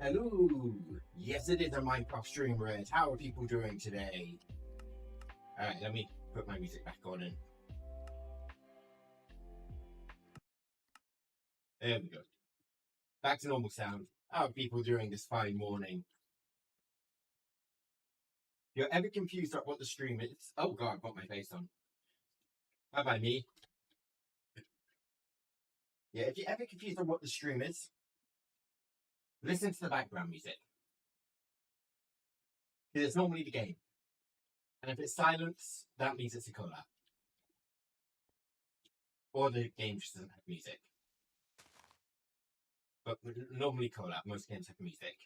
Hello! Yes, it is a Minecraft stream, Red. How are people doing today? Alright, let me put my music back on and... There we go. Back to normal sound. How are people doing this fine morning? If you're ever confused about what the stream is... Oh god, I've got my face on. Bye-bye, me. Yeah, if you're ever confused on what the stream is, listen to the background music. Because it's normally the game. And if it's silence, that means it's a collab. Or the game just doesn't have music. But normally collab, most games have music.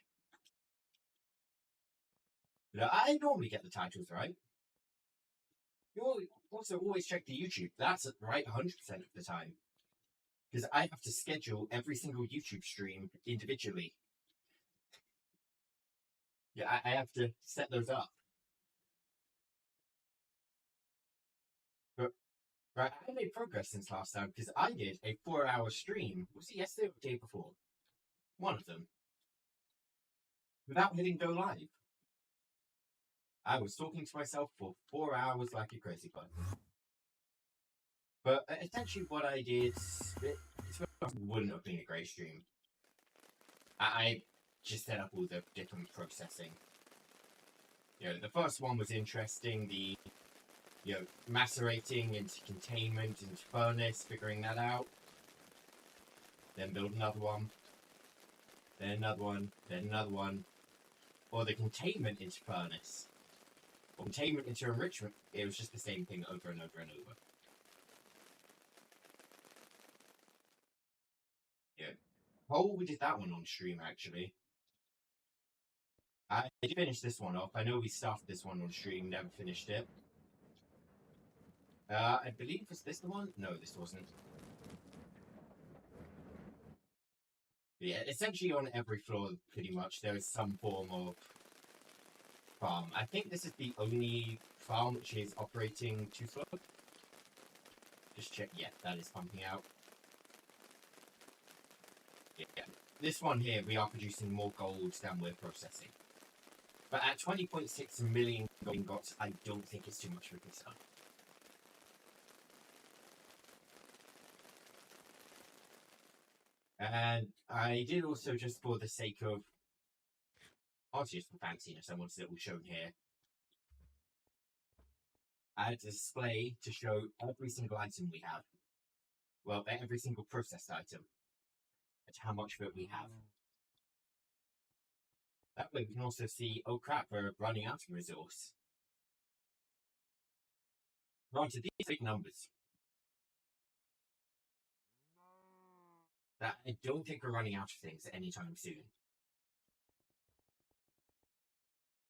Now, I normally get the titles right. You also always check the YouTube. That's right 100% of the time. Because I have to schedule every single YouTube stream individually. Yeah, I have to set those up. But right, I made progress since last time because I did a 4-hour stream. Was it yesterday or the day before? One of them. Without hitting go live. I was talking to myself for 4 hours like a crazy bug. But essentially what I did, it wouldn't have been a great stream. I just set up all the different processing. You know, the first one was interesting, the, you know, macerating into containment into furnace, figuring that out. Then build another one. Then another one, then another one. Or the containment into furnace. Or containment into enrichment. It was just the same thing over and over and over. Yeah. Oh, we did that one on stream, actually. I did finish this one off. I know we started this one on stream, never finished it. I believe, was this the one? No, this wasn't. But yeah, essentially on every floor, pretty much, there is some form of farm. I think this is the only farm which is operating 2 floor. Just check. Yeah, that is pumping out. Yeah. This one here, we are producing more gold than we're processing. But at 20.6 million gold ingots, I don't think it's too much for concern. And I did also, just for the sake of, obviously just for fanciness, I wanted it all shown here. I had a display to show every single item we have. Well, every single processed item. And how much of it we have. That way we can also see, oh crap, we're running out of resource. Granted, these big numbers. That I don't think we're running out of things anytime soon.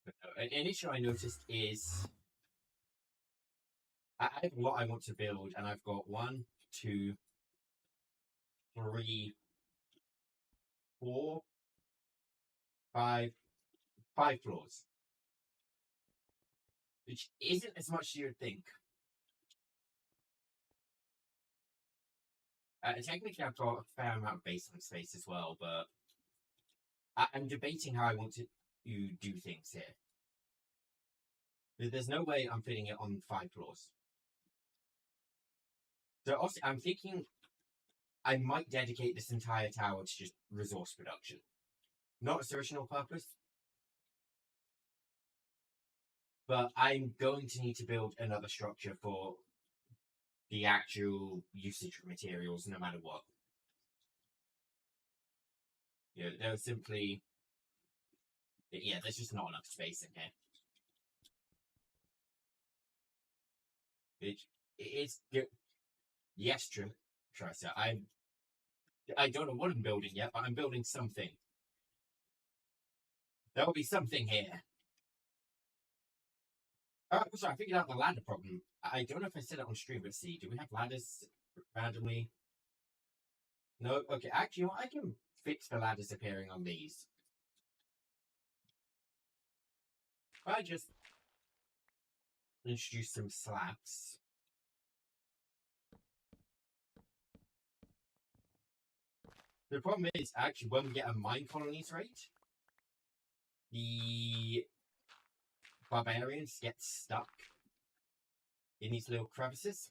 But an issue I noticed is I have a lot I want to build, and I've got 1, 2, 3, 4, 5 floors. Which isn't as much as you would think. Technically, I've got a fair amount of basement space as well, but I'm debating how I want to do things here. There's no way I'm fitting it on 5 floors. So also, I'm thinking I might dedicate this entire tower to just resource production. Not its original purpose, but I'm going to need to build another structure for the actual usage of materials, no matter what. You know, there's simply... Yeah, there's just not enough space in here. It's good. Yes, true. Trust I don't know what I'm building yet, but I'm building something. There will be something here. Also, I figured out the ladder problem. I don't know if I said it on stream, but see, do we have ladders randomly? No? Okay, actually, you know what? I can fix the ladders appearing on these. I just introduce some slabs. The problem is, actually, when we get a mine colonies rate, the barbarians get stuck in these little crevices,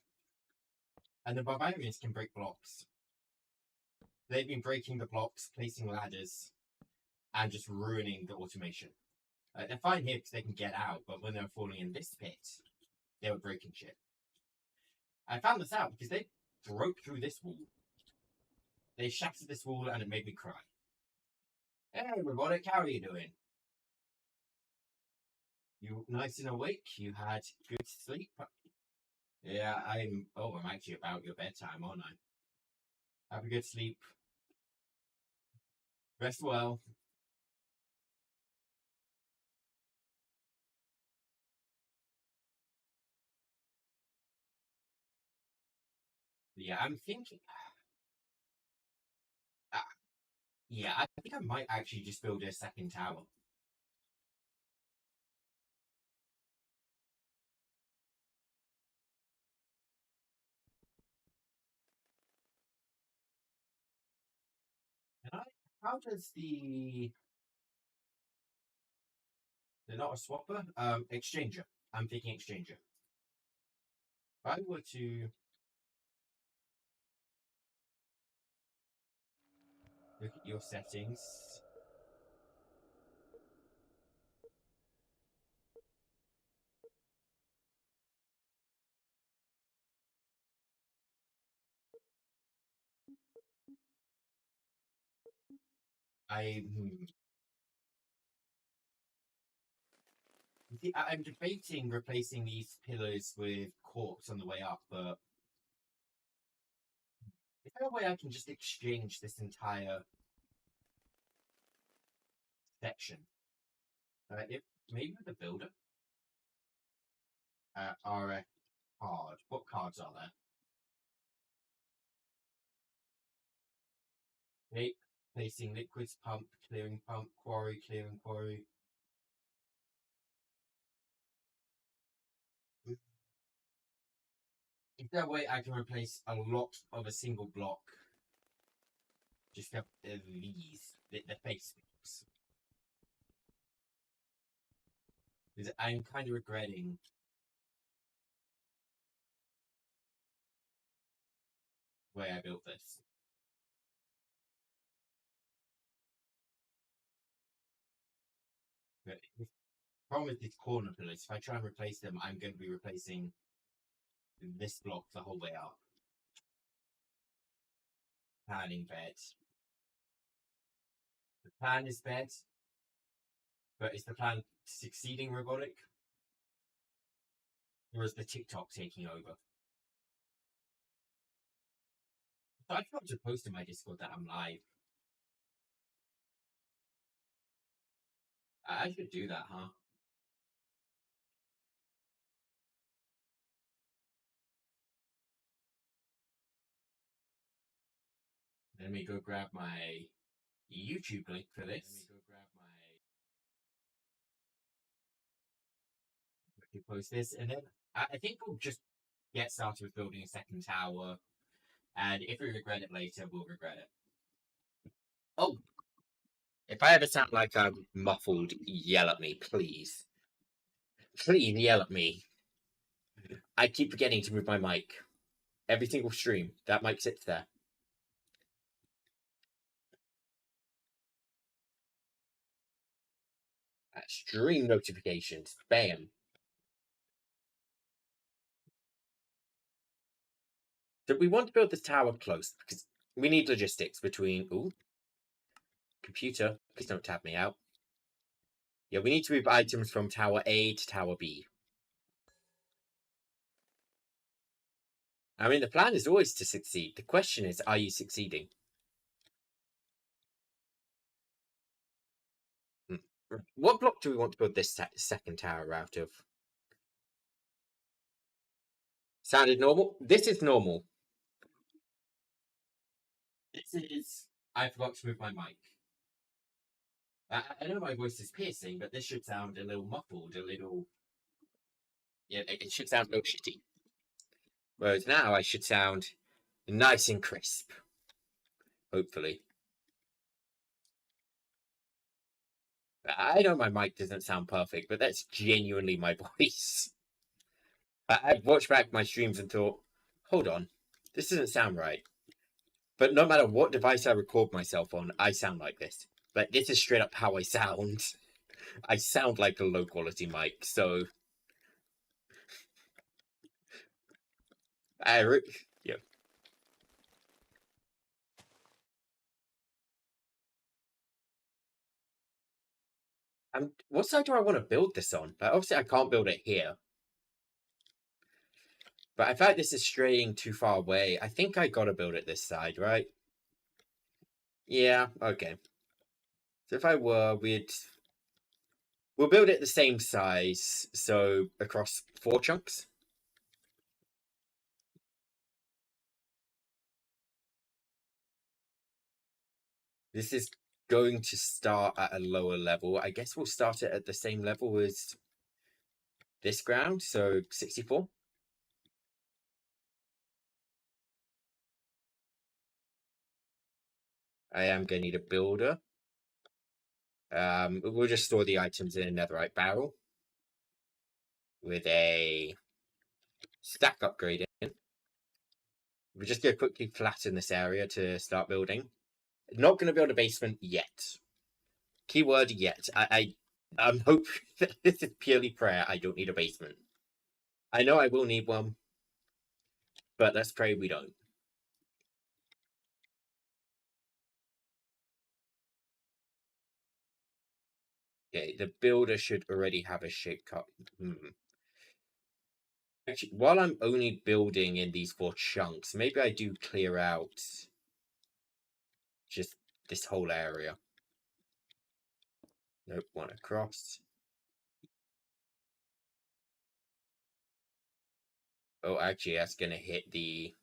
and the barbarians can break blocks. They've been breaking the blocks, placing ladders, and just ruining the automation. They're fine here because they can get out, but when they were falling in this pit, they were breaking shit. I found this out because they broke through this wall. They shattered this wall and it made me cry. Hey, robotic, how are you doing? You nice and awake? You had good sleep? Yeah, I'm actually about your bedtime, aren't I? Have a good sleep. Rest well. Yeah, I'm thinking. Uh, yeah, I think I might actually just build a second tower. Can I? How does the? They're not a swapper. Exchanger. I'm thinking exchanger. If I were to look at your settings, I. I'm debating replacing these pillars with quartz on the way up, but is there a way I can just exchange this entire section? If maybe with a builder, are a card. What cards are there? Tape, placing liquids, pump, quarry, clearing quarry. Is there a way I can replace a lot of a single block? Just have these, the face blocks. Because I'm kind of regretting where I built this. But the problem with these corner pillars, if I try and replace them, I'm going to be replacing this block the whole way up. Planning bed. The plan is bed, but is the plan succeeding robotic? Or is the TikTok taking over? So I forgot to post in my Discord that I'm live. I should do that, huh? Let me go grab my YouTube link for this. We post this, and then I think we'll just get started with building a second tower. And if we regret it later, we'll regret it. Oh, if I ever sound like I'm muffled, yell at me, please. Please yell at me. I keep forgetting to move my mic. Every single stream, that mic sits there. Stream notifications. Bam. So we want to build this tower close because we need logistics between. Ooh. Computer, please don't tap me out. Yeah, we need to move items from Tower A to Tower B. I mean, the plan is always to succeed. The question is, are you succeeding? What block do we want to build this second tower out of? Sounded normal? This is normal. This is... I forgot to move my mic. I know my voice is piercing, but this should sound a little muffled, a little... Yeah, it should sound a little shitty. Whereas now I should sound nice and crisp. Hopefully. I know my mic doesn't sound perfect, but that's genuinely my voice. I've watched back my streams and thought, hold on, this doesn't sound right. But no matter what device I record myself on, I sound like this. Like, this is straight up how I sound. I sound like a low quality mic, so yeah. What side do I want to build this on? Like, obviously, I can't build it here. But I feel like this is straying too far away. I think I gotta build it this side, right? Yeah, okay. So if I were, we'll build it the same size, so across 4 chunks. This is going to start at a lower level. I guess we'll start it at the same level as this ground, so 64. I am going to need a builder. We'll just store the items in a netherite barrel with a stack upgrade in. We're just going to quickly flatten this area to start building. Not going to build a basement yet. Keyword yet. I'm hoping that this is purely prayer. I don't need a basement. I know I will need one, but let's pray we don't. Okay, the builder should already have a shape cut. Actually, while I'm only building in these 4 chunks, maybe I do clear out just this whole area. Nope, one across. Oh, actually, that's going to hit the...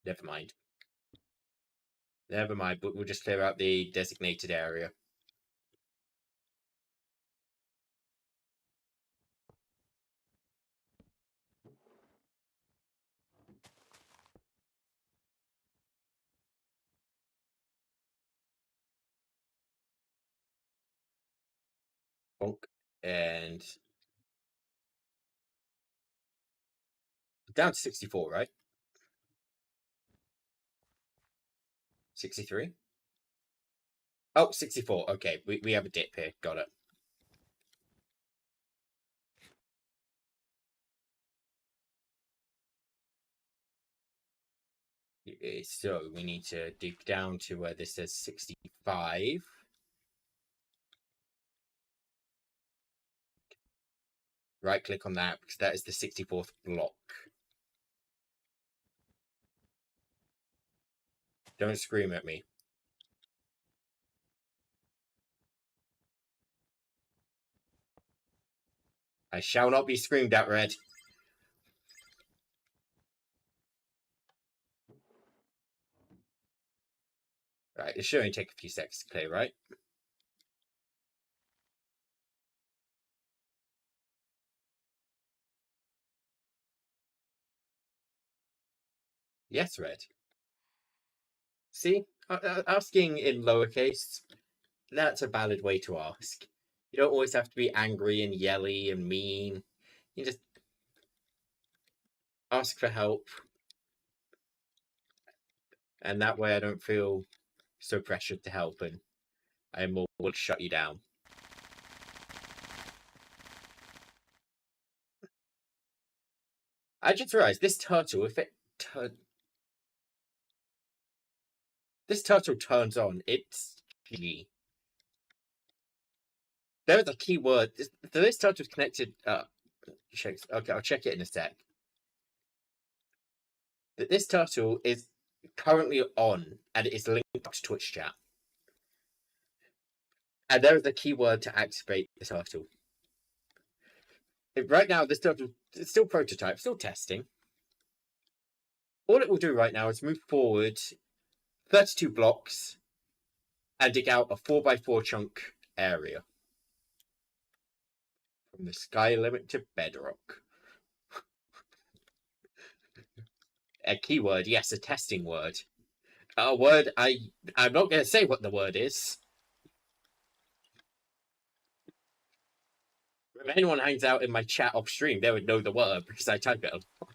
Never mind. Never mind, but we'll just clear out the designated area. Bonk. And... down to 64, right? 63? Oh, 64. Okay, we have a dip here. Got it. So we need to dig down to where this says 65. Right click on that because that is the 64th block. Don't scream at me. I shall not be screamed at, Red. Right, it should only take a few seconds to clear, right? Yes, Red. See? Asking in lowercase, that's a valid way to ask. You don't always have to be angry and yelly and mean. You just ask for help. And that way I don't feel so pressured to help and I will shut you down. I just realized this turtle, if it this turtle turns on, it's G. There is a keyword. This turtle's connected. Okay, I'll check it in a sec. But this turtle is currently on, and it is linked to Twitch chat. And there is a keyword to activate the turtle. Right now, this turtle is still prototype, still testing. All it will do right now is move forward 32 blocks and dig out a 4x4 chunk area. From the sky limit to bedrock. A keyword, yes, a testing word. A word, I'm not going to say what the word is. If anyone hangs out in my chat off stream, they would know the word because I type it a lot.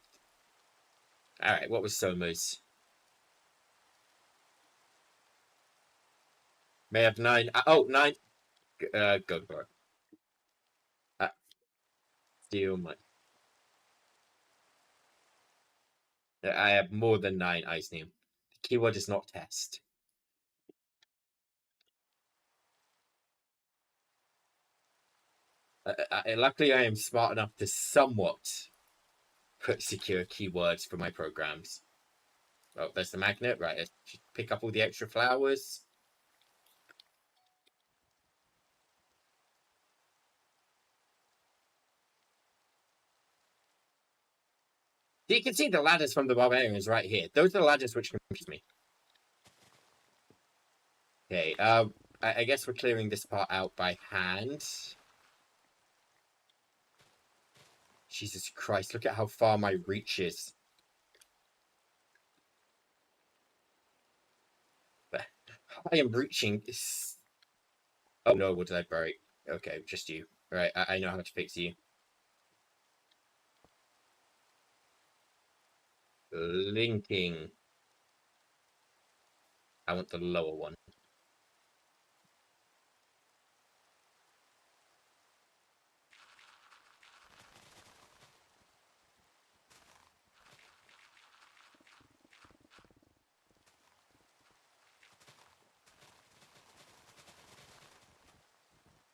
Alright, what was Soma's? May have 9. Oh, 9. Go for it. Steal my. I have more than 9 ice name. The keyword is not test. Luckily, I am smart enough to somewhat put secure keywords for my programs. Oh, there's the magnet. Right, let's pick up all the extra flowers. You can see the ladders from the barbarians right here. Those are the ladders which confuse me. Okay, I guess we're clearing this part out by hand. Jesus Christ, look at how far my reach is. I am reaching. Oh no, what did I break? Okay, just you. Right, I know how to fix you. Linking. I want the lower one.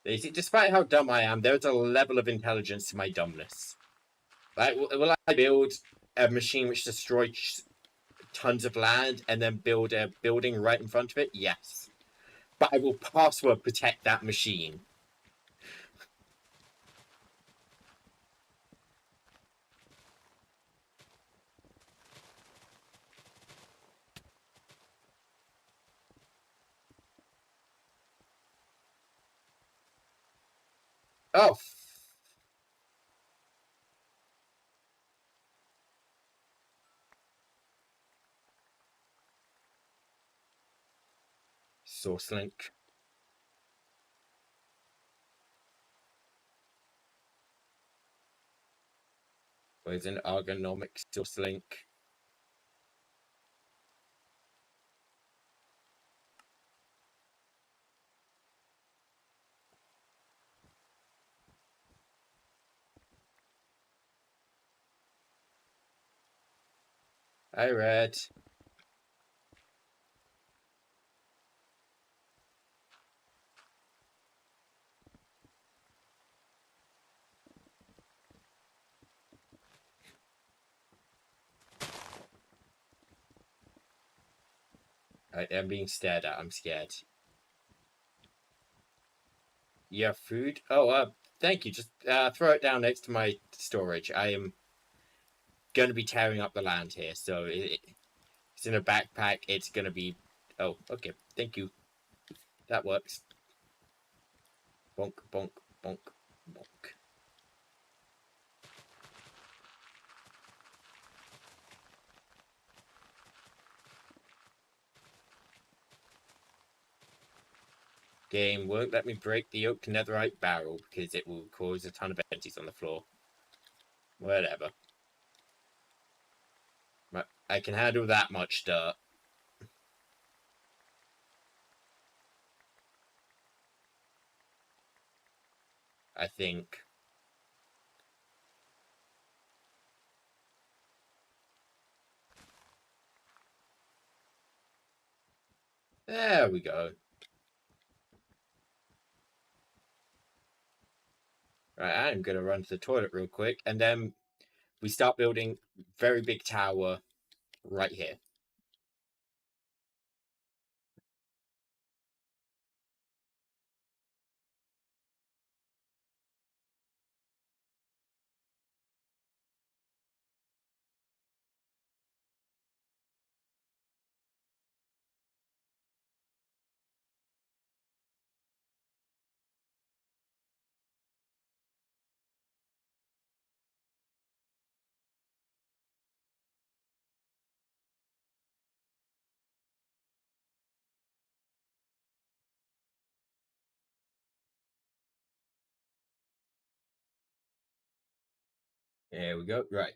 Despite how dumb I am, there's a level of intelligence to my dumbness. Like, will I build a machine which destroys tons of land and then build a building right in front of it? Yes. But I will password protect that machine. Oh. Source link. Where's an ergonomic source link? I read. I'm being stared at. I'm scared. You have food? Oh, thank you. Just throw it down next to my storage. I am going to be tearing up the land here, so it's in a backpack. It's going to be... Oh, okay. Thank you. That works. Bonk, bonk, bonk, bonk. Game won't let me break the oak netherite barrel because it will cause a ton of empties on the floor. Whatever. I can handle that much dirt. I think. There we go. Right, I'm going to run to the toilet real quick, and then we start building very big tower right here. There we go. Right.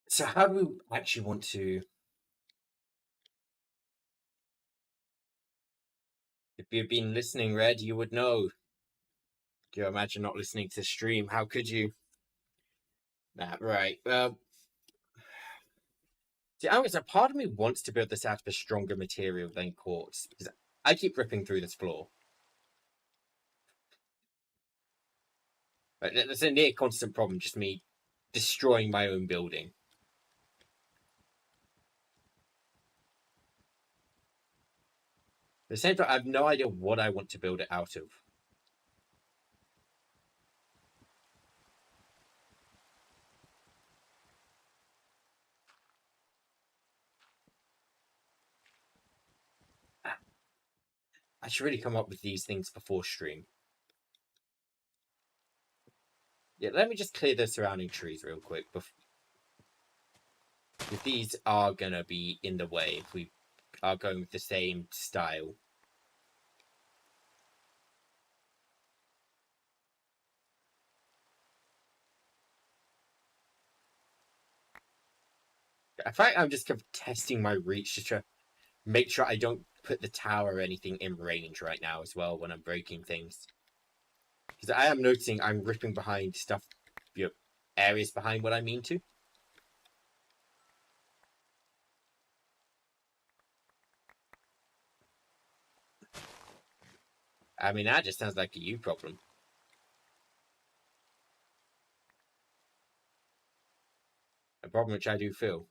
So how do we actually want to... If you've been listening, Red, you would know. Do you imagine not listening to the stream? How could you? Right. See, I was a part of me wants to build this out of a stronger material than quartz because I keep ripping through this floor. But it's a near constant problem, just me destroying my own building. At the same time, I have no idea what I want to build it out of. I should really come up with these things before stream. Yeah, let me just clear the surrounding trees real quick. If these are gonna be in the way if we are going with the same style. In fact, I'm just kind of testing my reach to try make sure I don't put the tower or anything in range right now as well when I'm breaking things. Because I am noticing I'm ripping behind stuff, you know, areas behind what I mean to. I mean, that just sounds like a you problem. A problem which I do feel.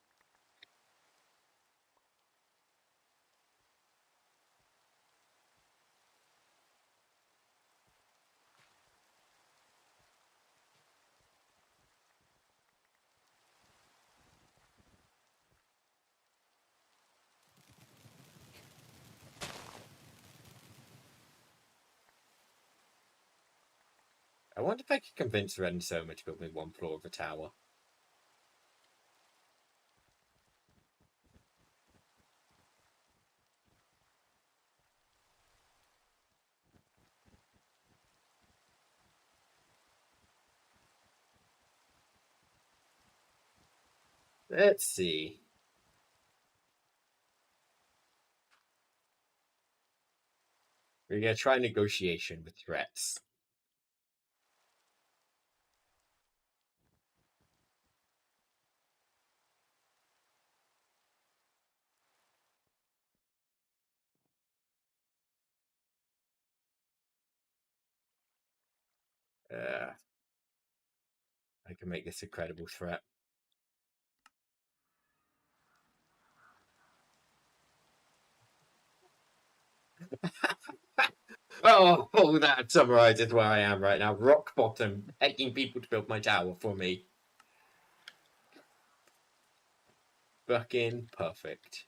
I wonder if I could convince Ren and Soma to build me one floor of a tower. Let's see. We're going to try negotiation with threats. I can make this a credible threat. Oh, that summarizes where I am right now. Rock bottom, begging people to build my tower for me. Fucking perfect.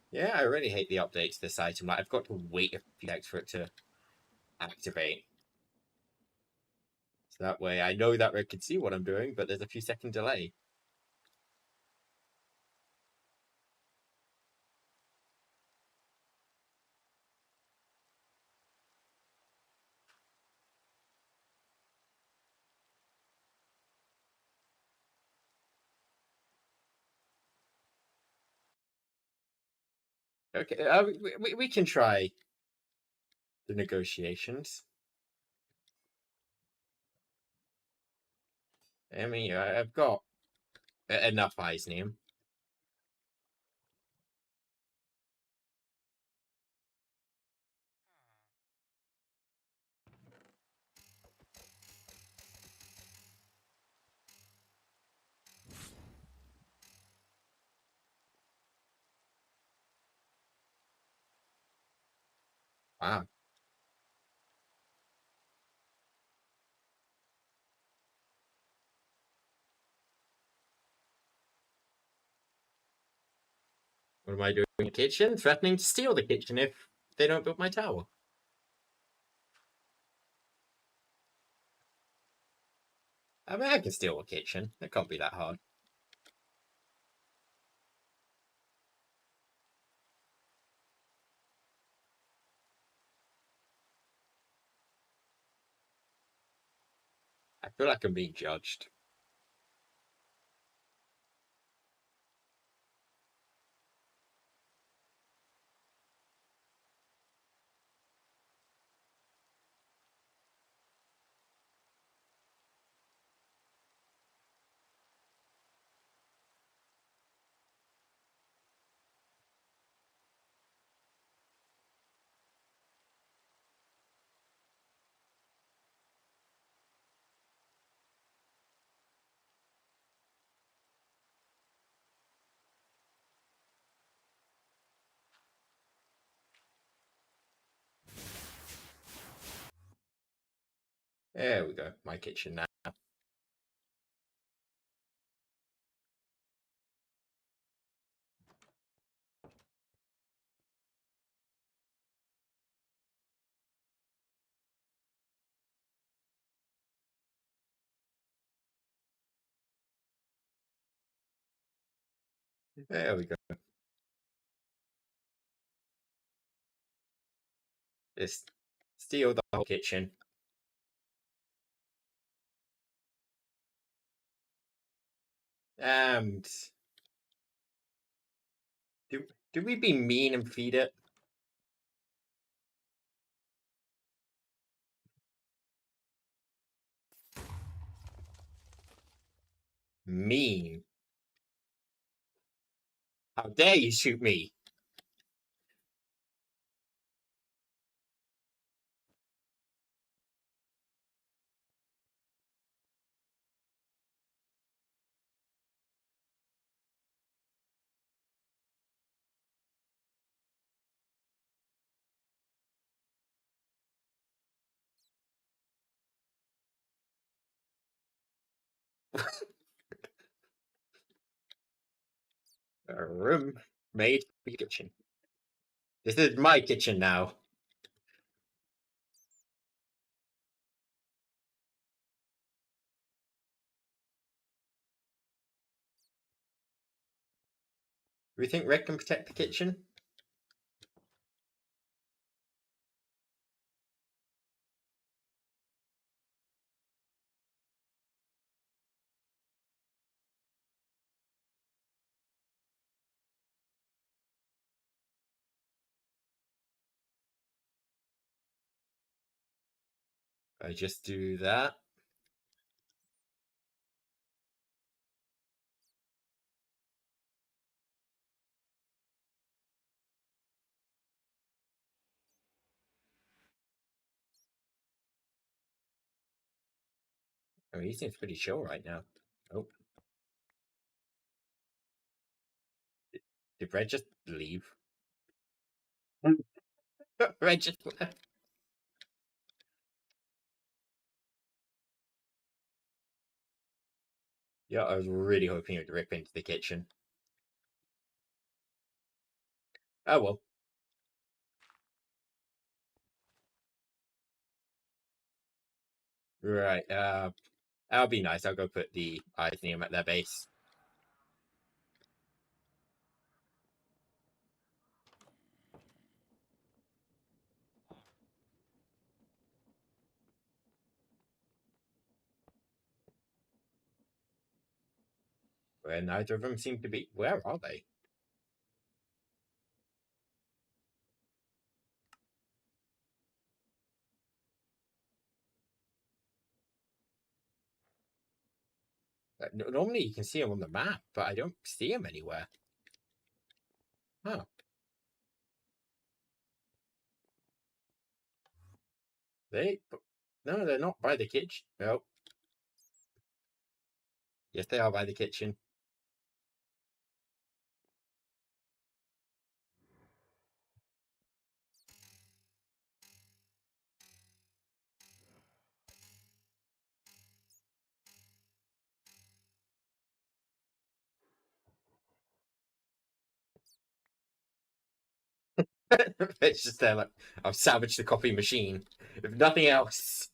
Yeah, I really hate the update to this item. Like, I've got to wait a few seconds for it to activate. So that way I know that Red can see what I'm doing, but there's a few second delay. Okay, we can try the negotiations. I mean, I've got enough Eisnium. Wow. What am I doing in the kitchen? Threatening to steal the kitchen if they don't build my tower. I mean, I can steal a kitchen. It can't be that hard. I feel like I'm being judged. There we go. My kitchen now. There we go. Just steal the whole kitchen. And do we be mean and feed it? Mean. How dare you shoot me? A room made for your kitchen. This is my kitchen now. Do we think Red can protect the kitchen? I just do that. I mean, he seems pretty chill right now. Oh, did Red just leave? Red just left. Yeah, I was really hoping it would rip into the kitchen. Oh well. Right. That'll be nice. I'll go put the Ionium at their base. Where neither of them seem to be. Where are they? Normally you can see them on the map, but I don't see them anywhere. Huh. They. No, they're not by the kitchen. No. Yes, they are by the kitchen. It's just there, like, I've salvaged the copy machine. If nothing else.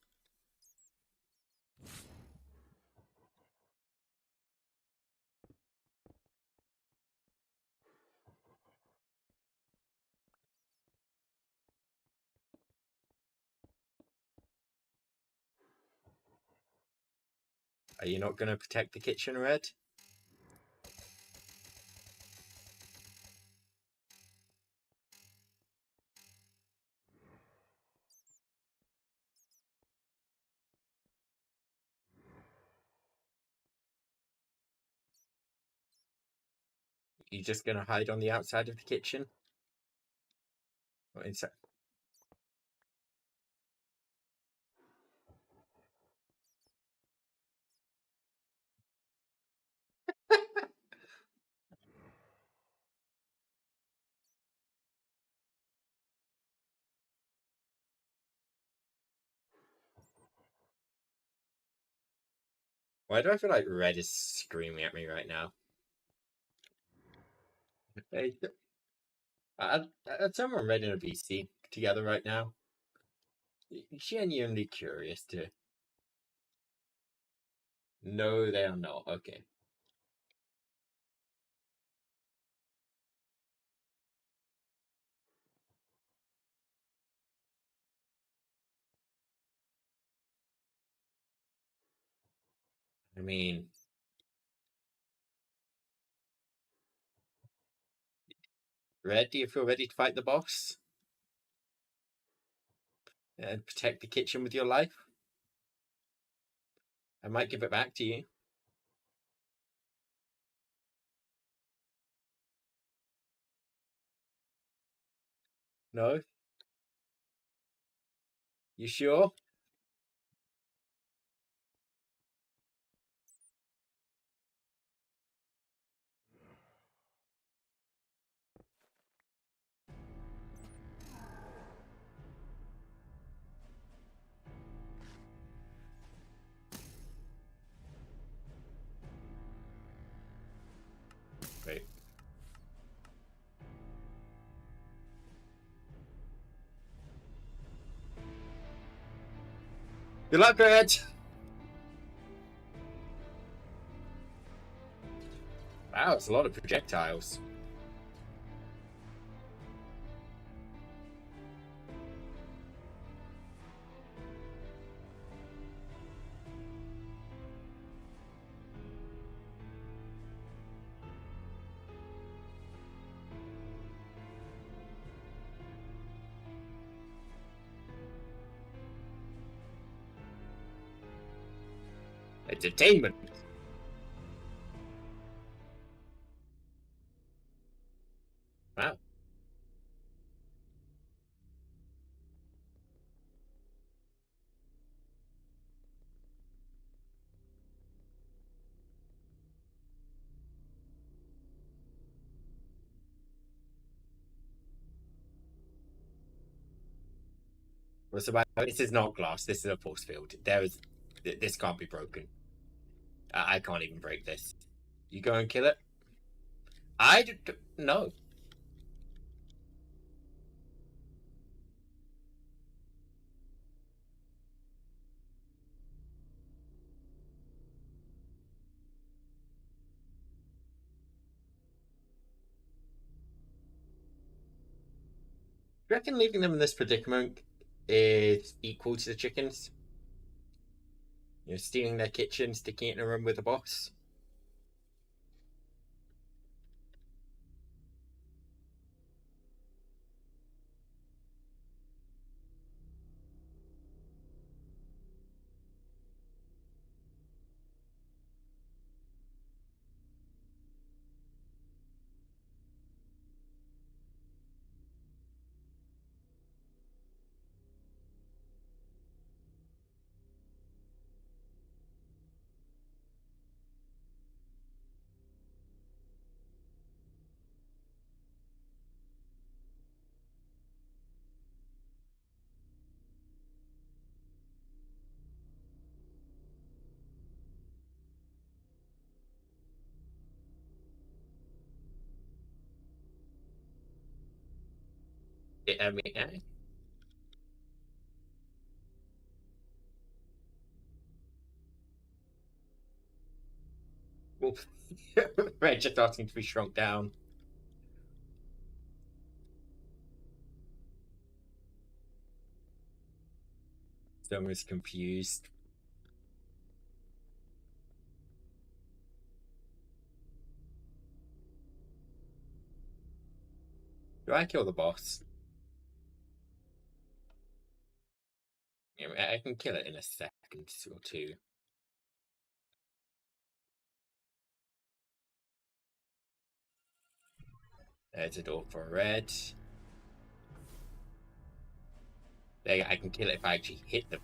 Are you not going to protect the kitchen, Red? You just going to hide on the outside of the kitchen? Or inside? Why do I feel like Red is screaming at me right now? Hey, someone Red and a BC together right now? Genuinely curious to. No, they are not. Okay. I mean, Red, do you feel ready to fight the boss? And protect the kitchen with your life? I might give it back to you. No? You sure? Wait. Good luck, Red! Wow, it's a lot of projectiles. Entertainment! Wow. What's about this is not glass, this is a force field. This can't be broken. I can't even break this. You go and kill it? No. Do you reckon leaving them in this predicament is equal to the chickens? You know, stealing their kitchen, sticking it in a room with the boss? I mean, Red just asking to be shrunk down. Someone's confused. Do I kill the boss? Yeah, I can kill it in a second or two. There's a door for red. There, I can kill it if I actually hit them.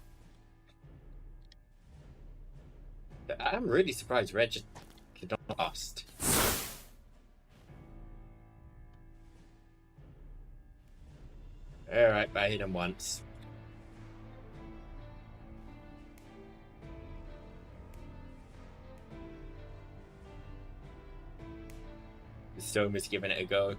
I'm really surprised red just did not lost. Alright, I hit him once. The stone is giving it a go.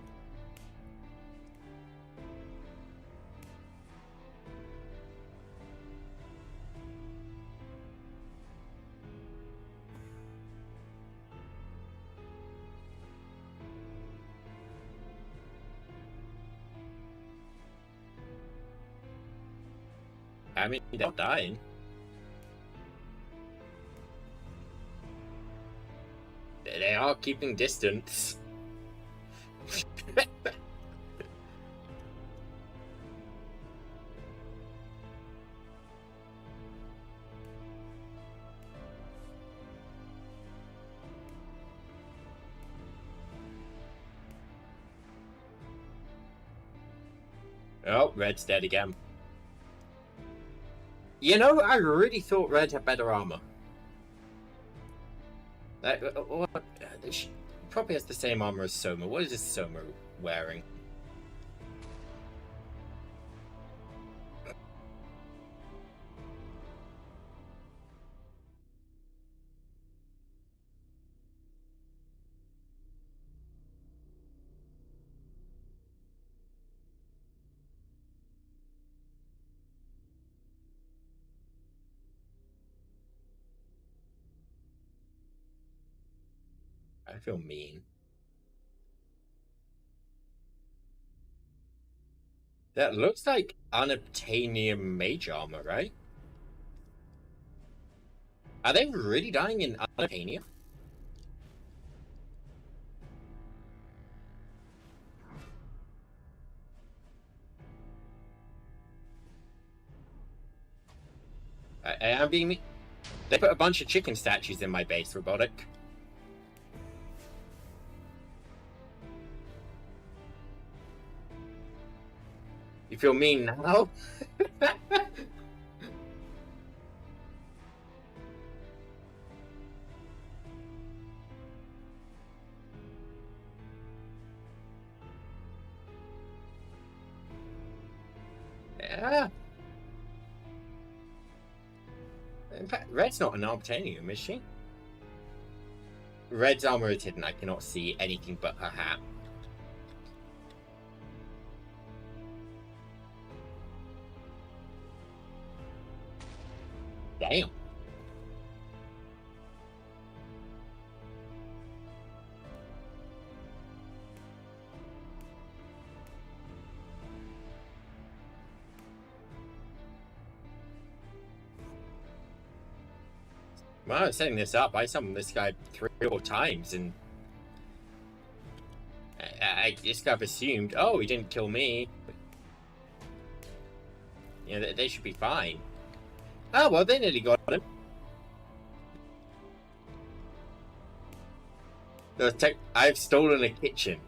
I mean, they're not dying. They are keeping distance. Oh, red's dead again. You know, I really thought red had better armor. She probably has the same armor as Soma. What is this Soma wearing? I feel mean. That looks like unobtainium mage armor, right? Are they really dying in unobtainium? I am being mean. They put a bunch of chicken statues in my base, Robotic. You feel mean now? Yeah. In fact, Red's not an Obtainium, is she? Red's armor is hidden. I cannot see anything but her hat. Damn. When I was setting this up, I summoned this guy 3 or 4 times, and I just kind of assumed, oh, he didn't kill me. You know, they should be fine. Oh, well, they nearly got him. I've stolen a kitchen.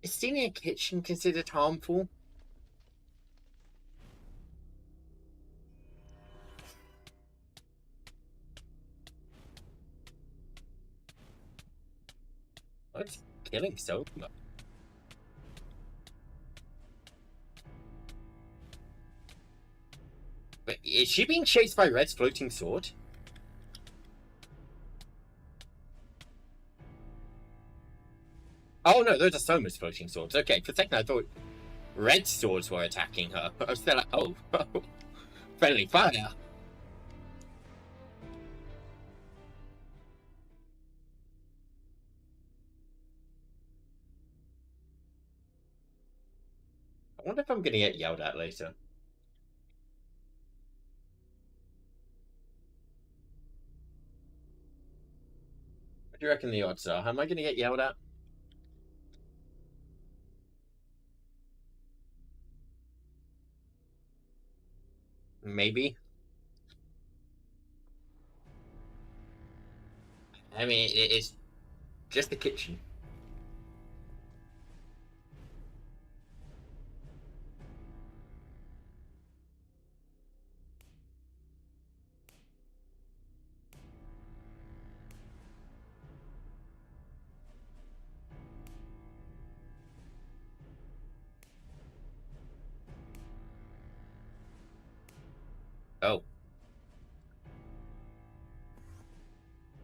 Is stealing a kitchen considered harmful? What's killing so much? But is she being chased by Red's floating sword? Oh no, those are Soma's floating swords. Okay, for a second I thought Red's swords were attacking her. I was still like, oh, friendly fire. I wonder if I'm gonna get yelled at later. do you reckon the odds are? Am I going to get yelled at? Maybe. I mean, it's just the kitchen. Oh,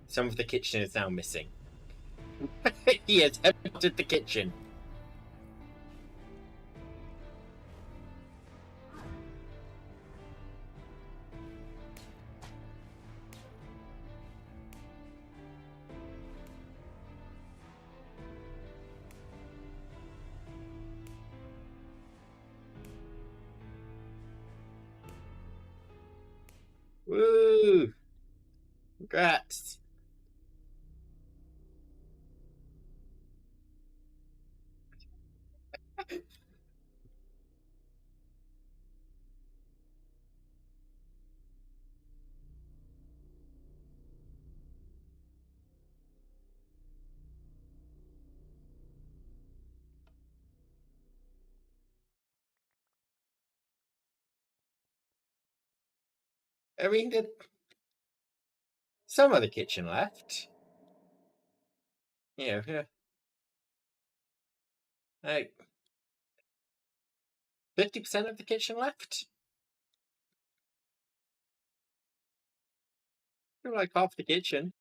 some of the kitchen is now missing. He has emptied the kitchen. Woo! Congrats. I mean, some of the kitchen left. Yeah. Like 50% of the kitchen left. You're like half the kitchen.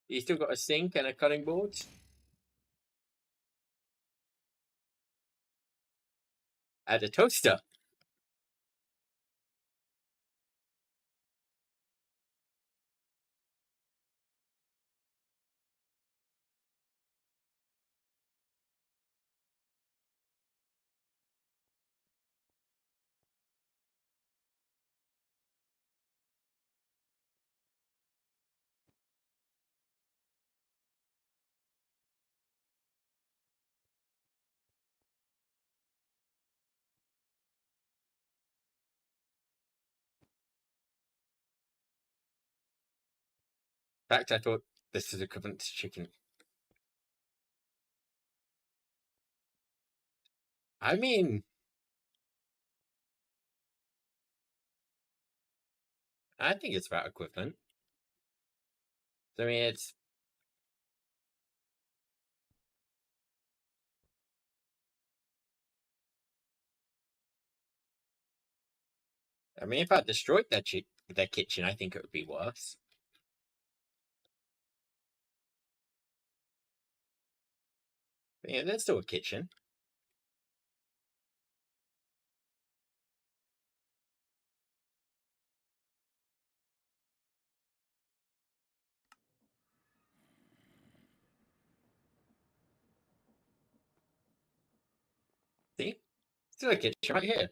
You still got a sink and a cutting board. And a toaster. In fact, I thought this is equivalent to chicken. I mean, I think it's about equivalent. I mean, it's. I mean, if I destroyed that kitchen, I think it would be worse. But yeah, there's still a kitchen. See, still a kitchen right here.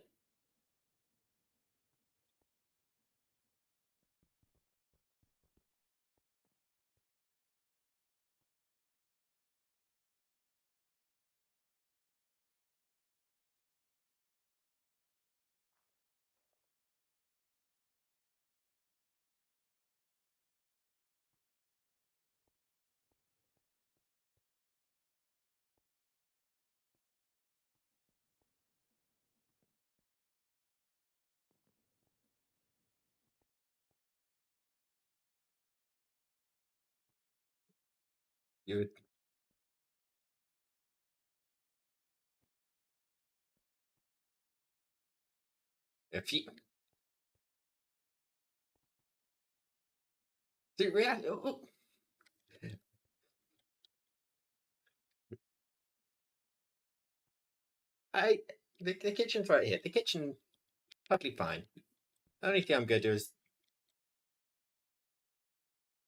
You would. If you. See, I. The kitchen's right here. The kitchen, perfectly fine. The only thing I'm gonna do is.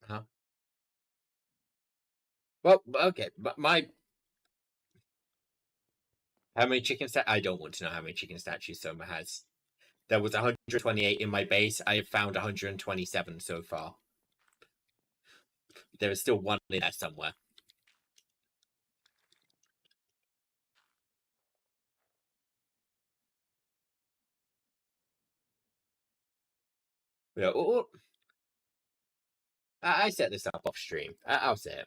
Huh? Well, okay, but my. How many chicken statues? I don't want to know how many chicken statues Soma has. There was 128 in my base. I have found 127 so far. There is still one in there somewhere. Yeah, I set this up off stream. I'll say it.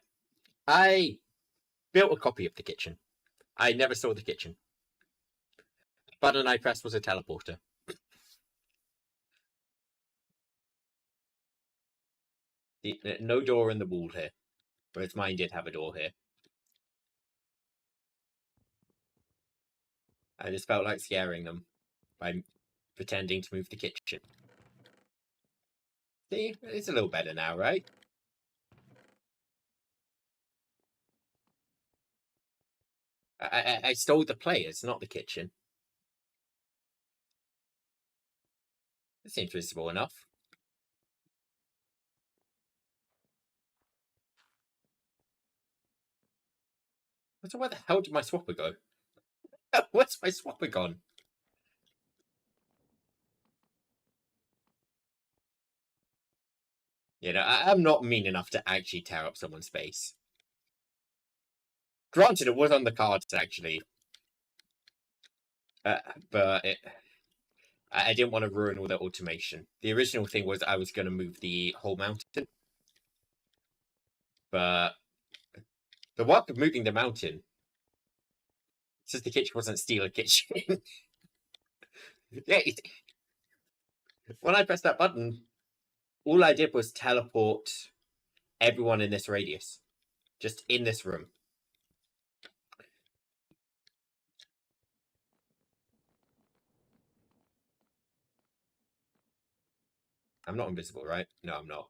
I built a copy of the kitchen. I never saw the kitchen. Button I pressed was a teleporter. No door in the wall here, whereas mine did have a door here. I just felt like scaring them by pretending to move the kitchen. See, it's a little better now, right? I stole the players, not the kitchen. It seems visible enough. So where the hell did my swapper go? Where's my swapper gone? You know, I'm not mean enough to actually tear up someone's space. Granted, it was on the cards, actually. But I didn't want to ruin all the automation. The original thing was I was going to move the whole mountain. But the work of moving the mountain, since the kitchen wasn't steal a kitchen. Yeah, when I pressed that button, all I did was teleport everyone in this radius. Just in this room. I'm not invisible, right? No, I'm not.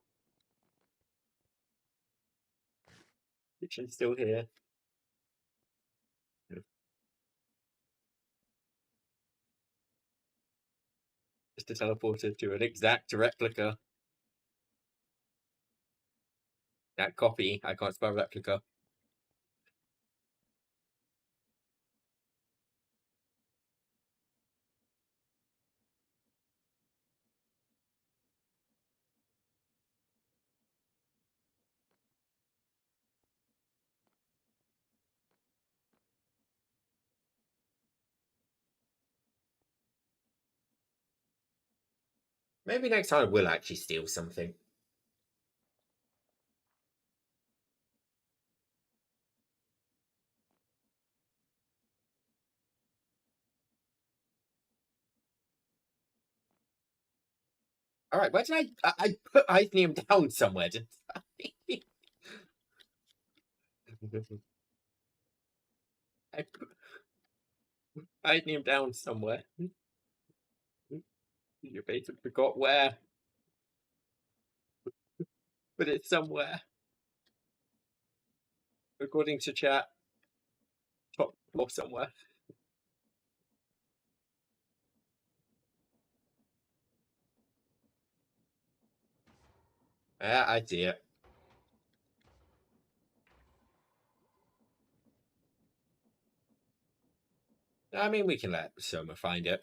Kitchen's still here. Just a teleporter to an exact replica. That copy, I can't spell replica. Maybe next time I will actually steal something. Alright, where did I put Ithnium down somewhere, didn't I? I put Ithnium down somewhere. You basically forgot where. But it's somewhere. According to chat. Top floor somewhere. Yeah, I see it. I mean, we can let Soma find it.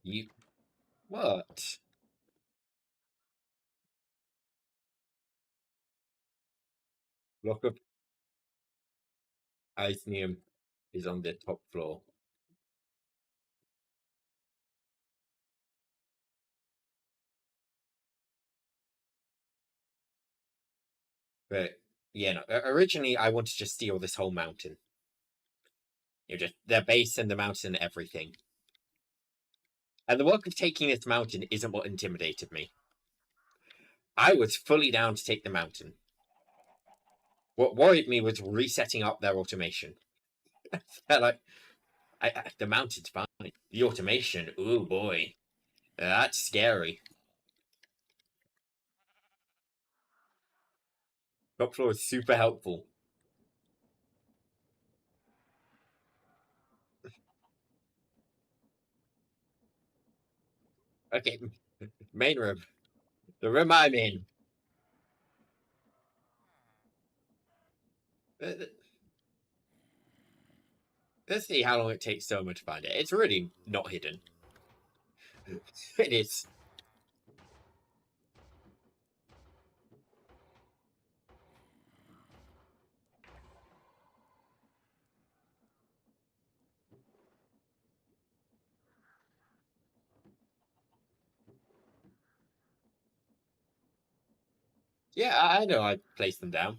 You. What? Block of Ithnium is on the top floor. But yeah, no, originally I wanted to just steal this whole mountain. You know, just their base and the mountain and everything. And the work of taking this mountain isn't what intimidated me. I was fully down to take the mountain. What worried me was resetting up their automation. Like, the mountain's fine. The automation, ooh boy, that's scary. Top floor is super helpful. Okay, main room. The room I'm in. Uh, Let's see how long it takes someone to find it. It's really not hidden. It is. Yeah, I know I placed them down.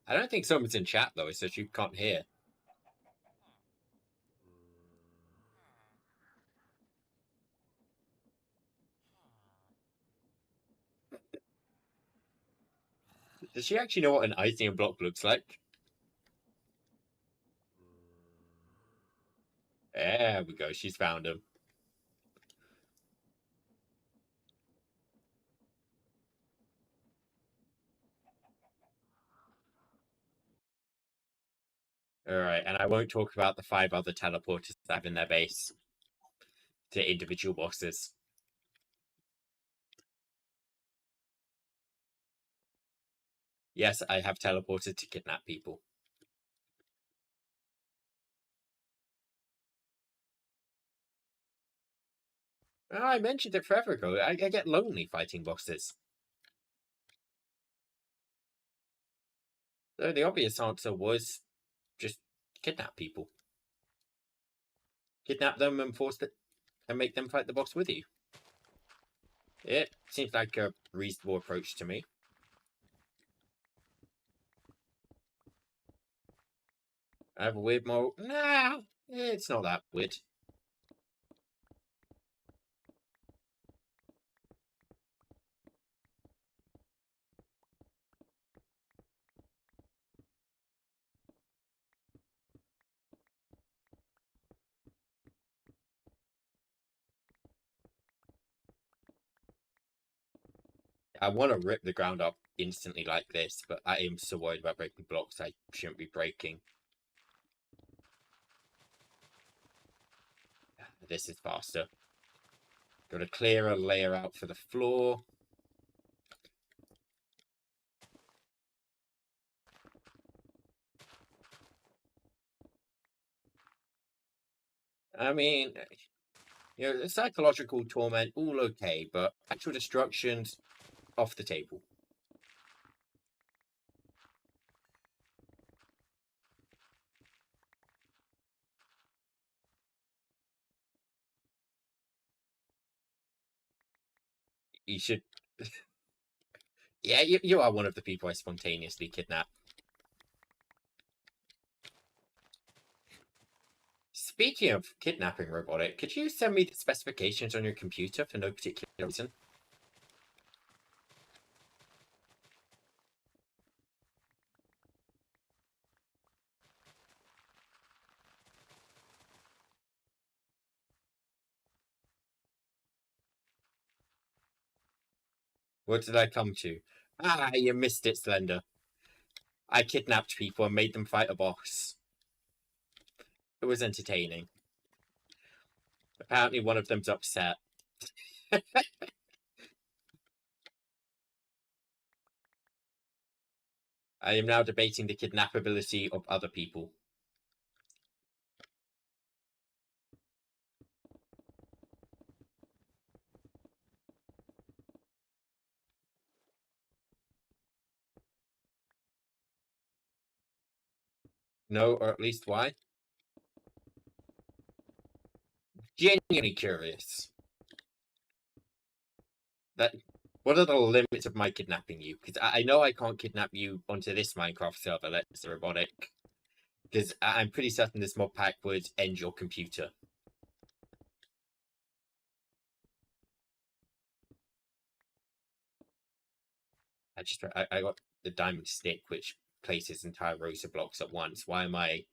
I don't think someone's in chat though, so you can't hear. Does she actually know what an icing block looks like? There we go. She's found him. All right, and I won't talk about the 5 other teleporters that have in their base to individual bosses. Yes, I have teleported to kidnap people. Oh, I mentioned it forever ago. I get lonely fighting bosses. So the obvious answer was just kidnap people. Kidnap them and and make them fight the boss with you. It seems like a reasonable approach to me. I have a weird moral. Nah, it's not that weird. I want to rip the ground up instantly like this, but I am so worried about breaking blocks I shouldn't be breaking. This is faster. Got to clear a layer out for the floor. I mean, the psychological torment, all okay, but actual destruction's off the table. You should. Yeah, you are one of the people I spontaneously kidnap. Speaking of kidnapping robotic, could you send me the specifications on your computer for no particular reason? What did I come to? Ah, you missed it, Slender. I kidnapped people and made them fight a boss. It was entertaining. Apparently one of them's upset. I am now debating the kidnappability of other people. No, or at least why? Genuinely curious. That what are the limits of my kidnapping you? Because I know I can't kidnap you onto this Minecraft server that's robotic. Because I'm pretty certain this mod pack would end your computer. I got the diamond stick, which places entire rows of blocks at once. Why am I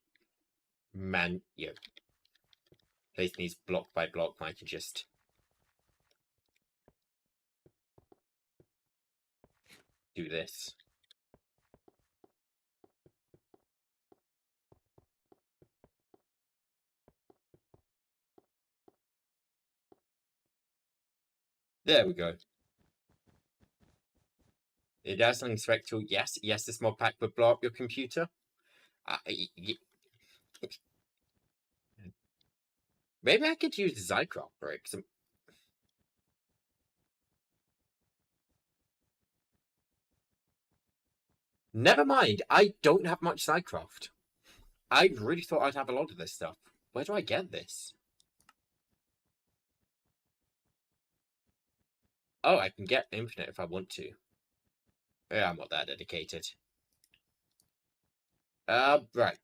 man, place these block by block. I can just do this. There we go. It does something spectral. Yes, this mod pack would blow up your computer. Maybe I could use Zycroft bricks. Never mind, I don't have much Zycroft. I really thought I'd have a lot of this stuff. Where do I get this? Oh, I can get infinite if I want to. Yeah, I'm not that dedicated. Right.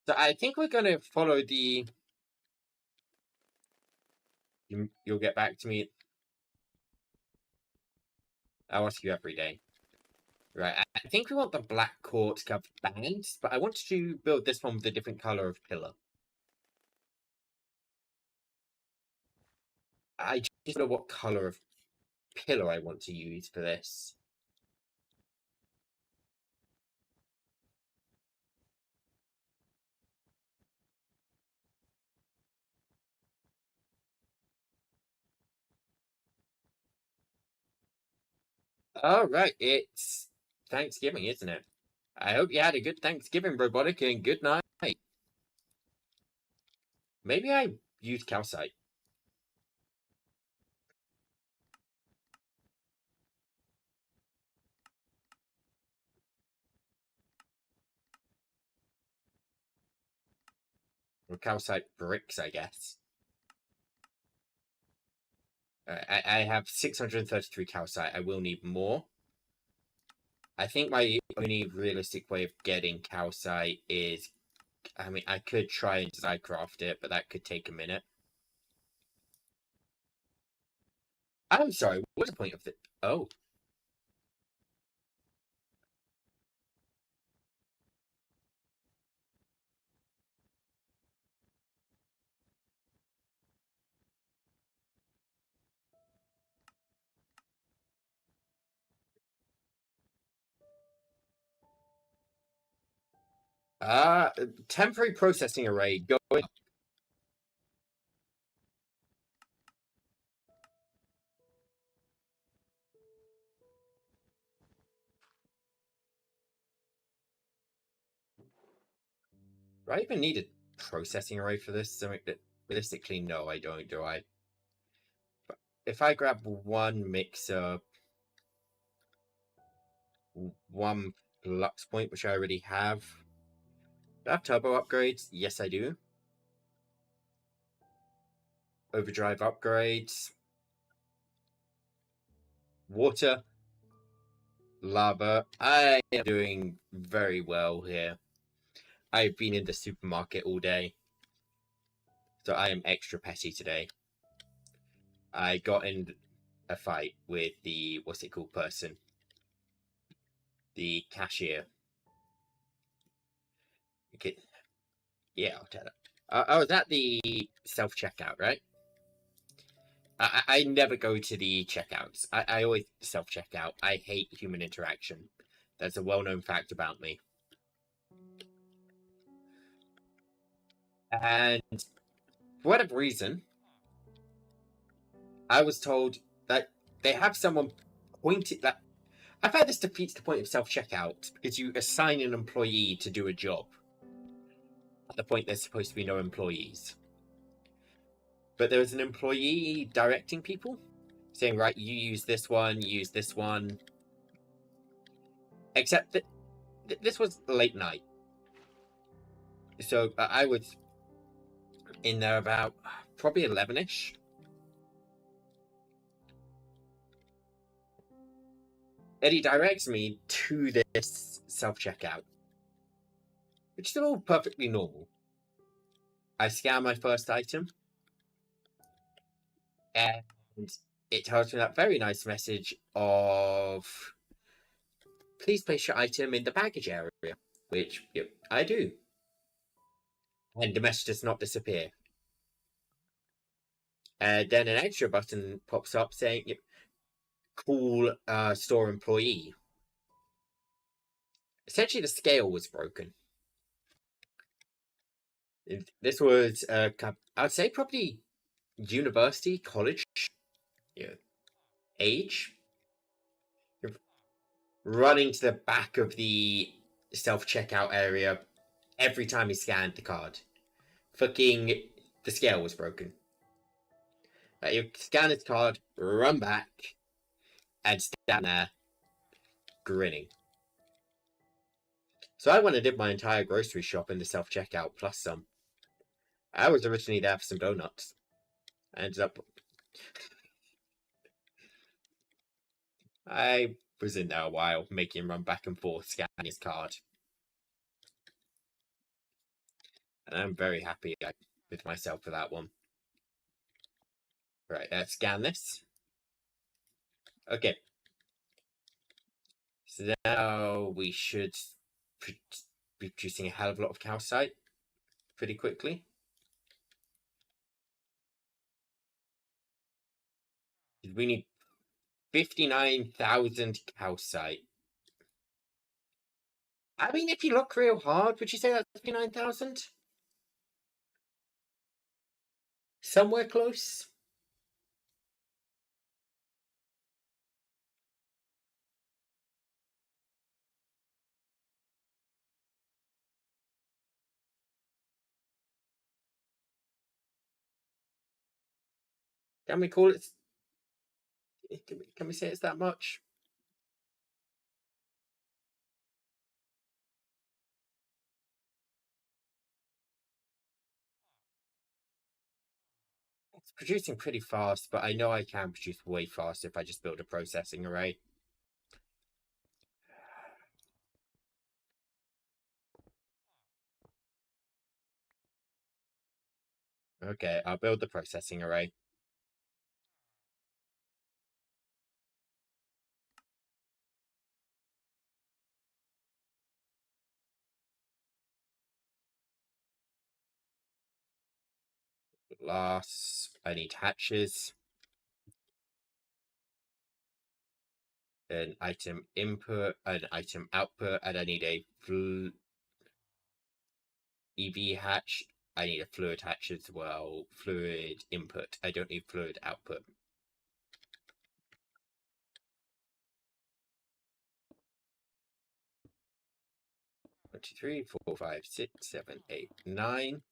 So I think we're going to follow the... You'll get back to me. I'll ask you every day. Right, I think we want the black quartz covered bands, but I want to build this one with a different color of pillar. I just don't know what color of pillar I want to use for this. All right, it's Thanksgiving, isn't it? I hope you had a good Thanksgiving, Robotic, and good night. Maybe I use calcite. Or calcite bricks, I guess. I have 633 calcite. I will need more. I think my only realistic way of getting calcite is... I mean, I could try and Zycraft it, but that could take a minute. I'm sorry, what's the point of it? Oh. Temporary processing array going. Do I even need a processing array for this? I mean, realistically, no, I don't, do I? But if I grab one mixer, one flux point, which I already have. Do I have turbo upgrades? Yes, I do. Overdrive upgrades. Water. Lava. I am doing very well here. I've been in the supermarket all day. So I am extra petty today. I got in a fight with the, what's it called, person? The cashier. Okay. Yeah, I'll tell it. I was at the self-checkout, right? I never go to the checkouts. I always self-checkout. I hate human interaction. That's a well-known fact about me. And for whatever reason, I was told that they have someone pointed that... I find this defeats the point of self-checkout because you assign an employee to do a job. At the point there's supposed to be no employees. But there was an employee directing people, saying, right, you use this one, use this one. Except that this was late night. So I was in there about probably 11-ish. And he directs me to this self-checkout, which is all perfectly normal. I scan my first item, and it tells me that very nice message of, please place your item in the baggage area. which yep, I do. And the message does not disappear. Then an extra button pops up saying, yep, call store employee. Essentially, the scale was broken. This was, I'd say, probably university, college, age. You're running to the back of the self-checkout area every time he scanned the card. Fucking, the scale was broken. You scan his card, run back, and stand there, grinning. So I went and did my entire grocery shop in the self-checkout, plus some. I was originally there for some donuts. I ended up... I was in there a while, making him run back and forth, scanning his card. And I'm very happy with myself for that one. Right, let's scan this. Okay. So now we should be producing a hell of a lot of calcite pretty quickly. We need 59,000 calcite. I mean, if you look real hard, would you say that's 59,000? Somewhere close? Can we call it? Can we say it's that much? It's producing pretty fast, but I know I can produce way faster if I just build a processing array. Okay, I'll build the processing array. Last, I need hatches. An item input, an item output, and I need a EV hatch. I need a fluid hatch as well. Fluid input. I don't need fluid output. One, two, three, four, five, 6, 7, 8, 9.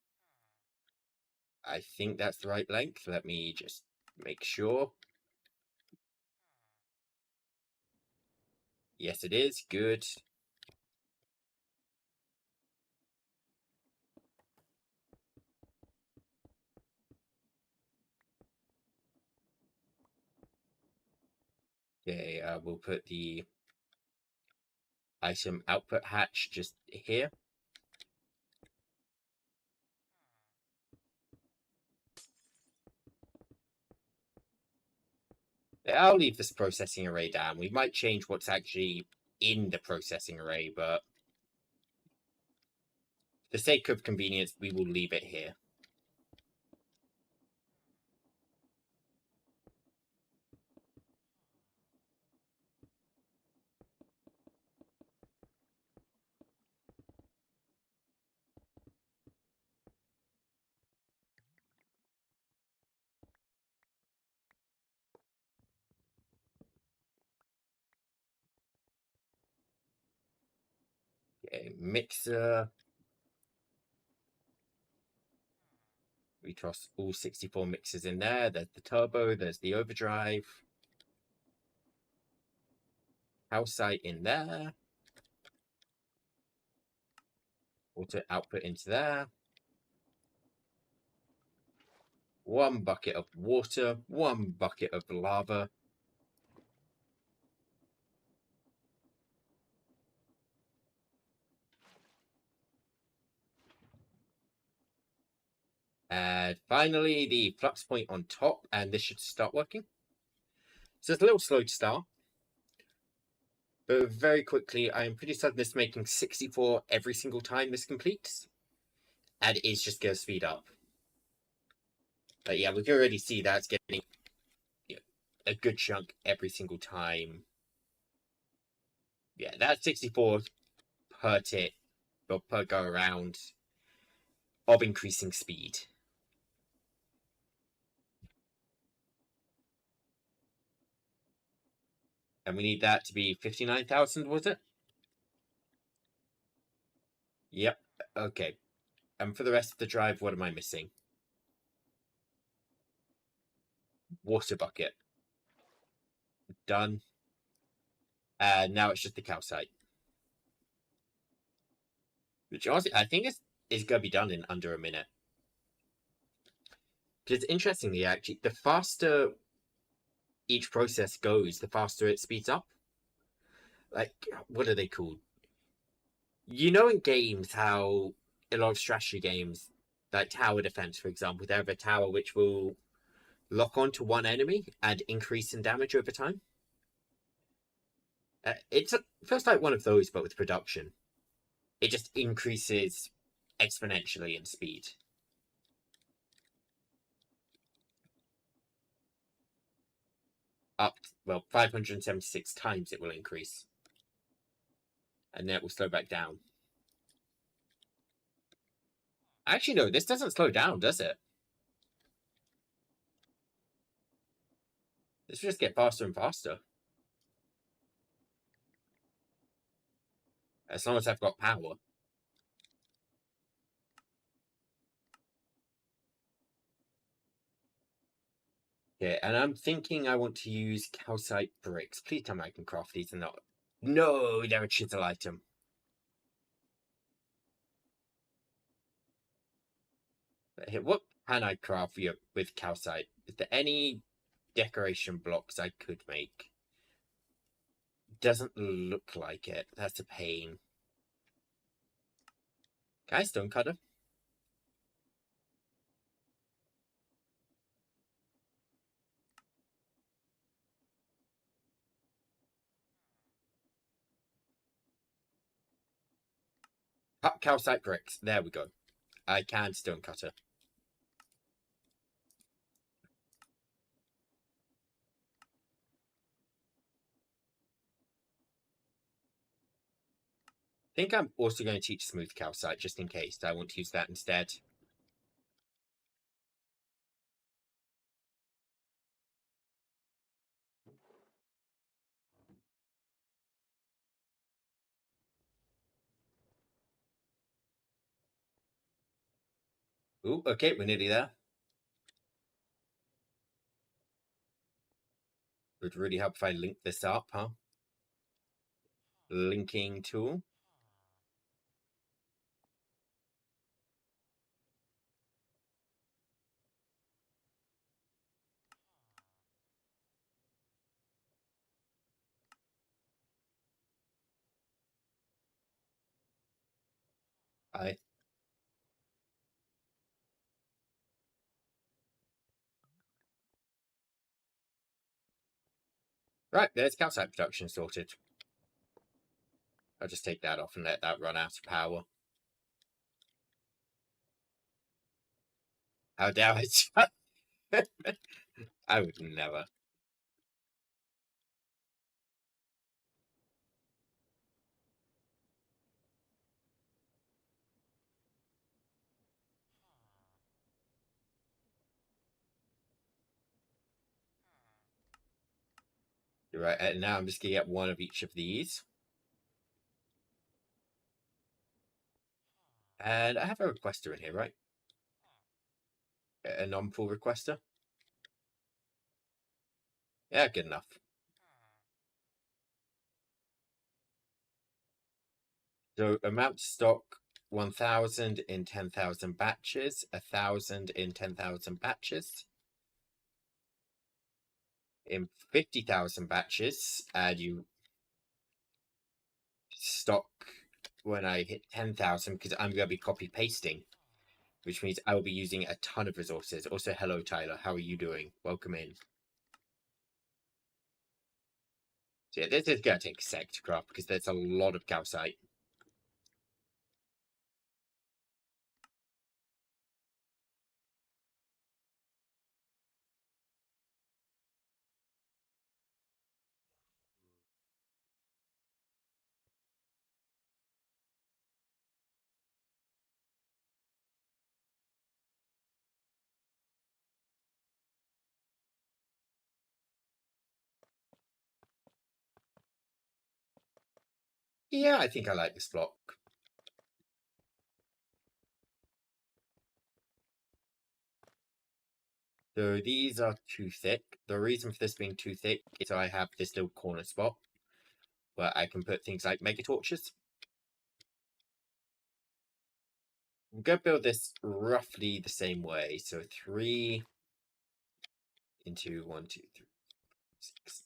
I think that's the right length. Let me just make sure. Yes, it is. Good. Okay, we'll put the item output hatch just here. I'll leave this processing array down. We might change what's actually in the processing array, but for the sake of convenience, we will leave it here. Okay, mixer. We toss all 64 mixers in there. There's the turbo, there's the overdrive. Calcite in there. Water output into there. One bucket of water, one bucket of lava. And finally, the flux point on top, and this should start working. So it's a little slow to start, Very quickly, I am pretty certain this is making 64 every single time this completes. And it's just going to speed up. But yeah, we can already see that's getting a good chunk every single time. Yeah, that's 64 per tick, or per go around of increasing speed. And we need that to be 59,000, was it? Yep. Okay. And for the rest of the drive, what am I missing? Water bucket. Done. And now it's just the calcite. Which honestly, I think is going to be done in under a minute. Because interestingly, actually, the faster each process goes, the faster it speeds up. Like, what are they called? You know, in games, how a lot of strategy games, like tower defense, for example, they have a tower which will lock onto one enemy and increase in damage over time. It feels like one of those, but with production. It just increases exponentially in speed. Up, well, 576 times it will increase. And then it will slow back down. Actually, no, this doesn't slow down, does it? This will just get faster and faster. As long as I've got power. Okay, and I'm thinking I want to use calcite bricks. Please tell me I can craft these and not. No, they're a chisel item. But here, what can I craft with calcite? Is there any decoration blocks I could make? Doesn't look like it. That's a pain. Can I stonecutter? Calcite bricks. There we go. I can stonecutter. I think I'm also going to teach smooth calcite just in case. I want to use that instead. Ooh, okay, we're nearly there. Would really help if I link this up, huh? Linking tool. I Right, there's calcite production sorted. I'll just take that off and let that run out of power. How dare I? I would never. You're right, and now I'm just going to get one of each of these. And I have a requester in here, right? A non-pull requester? Yeah, good enough. So amount stock 1,000 in 10,000 batches, 1,000 in 10,000 batches. In 50,000 batches, and you stock when I hit 10,000 because I'm going to be copy pasting, which means I will be using a ton of resources. Also, hello, Tyler. How are you doing? Welcome in. So yeah, this is going to take a sec to craft because there's a lot of calcite. Yeah, I think I like this block. So these are too thick. The reason for this being too thick is I have this little corner spot where I can put things like mega torches. I'm going to build this roughly the same way. So 3 into 1, 2, 3, 6.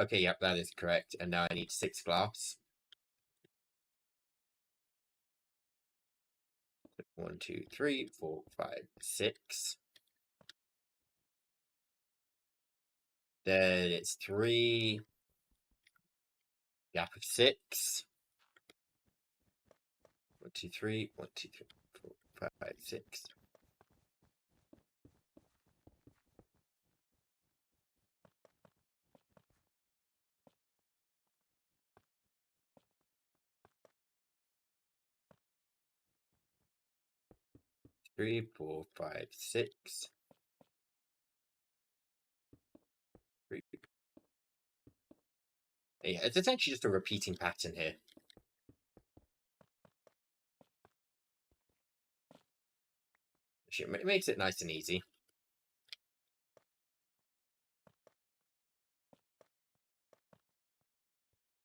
Okay, yep, that is correct. And now I need 6 glass. 1, 2, 3, 4, 5, 6. Then it's 3. Gap of 6. 1, 2, 3, 1, 2, 3, 4, 5, 6. 3, 4, 5, 6. 3. Yeah, it's essentially just a repeating pattern here. It makes it nice and easy.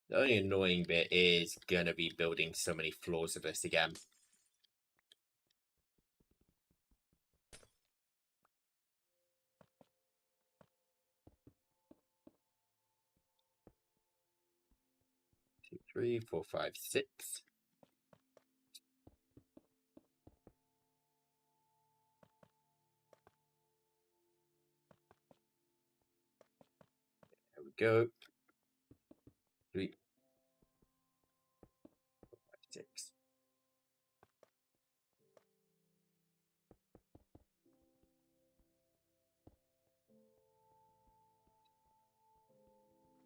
The only annoying bit is going to be building so many floors of this again. Two, 3, 4, 5, 6. There we go. 3, 4, 5, 6.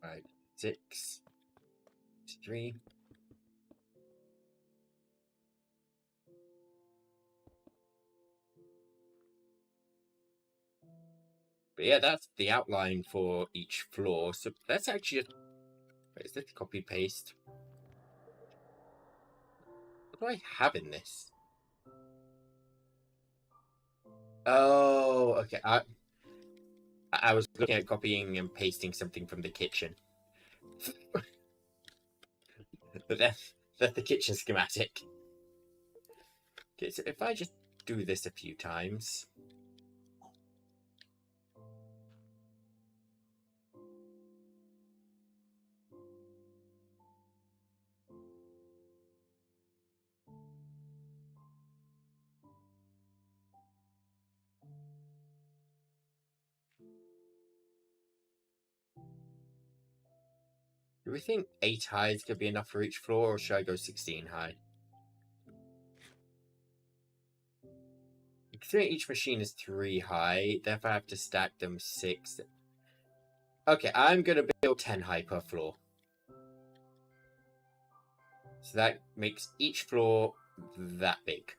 5, 6. 3. But yeah, that's the outline for each floor. So let's actually just... Wait, is this copy paste? What do I have in this? Oh, okay. I was looking at copying and pasting something from the kitchen. But that's the kitchen schematic. Okay, so if I just do this a few times... Do we think 8 high is going to be enough for each floor, or should I go 16 high? Considering each machine is 3 high, therefore I have to stack them 6. Okay, I'm going to build 10 high per floor. So that makes each floor that big.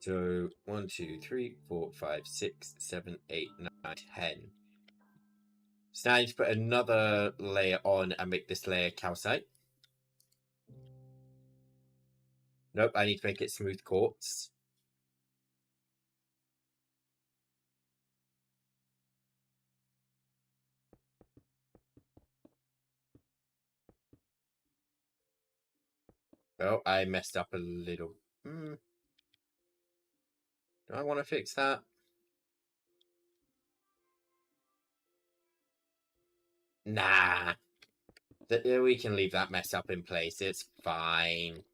So 1, 2, 3, 4, 5, 6, 7, 8, 9, 10. So now I need to put another layer on and make this layer calcite. Nope, I need to make it smooth quartz. Oh, I messed up a little. Do I want to fix that? Nah. We can leave that mess up in place. It's fine.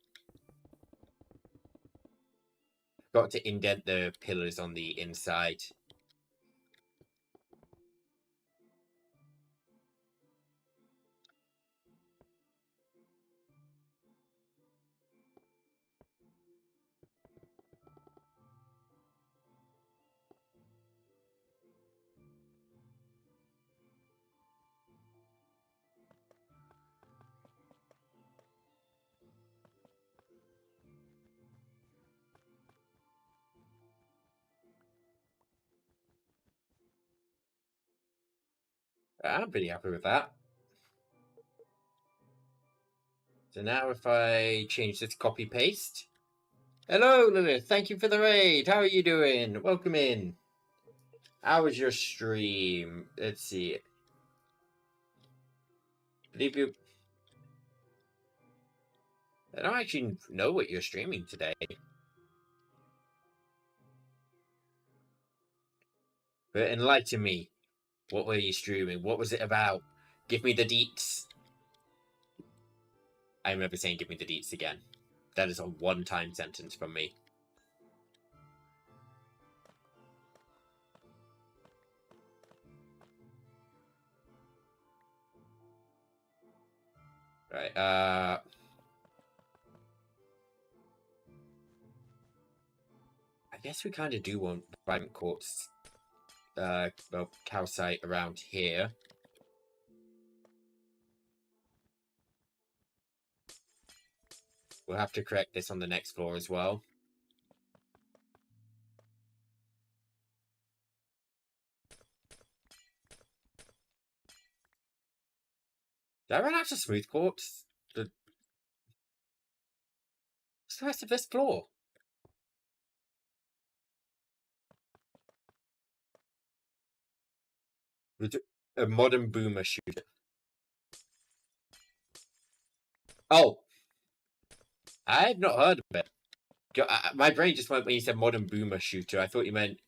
Got to indent the pillars on the inside. I'm pretty happy with that. So now if I change this copy paste. Hello, Lilith. Thank you for the raid. How are you doing? Welcome in. How was your stream? Let's see. Believe you. I don't actually know what you're streaming today. But enlighten me. What were you streaming? What was it about? Give me the deets. I'm never saying give me the deets again. That is a one-time sentence from me. Right, I guess we kind of do want vibrant quartz, well, calcite around here. We'll have to correct this on the next floor as well. Did I run out of smooth quartz? What's the rest of this floor? A modern boomer shooter. Oh! I've not heard of it. My brain just went when you said modern boomer shooter. I thought you meant,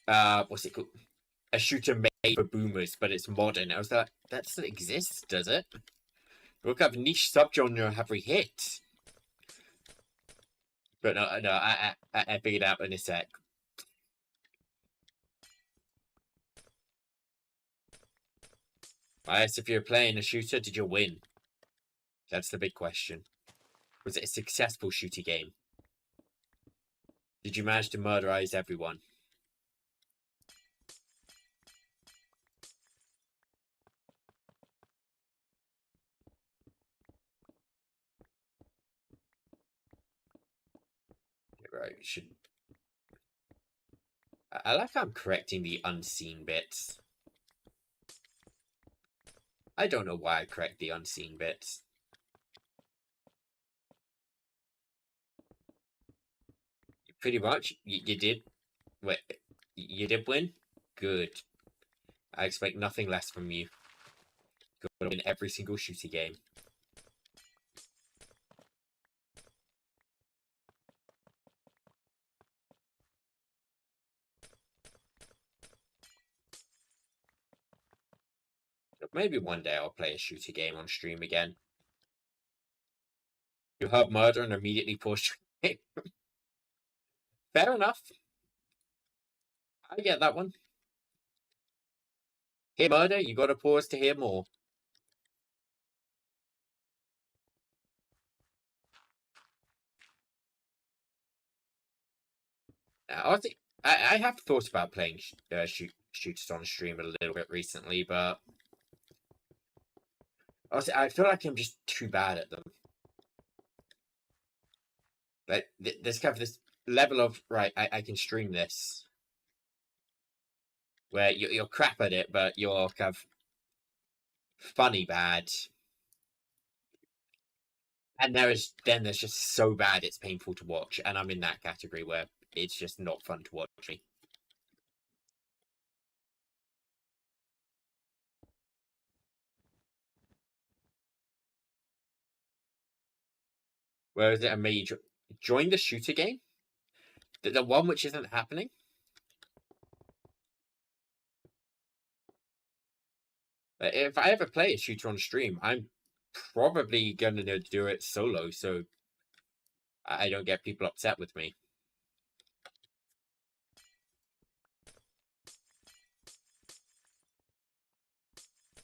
what's it called? A shooter made for boomers, but it's modern. I was like, that doesn't exist, does it? What kind of niche subgenre have we hit? But no, I figured out in a sec. I asked if you're playing a shooter, did you win? That's the big question. Was it a successful shooter game? Did you manage to murderize everyone? Right, we should... I like how I'm correcting the unseen bits. I don't know why I correct the unseen bits. Pretty much, you did. Wait, you did win? Good. I expect nothing less from you. Gotta win every single shooter game. Maybe one day I'll play a shooter game on stream again. You heard murder and immediately push. Fair enough. I get that one. Hear murder, you gotta pause to hear more. I think I have thought about playing shooters on stream a little bit recently, but I feel like I'm just too bad at them. Like there's kind of this level of right. I can stream this where you're crap at it, but you're kind of funny bad. And there's just so bad it's painful to watch, and I'm in that category where it's just not fun to watch me. Where is it a major join the shooter game? The one which isn't happening. If I ever play a shooter on stream, I'm probably gonna do it solo, so I don't get people upset with me.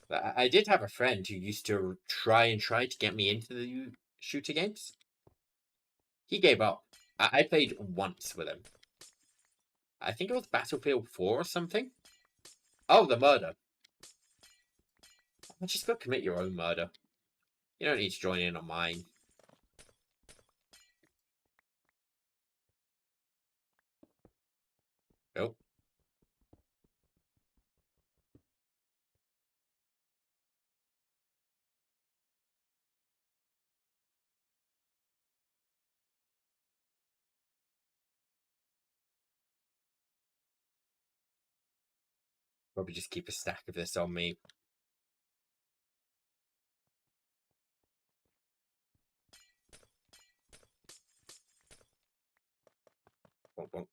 I did have a friend who used to try to get me into the shooter games. He gave up. I played once with him. I think it was Battlefield 4 or something. Oh, the murder. Just go commit your own murder. You don't need to join in on mine. Nope. Probably just keep a stack of this on me. Bonk, bonk.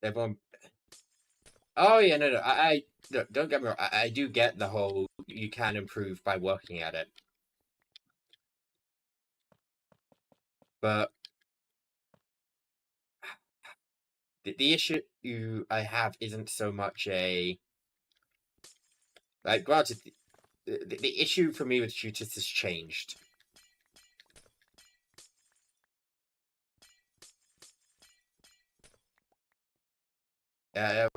Everyone. Oh yeah, no. No, don't get me wrong. I do get the whole you can improve by working at it, but the issue I have isn't so much a like. Granted, the issue for me with shooters has changed. Yeah.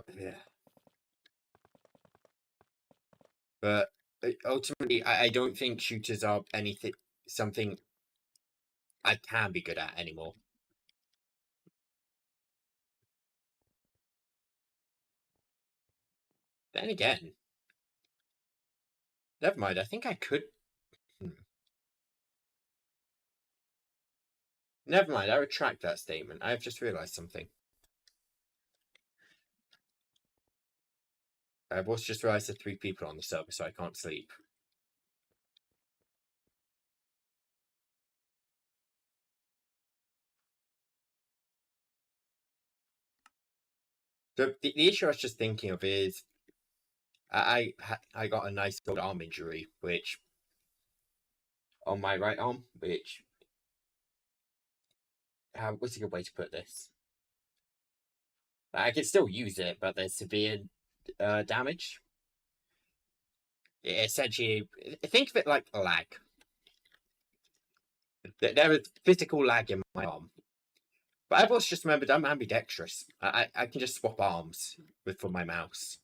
But ultimately, I don't think shooters are something I can be good at anymore. Then again, never mind. I think I could. Never mind. I retract that statement. I have just realised something. I've also just realised there's 3 people on the server, so I can't sleep. So the issue I was just thinking of is I got a nice old arm injury, which on my right arm, which what's a good way to put this? I can still use it, but there's severe damage. Essentially, think of it like lag. There is physical lag in my arm. But I've also just remembered I'm ambidextrous. I can just swap arms for my mouse.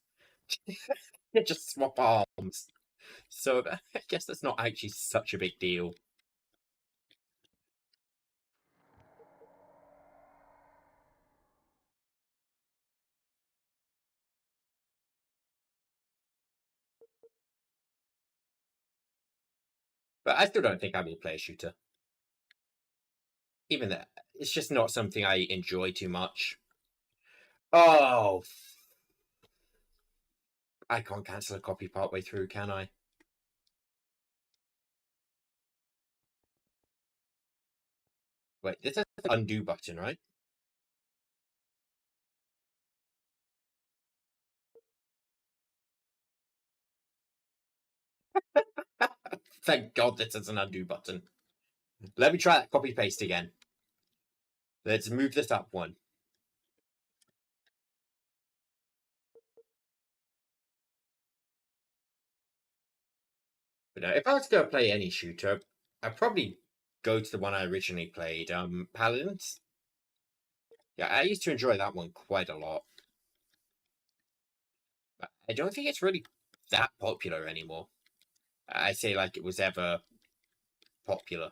Just swap arms. So I guess that's not actually such a big deal. But I still don't think I'm a player shooter. Even that, it's just not something I enjoy too much. Oh, I can't cancel a copy partway through, can I? Wait, this is the undo button, right? Thank God this is an undo button. Let me try that copy paste again. Let's move this up one. But if I was going to play any shooter, I'd probably go to the one I originally played, Paladins. Yeah, I used to enjoy that one quite a lot. But I don't think it's really that popular anymore. I say like it was ever popular.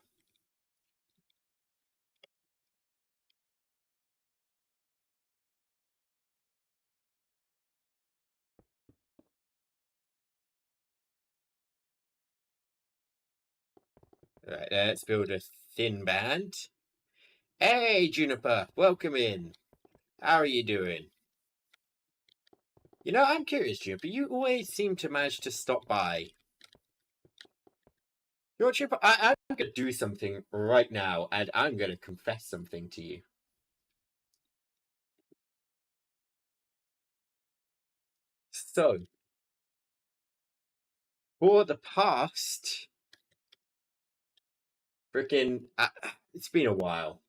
Right, let's build a thin band. Hey, Juniper, welcome in. How are you doing? You know, I'm curious, Juniper. You always seem to manage to stop by. You know what, Juniper? I'm going to do something right now, and I'm going to confess something to you. So, for the past freaking, it's been a while.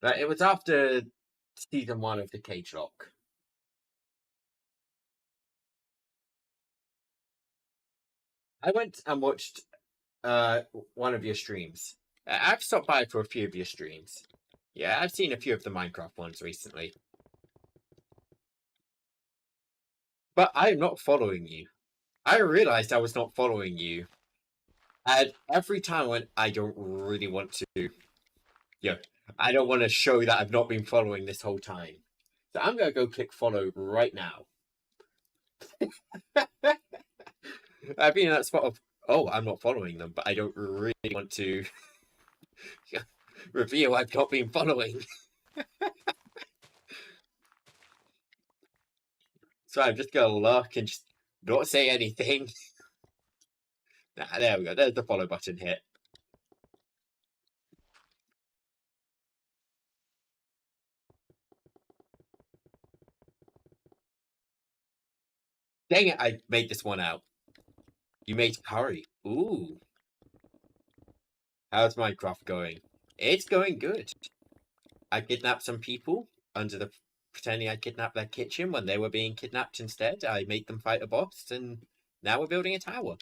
Right, it was after season 1 of the Cage Lock. I went and watched one of your streams. I've stopped by for a few of your streams. Yeah, I've seen a few of the Minecraft ones recently. But I'm not following you. I realized I was not following you. And every time I went, I don't really want to. Yeah, I don't want to show that I've not been following this whole time. So I'm going to go click follow right now. I've been in that spot of, oh, I'm not following them, but I don't really want to reveal I've not been following. So I'm just going to look and just not say anything. There we go. There's the follow button hit. Dang it, I made this one out. You made curry. Ooh. How's Minecraft going? It's going good. I kidnapped some people under the pretending I kidnapped their kitchen when they were being kidnapped instead. I made them fight a boss, and now we're building a tower.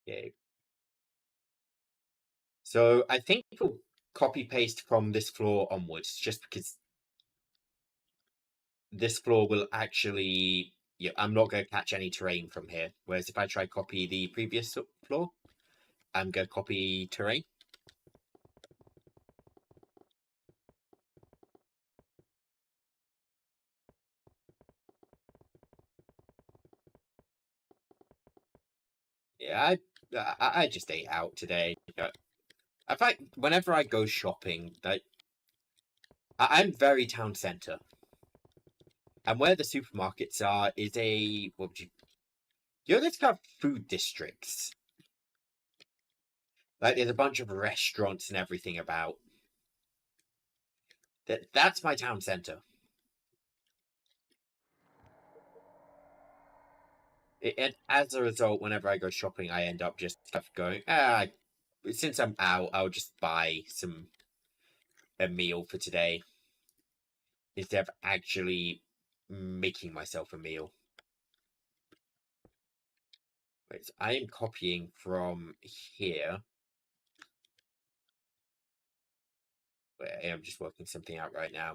Okay. So I think we'll copy paste from this floor onwards, just because this floor will actually. Yeah, I'm not going to catch any terrain from here. Whereas if I try copy the previous floor, I'm going to copy terrain. Yeah, I just ate out today. In fact, whenever I go shopping, I'm very town centre, and where the supermarkets are is a what would you know, there's kind of food districts. Like there's a bunch of restaurants and everything about. That's my town centre. And as a result, whenever I go shopping, I end up just going, since I'm out, I'll just buy a meal for today instead of actually making myself a meal. Wait, so I am copying from here. Wait, I'm just working something out right now.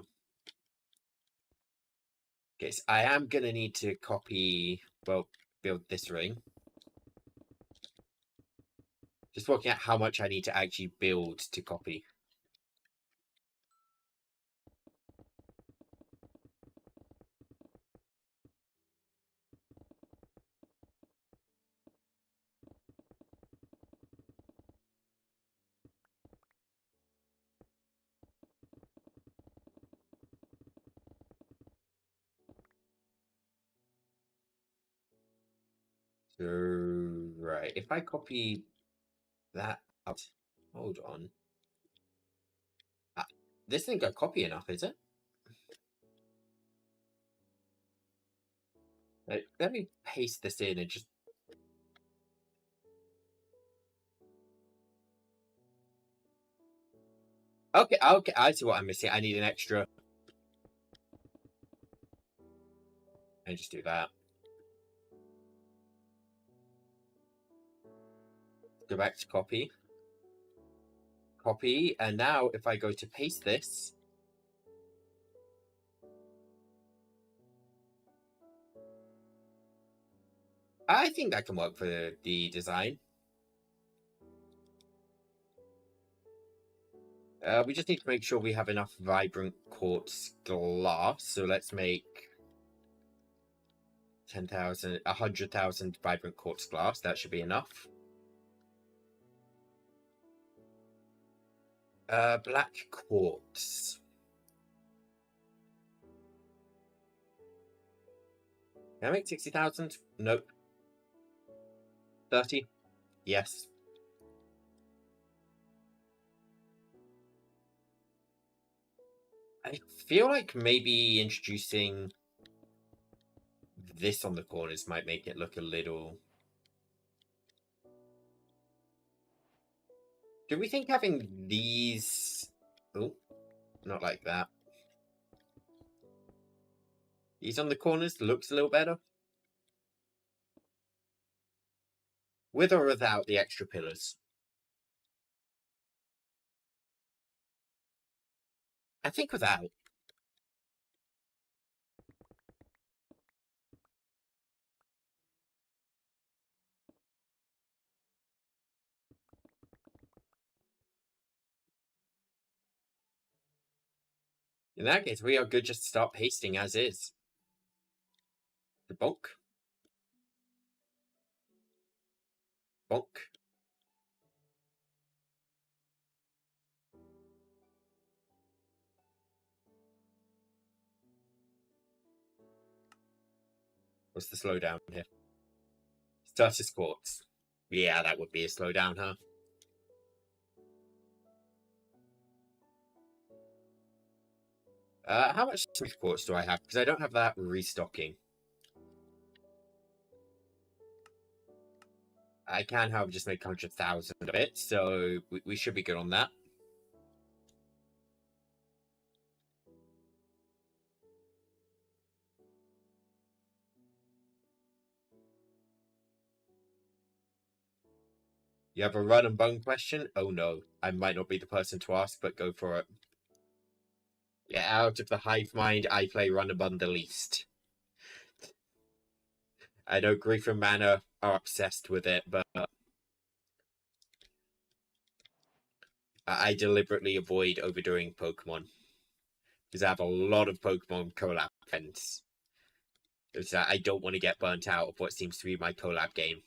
Okay, so I am gonna need to copy, well, build this ring. Just working out how much I need to actually build to copy. So, right, if I copy that out, hold on. This didn't go copy enough, is it? Let me paste this in and just. Okay, okay, I see what I'm missing. I need an extra. And just do that. Go back to copy. Copy, and now if I go to paste this. I think that can work for the design. We just need to make sure we have enough vibrant quartz glass. So let's make 10,000, 100,000 vibrant quartz glass. That should be enough. Black quartz. Can I make 60,000? Nope. 30? Yes. I feel like maybe introducing this on the corners might make it look a little... Do we think having these... Oh, not like that. These on the corners looks a little better? With or without the extra pillars? I think without. In that case, we are good just to start pasting as is. The bonk. Bonk. What's the slowdown here? Status quartz. Yeah, that would be a slowdown, huh? How much smooth quartz do I have? Because I don't have that restocking. I can, however, just make 100,000 of it, so we should be good on that. You have a run and bun question? Oh no, I might not be the person to ask, but go for it. Yeah, out of the hive mind, I play run and bun the least. I know Grief and Mana are obsessed with it, but I deliberately avoid overdoing Pokemon. Because I have a lot of Pokemon collab events. I don't want to get burnt out of what seems to be my collab game.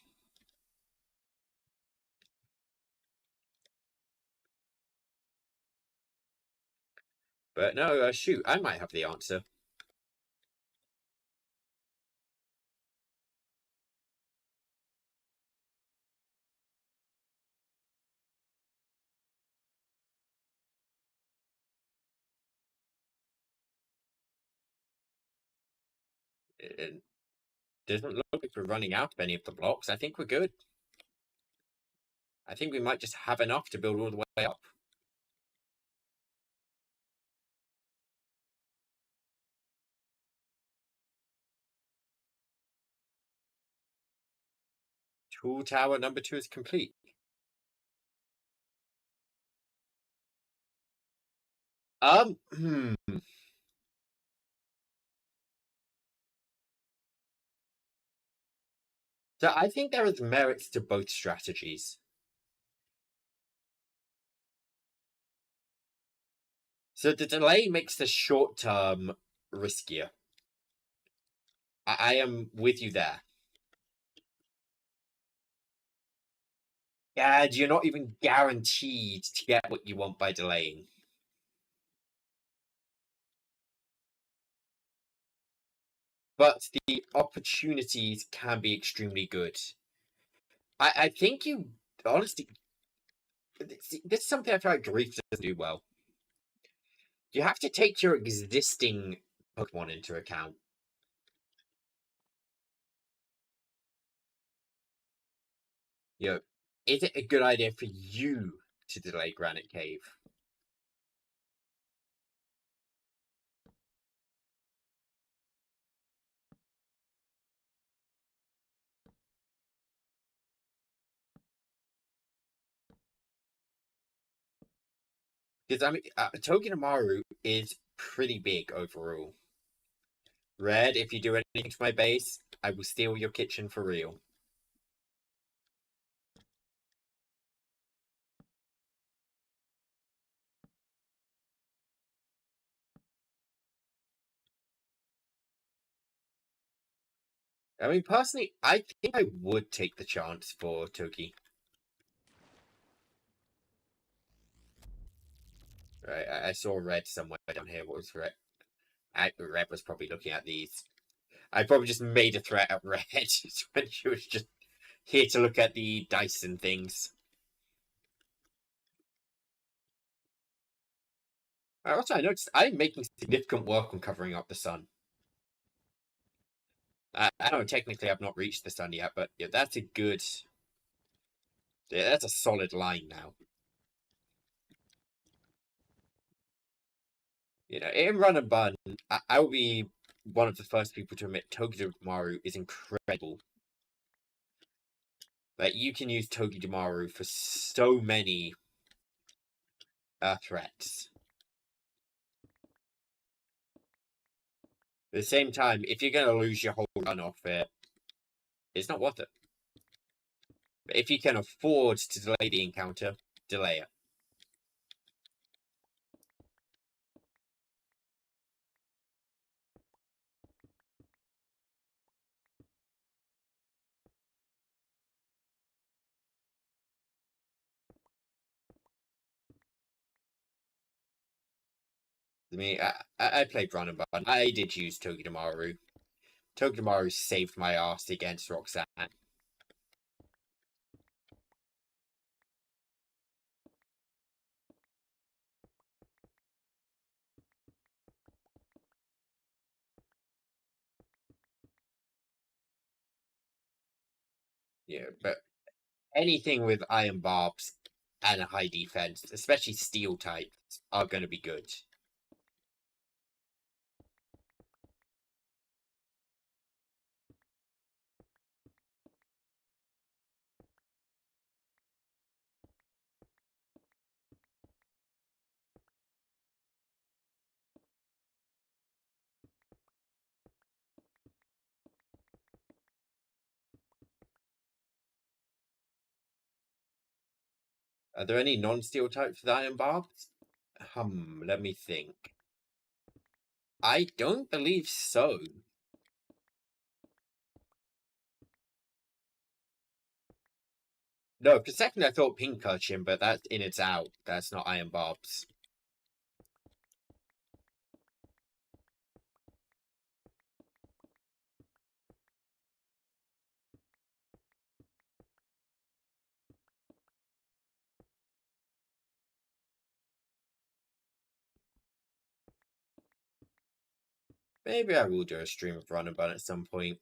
But no, shoot, I might have the answer. It doesn't look like we're running out of any of the blocks. I think we're good. I think we might just have enough to build all the way up. Tool tower number 2 is complete. So I think there is merits to both strategies. So the delay makes the short term riskier. I am with you there. And you're not even guaranteed to get what you want by delaying. But the opportunities can be extremely good. I think you honestly, this is something I feel like Grief doesn't do well. You have to take your existing Pokemon into account. You know, is it a good idea for you to delay Granite Cave? Because I mean, Togedemaru is pretty big overall. Red, if you do anything to my base, I will steal your kitchen for real. I mean, personally, I think I would take the chance for Toki. Right, I saw Red somewhere down here. What was Red? Red was probably looking at these. I probably just made a threat at Red when she was just here to look at the dice and things. Also, I noticed I'm making significant work on covering up the sun. I know technically I've not reached the sun yet, but yeah, that's a good. Yeah, that's a solid line now. You know, in Run and Bun, I will be one of the first people to admit Togedemaru is incredible. Like, you can use Togedemaru for so many threats. At the same time, if you're going to lose your whole run off it, it's not worth it. But if you can afford to delay the encounter, delay it. I mean, I played Run and Bun. I did use Togedemaru. Togedemaru saved my ass against Roxanne. Yeah, but anything with iron barbs and a high defense, especially steel types, are going to be good. Are there any non-steel types with iron barbs? Let me think. I don't believe so. No, for a second I thought pink urchin, but that's in its out. That's not iron barbs. Maybe I will do a stream of Run and Bun at some point.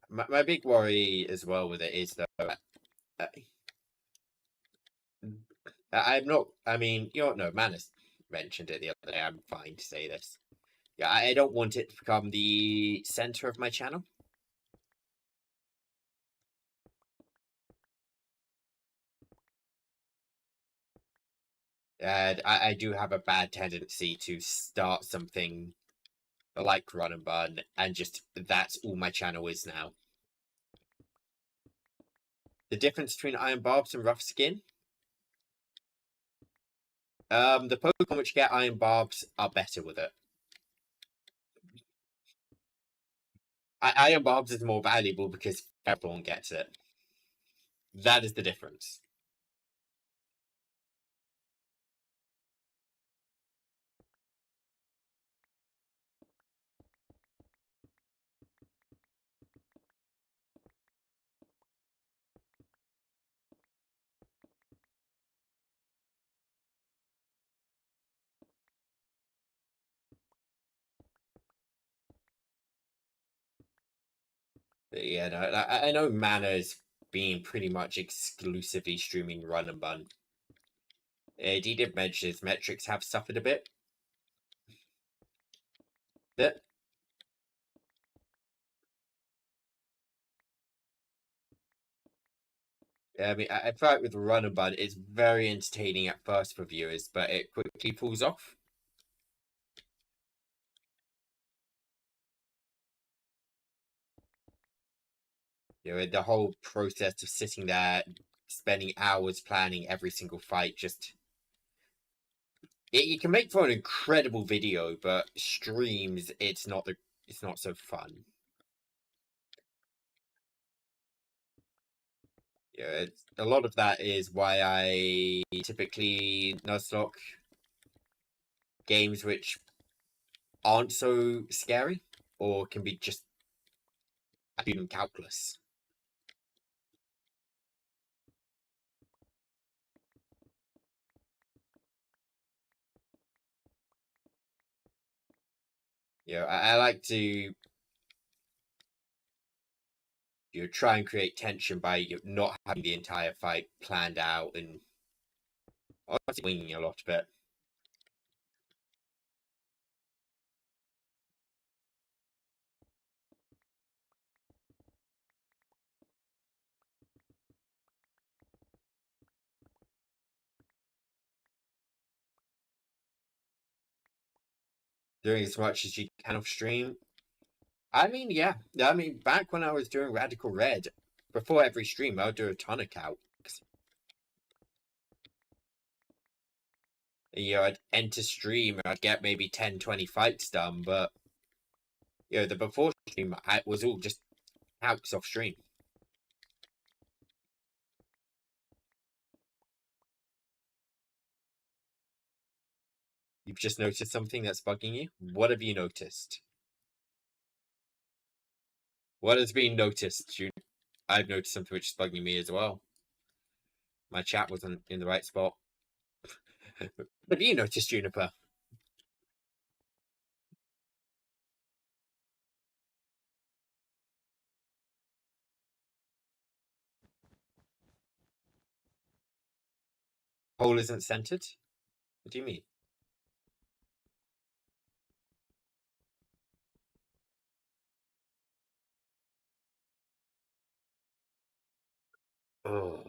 My big worry as well with it is that I'm not. I mean, you don't know. Manus mentioned it the other day. I'm fine to say this. Yeah, I don't want it to become the center of my channel. And I do have a bad tendency to start something like Run and Bun, and just that's all my channel is now. The difference between Iron Barbs and Rough Skin? The Pokemon which get Iron Barbs are better with it. Iron Barbs is more valuable because everyone gets it. That is the difference. But yeah, no, I know Mana's been pretty much exclusively streaming Run and Bun. He did mention his metrics have suffered a bit. That I mean, I feel like with Run and Bun, it's very entertaining at first for viewers, but it quickly falls off. You know, the whole process of sitting there, spending hours planning every single fight, just it can make for an incredible video, but streams, it's not so fun. Yeah, a lot of that is why I typically nuzlocke games which aren't so scary or can be just even calculus. I like to try and create tension by not having the entire fight planned out and honestly winging a lot of it. Doing as much as you can off stream. I mean, yeah. I mean, back when I was doing Radical Red, before every stream, I would do a ton of calcs. I'd enter stream and I'd get maybe 10, 20 fights done, but the before stream, it was all just calcs off stream. You've just noticed something that's bugging you? What have you noticed? What has been noticed? I've noticed something which is bugging me as well. My chat wasn't in the right spot. But you noticed, Juniper? Hole isn't centered? What do you mean? Oh.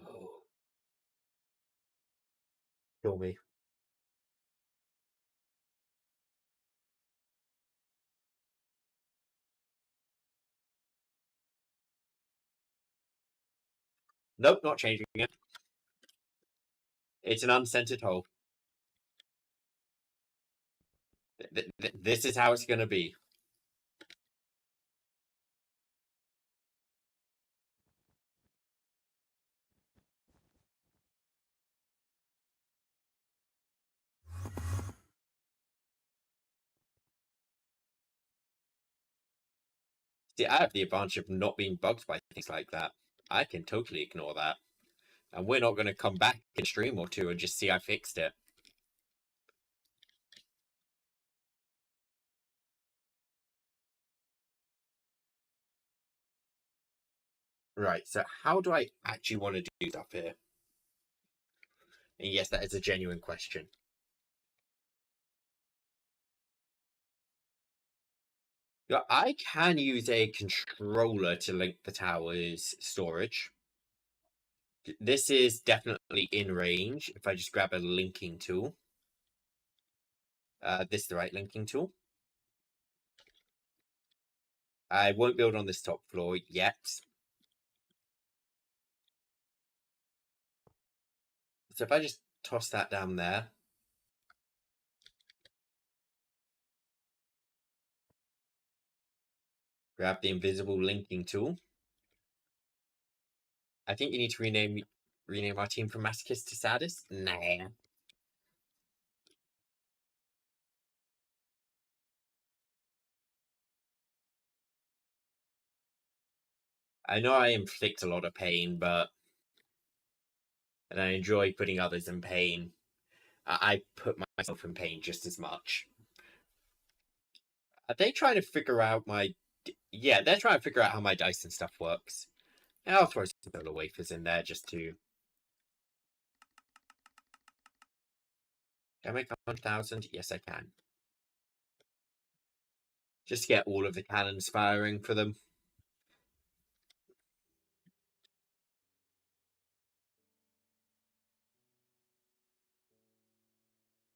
Kill me. Nope, not changing it. It's an uncentered hole. This is how it's going to be. See, I have the advantage of not being bugged by things like that. I can totally ignore that. And we're not going to come back in a stream or two and just see I fixed it. Right, so how do I actually want to do stuff here? And yes, that is a genuine question. I can use a controller to link the tower's storage. This is definitely in range. If I just grab a linking tool. This is the right linking tool. I won't build on this top floor yet. So if I just toss that down there. Grab the invisible linking tool. I think you need to rename our team from Masochist to Sadist. Nah. I know I inflict a lot of pain, and I enjoy putting others in pain. I put myself in pain just as much. Are they trying to figure out my... Yeah, they're trying to figure out how my dice and stuff works. And I'll throw some solar wafers in there just to... Can I make 100,000? Yes, I can. Just to get all of the cannons firing for them.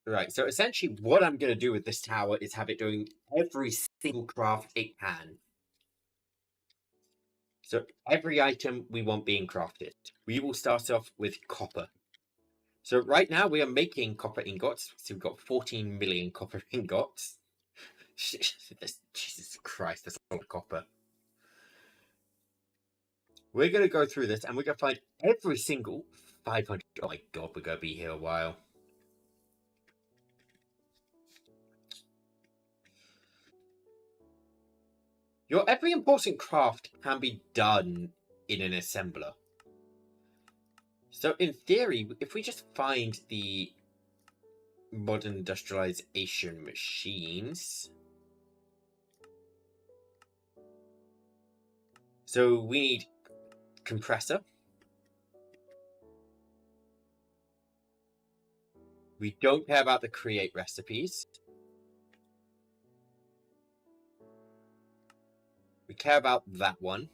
Right, so essentially what I'm going to do with this tower is have it doing every single craft it can. So every item we want being crafted. We will start off with copper. So right now we are making copper ingots. So we've got 14 million copper ingots. Jesus Christ, that's a lot of copper. We're going to go through this and we're going to find every single 500. Oh my god, we're going to be here a while. Your every important craft can be done in an assembler. So in theory, if we just find the modern industrialization machines. So we need compressor. We don't care about the create recipes. We care about that one.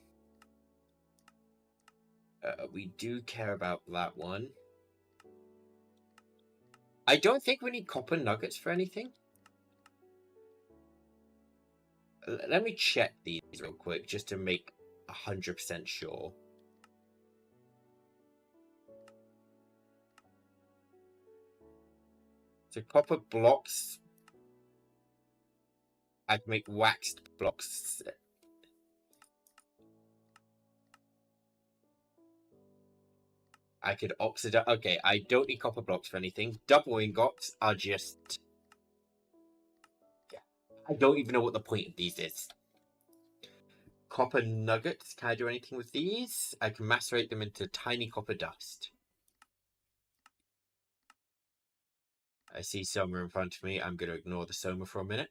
We do care about that one. I don't think we need copper nuggets for anything. Let me check these real quick just to make 100% sure. So copper blocks. I can make waxed blocks. I could oxidize. Okay, I don't need copper blocks for anything. Double ingots are just. Yeah, I don't even know what the point of these is. Copper nuggets. Can I do anything with these? I can macerate them into tiny copper dust. I see Soma in front of me. I'm going to ignore the Soma for a minute.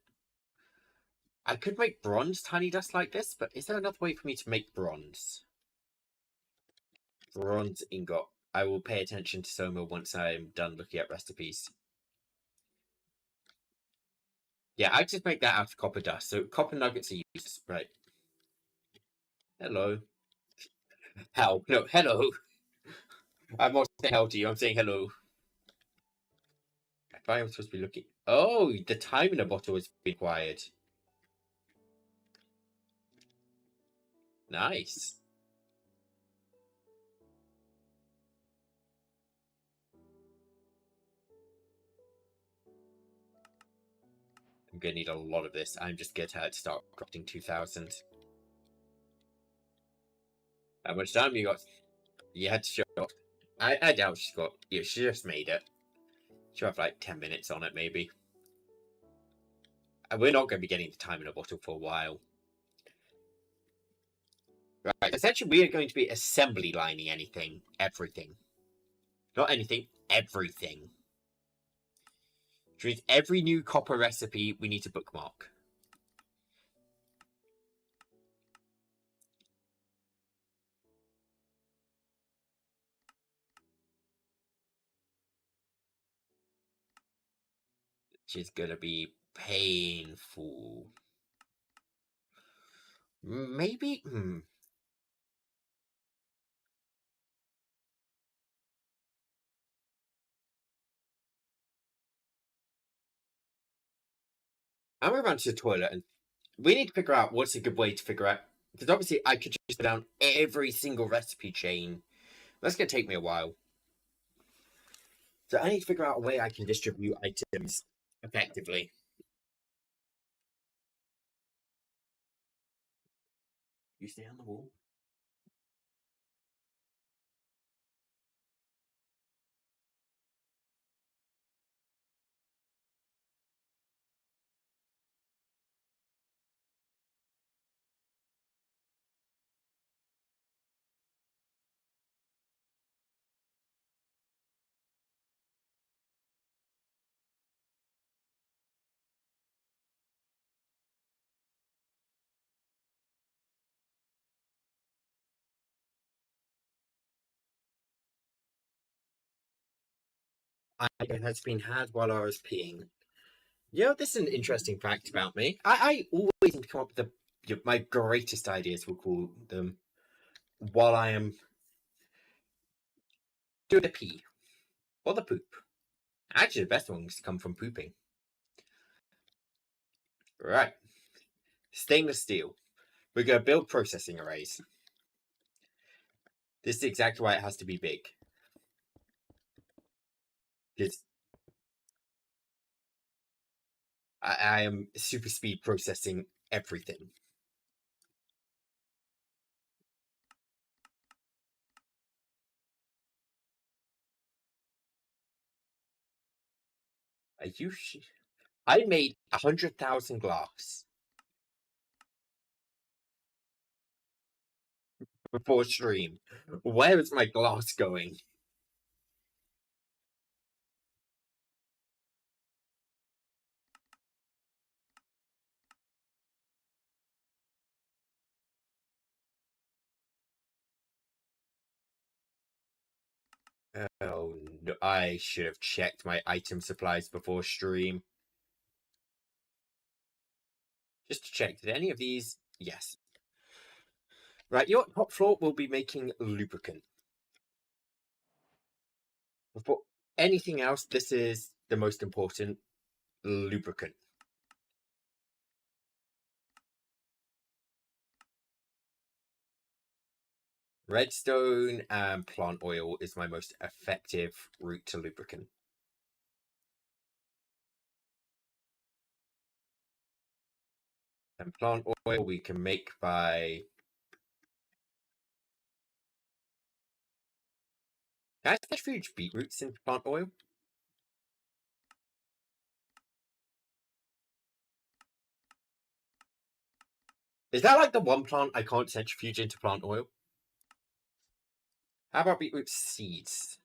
I could make bronze tiny dust like this, but is there another way for me to make bronze? Bronze ingot. I will pay attention to Soma once I'm done looking at recipes. Yeah, I just make that out of copper dust. So copper nuggets are used. Right. Hello. Hell. No, hello. I'm not saying hell to you. I'm saying hello. If I am supposed to be looking... Oh, the time in a bottle is required. Nice. I'm going to need a lot of this. I'm just going to start crafting 2,000. How much time you got? You had to show up. I doubt she's got... Yeah, she just made it. She'll have like 10 minutes on it, maybe. And we're not going to be getting the time in a bottle for a while. Right, essentially we are going to be assembly lining anything. Everything. Not anything, everything. Which means every new copper recipe we need to bookmark. Which is going to be painful. Maybe... I'm going to run to the toilet and we need to figure out what's a good way to figure out. Because obviously I could just put down every single recipe chain. That's going to take me a while. So I need to figure out a way I can distribute items effectively. You stay on the wall. It has been had while I was peeing. Yeah, this is an interesting fact about me. I always seem to come up with my greatest ideas, we'll call them, while I am doing the pee or the poop. Actually, the best ones come from pooping. Right. Stainless steel. We're going to build processing arrays. This is exactly why it has to be big. Because I am super speed processing everything. I made 100,000 glass before stream. Where is my glass going? Oh, no, I should have checked my item supplies before stream. Just to check, did any of these? Yes. Right, your top floor will be making lubricant. Before anything else, this is the most important lubricant. Redstone and plant oil is my most effective route to lubricant. And plant oil we can make by... Can I centrifuge beetroots into plant oil? Is that like the one plant I can't centrifuge into plant oil? How about beetroot seeds?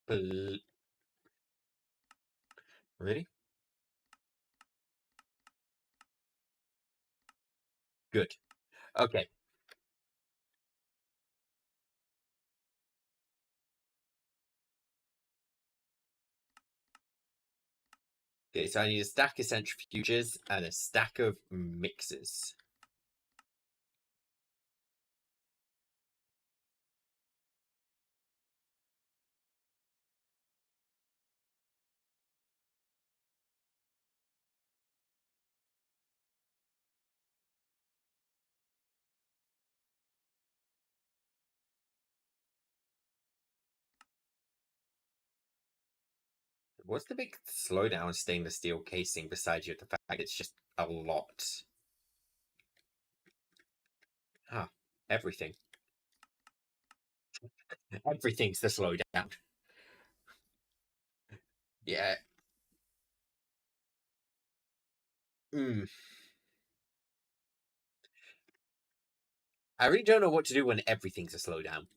Really? Good. Okay. Okay, so I need a stack of centrifuges and a stack of mixers. What's the big slowdown stainless steel casing besides you, the fact it's just a lot? Ah, everything. Everything's the slowdown. Yeah. I really don't know what to do when everything's a slowdown.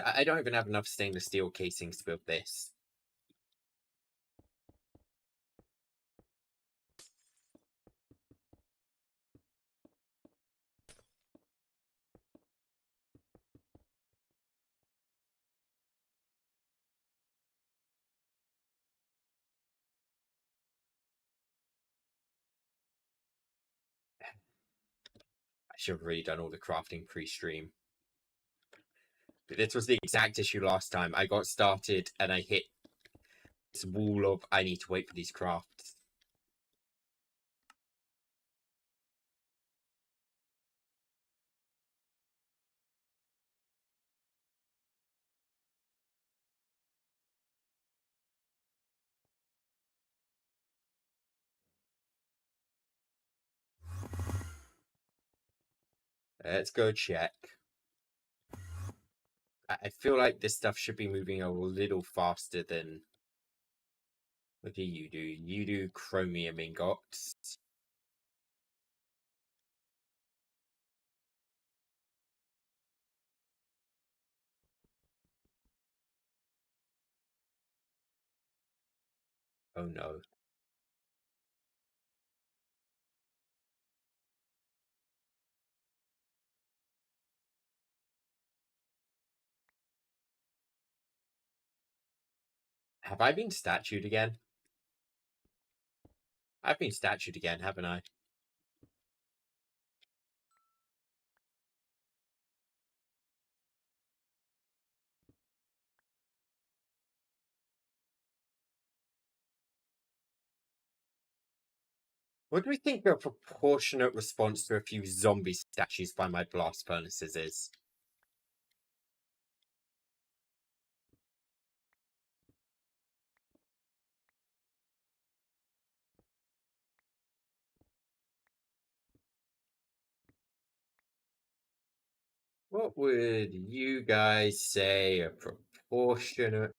I don't even have enough stainless steel casings to build this. I should have really done all the crafting pre-stream. But this was the exact issue last time. I got started and I hit this wall of I need to wait for these crafts. Let's go check. I feel like this stuff should be moving a little faster than... What do? You do chromium ingots. Oh no. Have I been statued again? I've been statued again, haven't I? What do we think the proportionate response to a few zombie statues by my blast furnaces is? What would you guys say a proportionate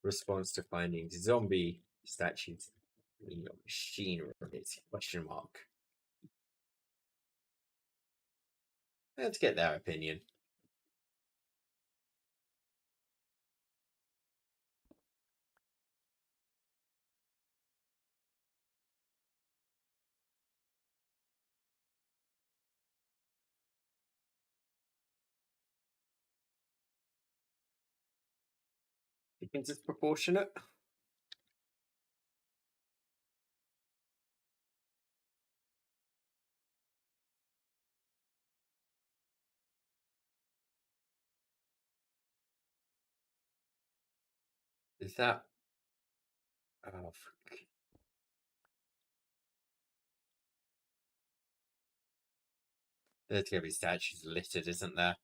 response to finding zombie statues in your machine room is? Question mark. Let's get their opinion. You think it's proportionate? Is that... Oh, there's gonna be statues littered, isn't there?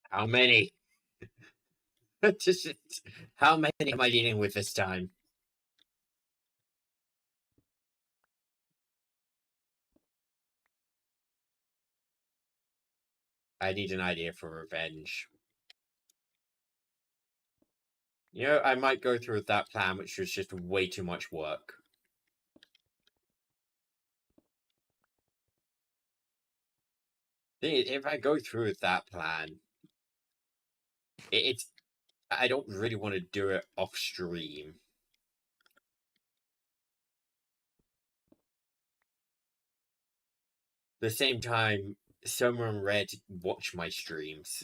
How many? Just, how many am I dealing with this time? I need an idea for revenge. You know, I might go through with that plan, which was just way too much work. If I go through with that plan, it's... I don't really want to do it off stream. At the same time, someone red watch my streams.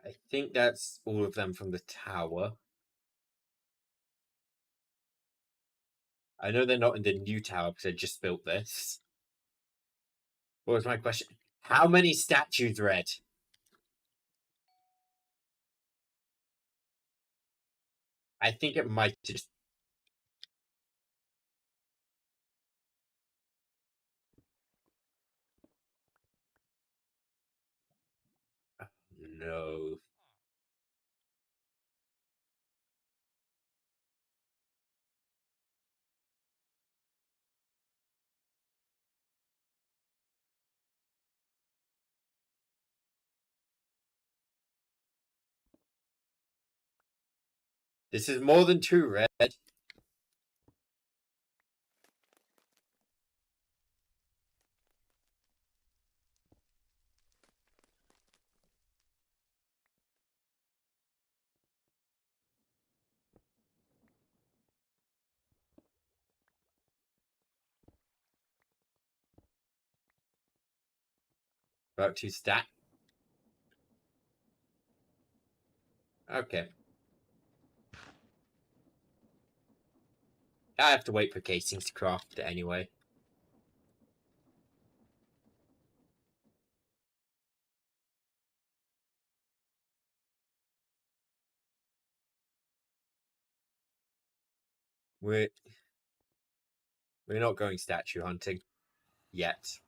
I think that's all of them from the tower. I know they're not in the new tower because I just built this. What was my question? How many statues, Red? I think it might just... No. This is more than 2, Red. About 2 stat. Okay. I have to wait for casings to craft anyway. We're not going statue hunting yet.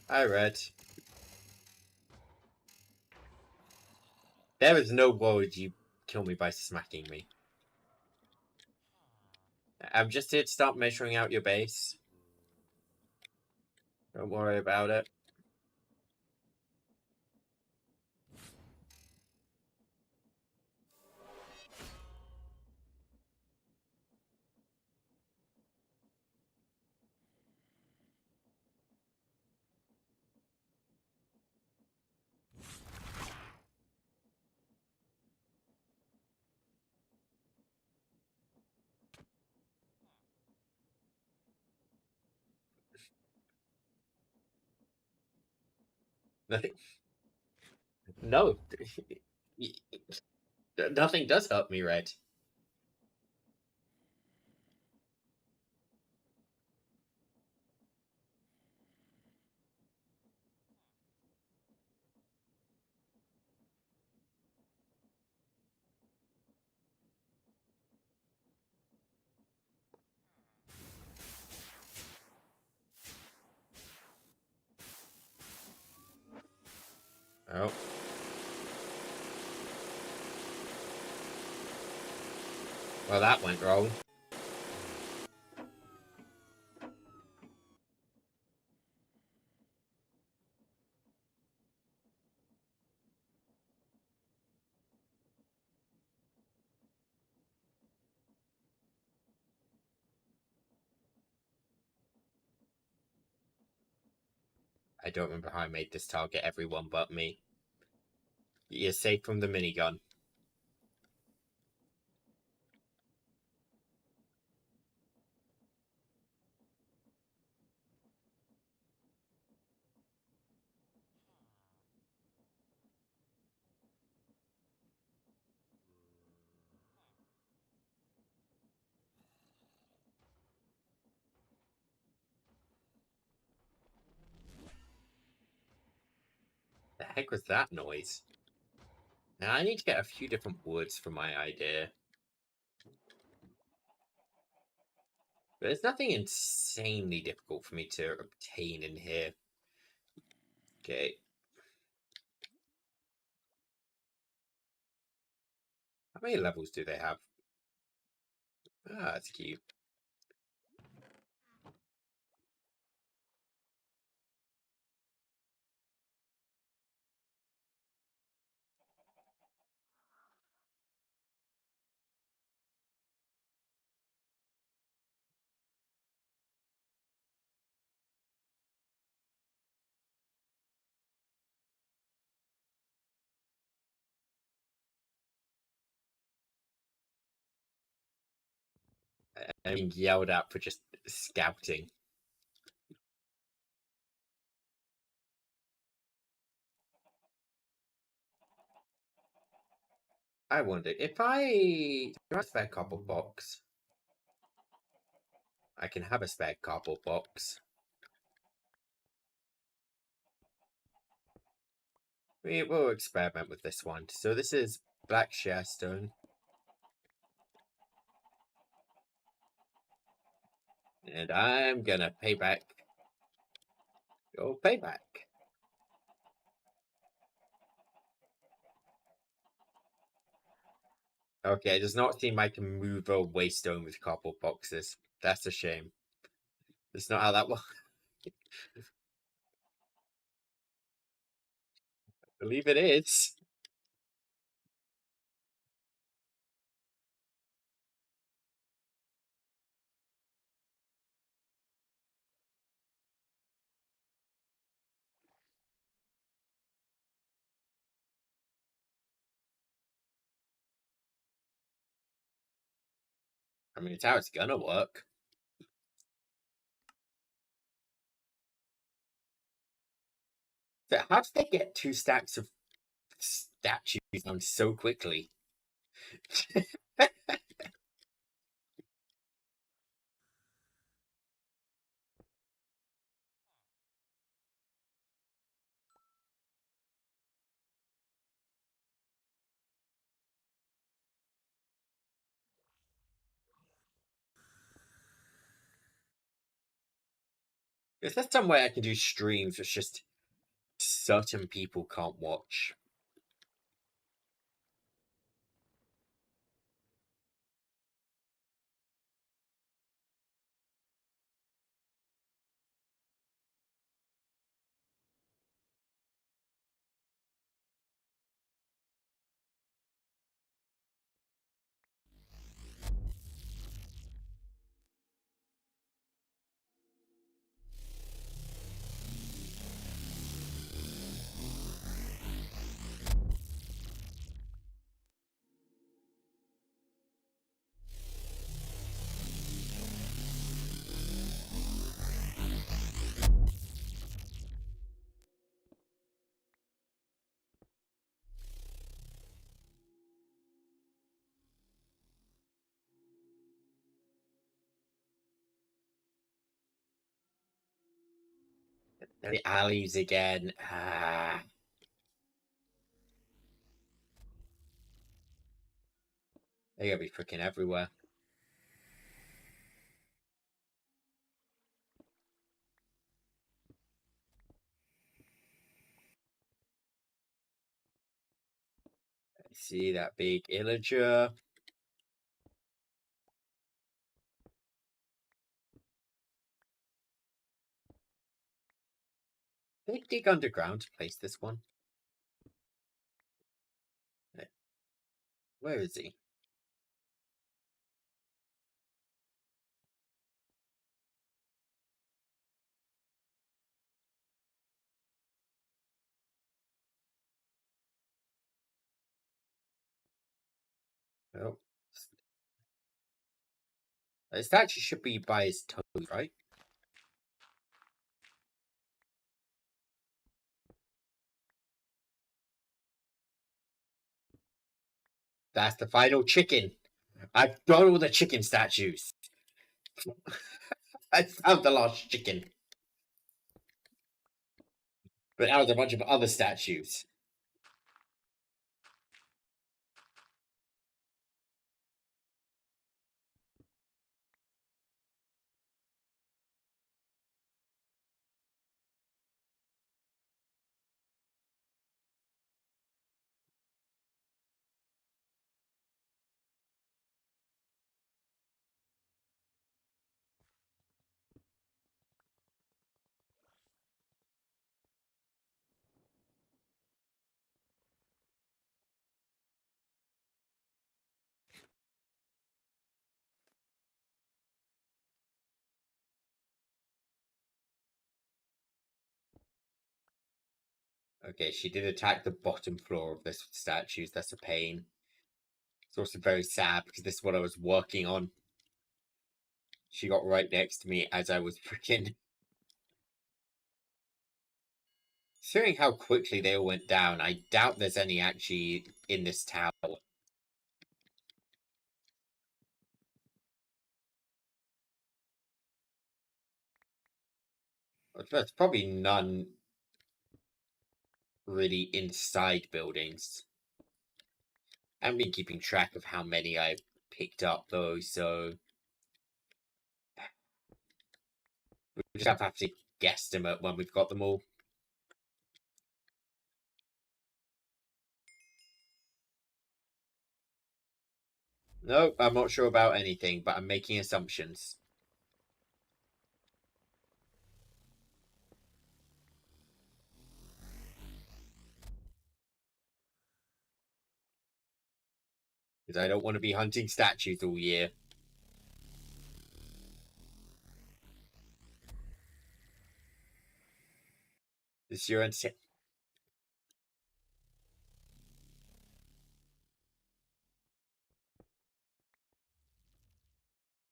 Hi, Red. There is no world you kill me by smacking me. I'm just here to start measuring out your base. Don't worry about it. Nothing. No. Nothing does hurt me, Red. Oh. Well, that went wrong. I don't remember how I made this target everyone but me. You're safe from the minigun. The heck was that noise? Now I need to get a few different woods for my idea. But there's nothing insanely difficult for me to obtain in here. Okay. How many levels do they have? Ah, that's cute. I'm being yelled at for just scouting. I wonder if I have a spare cardboard box. I can have a spare cardboard box. We will experiment with this one. So this is black sharestone. And I'm gonna pay back your payback. Okay, it does not seem I can move a waystone with cardboard boxes. That's a shame. That's not how that works. I believe it is. I mean, it's how it's gonna work. So how did they get 2 stacks of statues down so quickly? Is there some way I can do streams which just certain people can't watch? The alleys again. Ah. They gotta be freaking everywhere. I see that big illager. They dig underground to place this one. Where is he? Oh. This actually should be by his toes, right? That's the final chicken. I've got all the chicken statues. I found the last chicken. But now there's a bunch of other statues. Okay, she did attack the bottom floor of this statues. That's a pain. It's also very sad because this is what I was working on. She got right next to me as I was freaking. Considering how quickly they all went down, I doubt there's any actually in this tower. There's probably none really inside buildings. I haven't been keeping track of how many I've picked up though, so we just have to guesstimate when we've got them all. No, I'm not sure about anything, but I'm making assumptions. Because I don't want to be hunting statues all year. This is your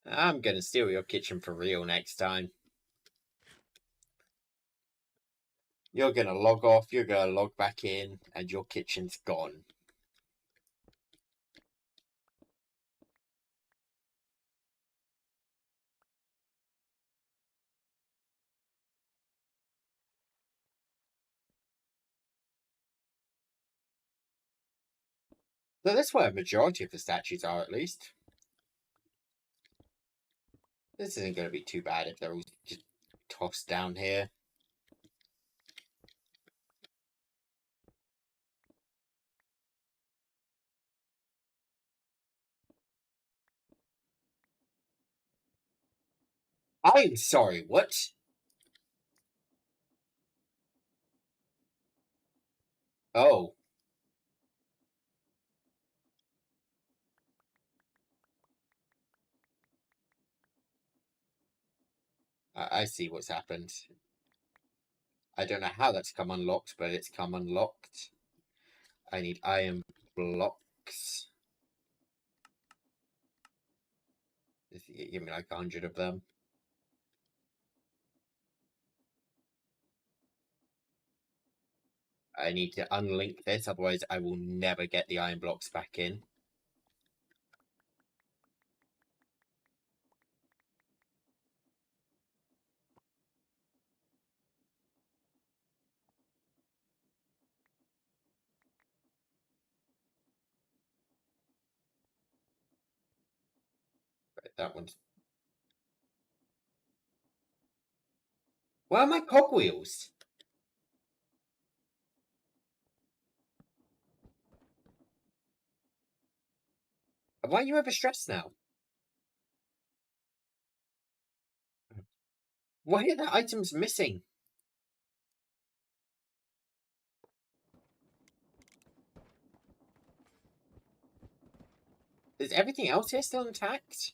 I'm gonna steal your kitchen for real next time. You're gonna log off, you're gonna log back in, and your kitchen's gone. So that's where a majority of the statues are, at least. This isn't going to be too bad if they're all just tossed down here. I'm sorry, what? Oh. I see what's happened. I don't know how that's come unlocked, but it's come unlocked. I need iron blocks. Give me like 100 of them. I need to unlink this, otherwise I will never get the iron blocks back in. that one's. Where are my cogwheels? Why are you ever stressed now? Why are the items missing? Is everything else here still intact?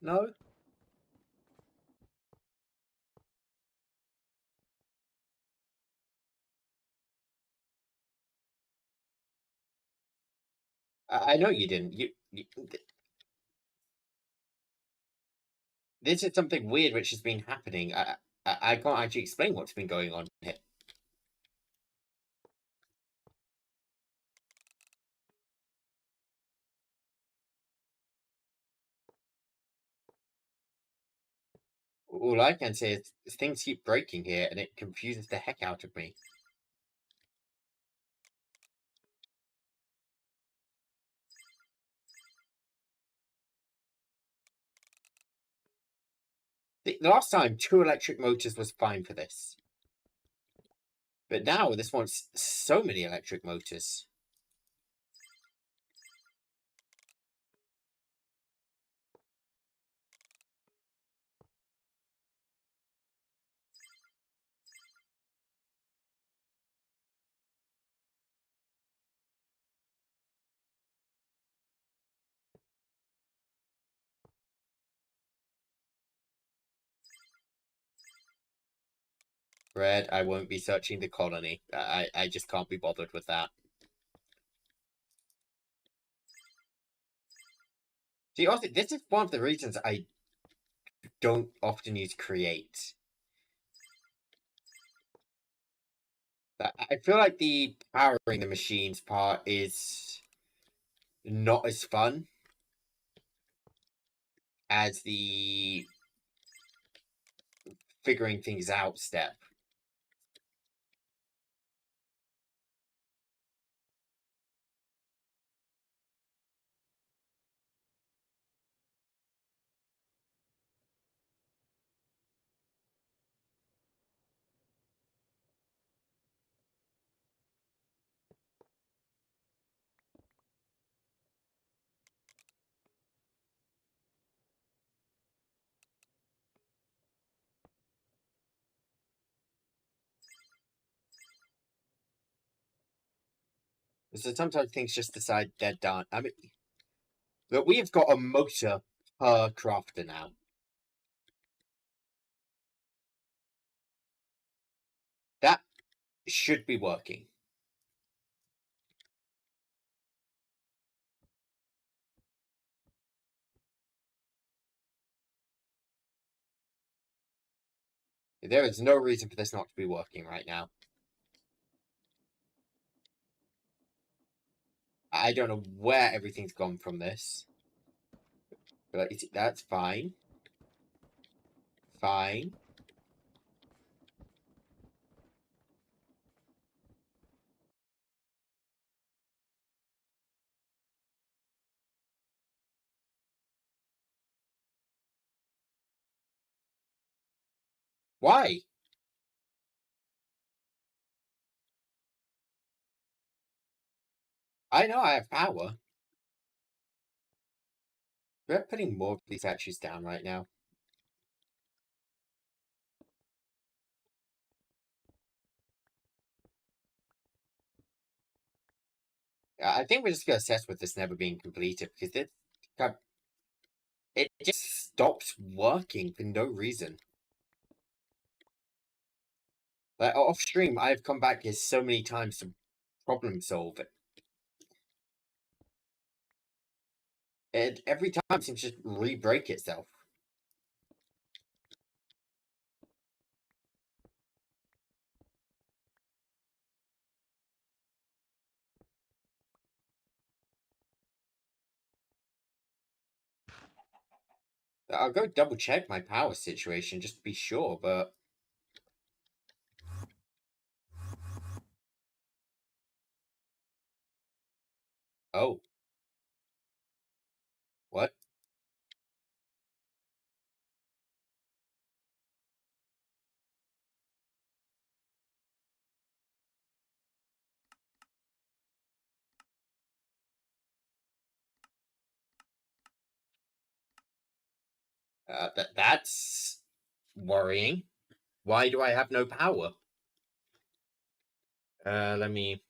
No? I know you didn't. This is something weird which has been happening. I can't actually explain what's been going on here. All I can say is things keep breaking here, and it confuses the heck out of me. The last time, 2 electric motors was fine for this. But now, this wants so many electric motors. Red, I won't be searching the colony. I just can't be bothered with that. See, also, this is one of the reasons I don't often use create. I feel like the powering the machines part is not as fun as the figuring things out step. So sometimes things just decide they're done. I mean, look, we have got a motor per crafter now. That should be working. There is no reason for this not to be working right now. I don't know where everything's gone from this. But that's fine. Fine. Why? I know I have power. We're putting more of these statues down right now. I think we're just gonna assess with this never being completed because it just stops working for no reason. Like off stream, I've come back here so many times to problem solve it. And every time it seems to just re-break itself. I'll go double check my power situation just to be sure, but Oh, what? That's worrying. Why do I have no power? Let me.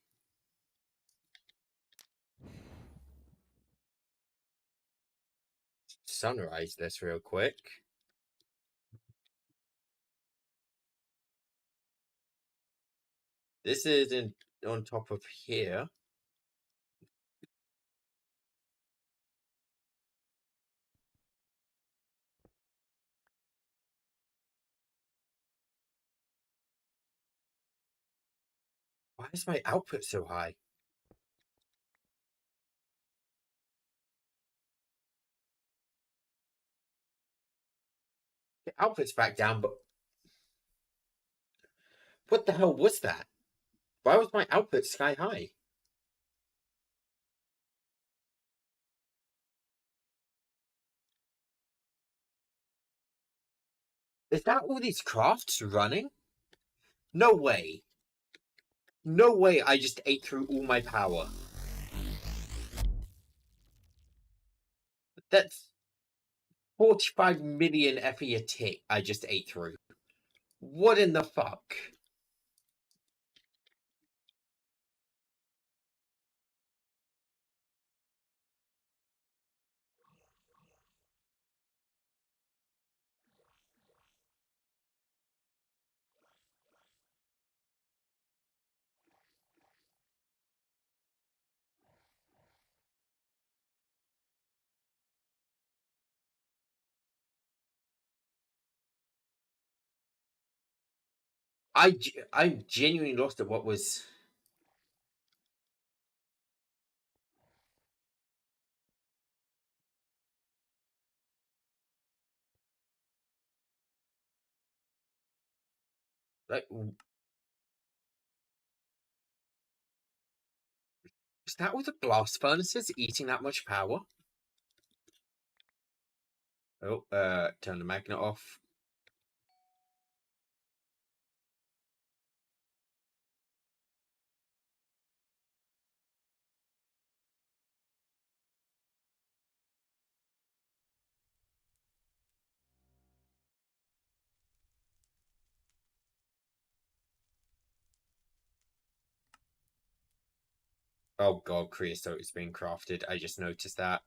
Sunrise this real quick. This is on top of here. Why is my output so high? The output's back down, but what the hell was that? Why was my output sky high? Is that all these crafts running? No way. No way I just ate through all my power. That's 45 million FE a tick I just ate through. What in the fuck? I'm genuinely lost at what was. Like, is that all the blast furnaces eating that much power? Oh, turn the magnet off. Oh god, creosote is being crafted. I just noticed that.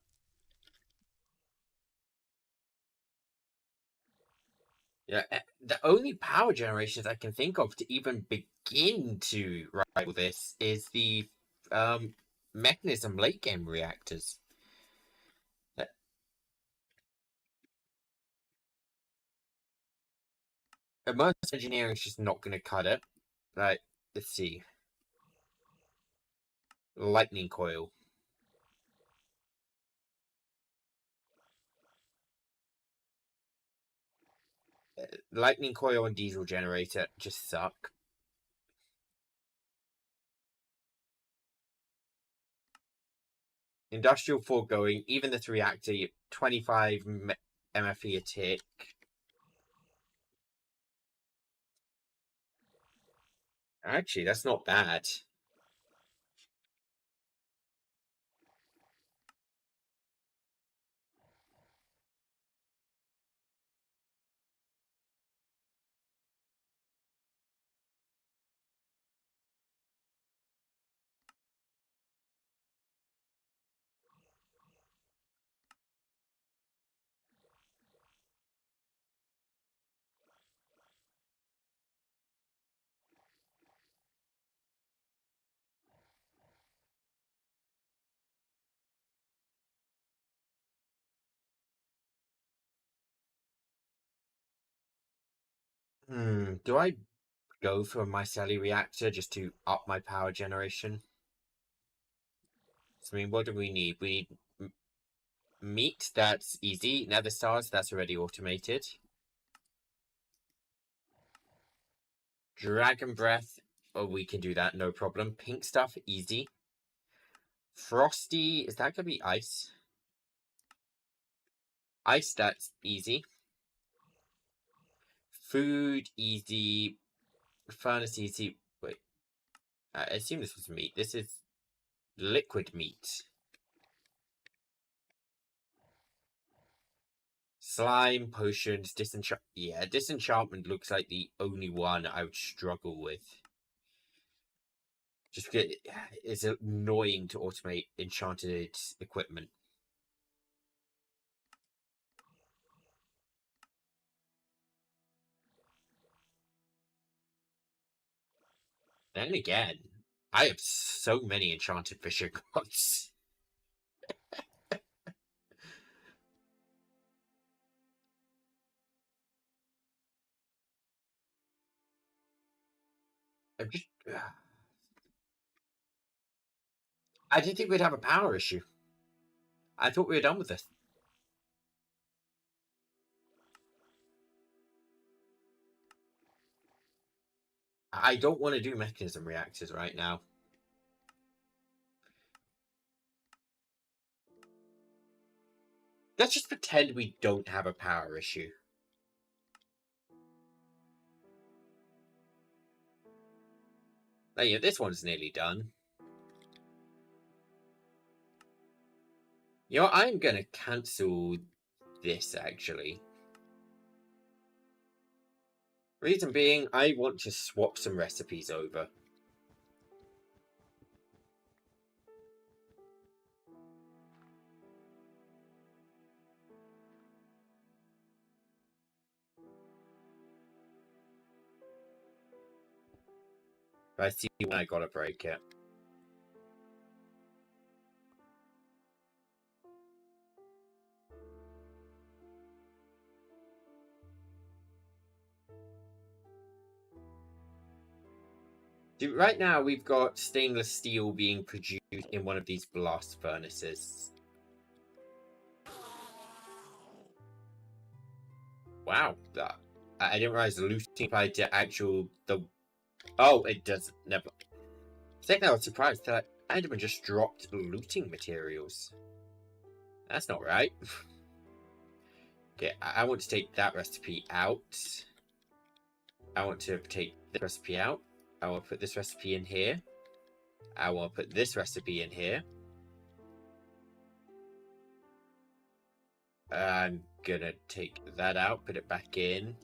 Yeah, the only power generations I can think of to even begin to rival this is the um, mechanism late game reactors. Immersive engineering is just not going to cut it. Right, let's see. Lightning coil. Lightning coil and diesel generator just suck. Industrial foregoing, even this reactor, 25 MFE a tick. Actually, that's not bad. Do I go for a mycelli reactor just to up my power generation? So, I mean, what do we need? We need meat, that's easy. Nether stars, that's already automated. Dragon breath, oh, we can do that, no problem. Pink stuff, easy. Frosty, is that gonna be ice? Ice, that's easy. Food, easy. Furnace, easy. Wait, I assume this was meat. This is liquid meat. Slime, potions, disenchant. Yeah, disenchantment looks like the only one I would struggle with. Just because it's annoying to automate enchanted equipment. Then again, I have so many enchanted fishing rods. I'm just, I didn't think we'd have a power issue. I thought we were done with this. I don't want to do mechanism reactors right now. Let's just pretend we don't have a power issue. Oh, yeah, this one's nearly done. You know what? I'm gonna cancel this, actually. Reason being, I want to swap some recipes over. I see when I gotta break it. Right now, we've got stainless steel being produced in one of these blast furnaces. Wow, I didn't realize the looting applied to actual Oh, it does never. Second, I was surprised that Enderman just dropped looting materials. That's not right. Okay, I want to take that recipe out. I want to take this recipe out. I want to put this recipe in here. I want to put this recipe in here. I'm gonna take that out, put it back in.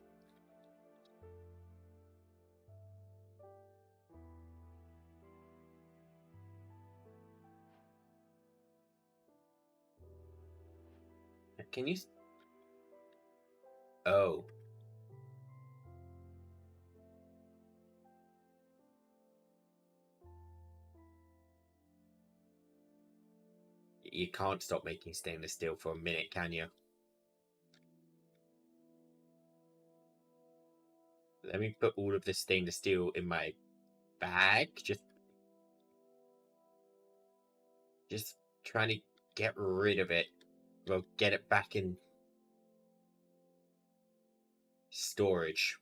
Can you? Oh. You can't stop making stainless steel for a minute, can you? Let me put all of this stainless steel in my bag. Just trying to get rid of it. Well, get it back in storage.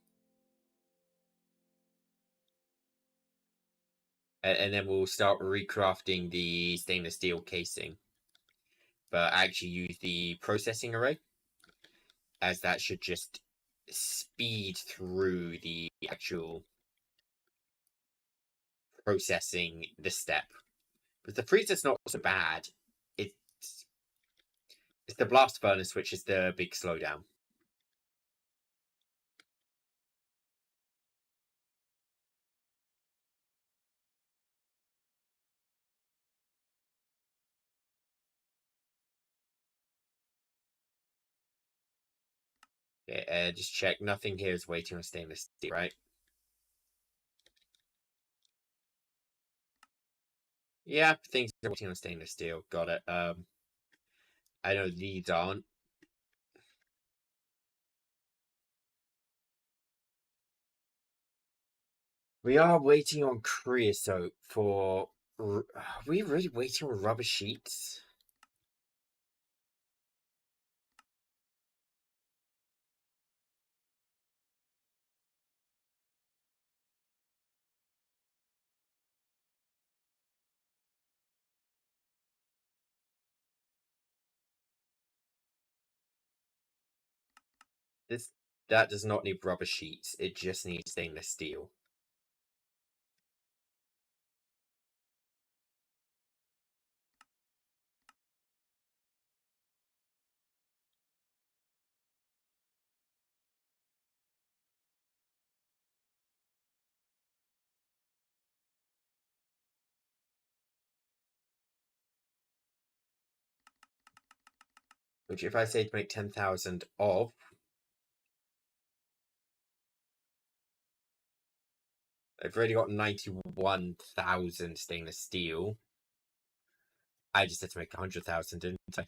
And then we'll start recrafting the stainless steel casing. But actually use the processing array, as that should just speed through the actual processing the step. But the freezer's not so bad. It's the blast furnace which is the big slowdown. Okay, just check. Nothing here is waiting on stainless steel, right? Yeah, things are waiting on stainless steel. Got it. I know these aren't. We are waiting on creosote for. Are we really waiting on rubber sheets? This that does not need rubber sheets. It just needs stainless steel. Which, if I say to make 10,000 of, I've already got 91,000 stainless steel. I just had to make 100,000, didn't I?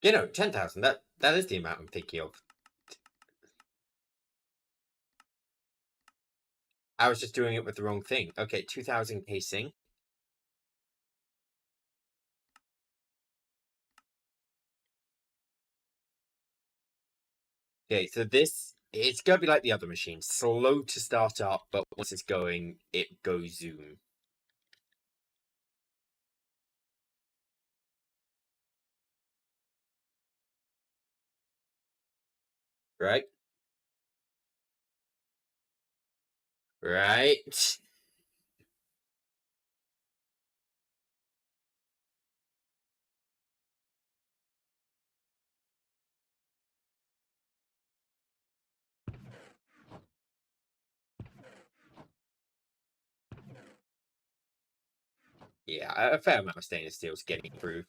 You know, 10,000. That is the amount I'm thinking of. I was just doing it with the wrong thing. Okay, 2,000 casing. Okay, so this, it's going to be like the other machine. Slow to start up, but once it's going, it goes zoom. Right? Right? Yeah, a fair amount of stainless steel is getting through.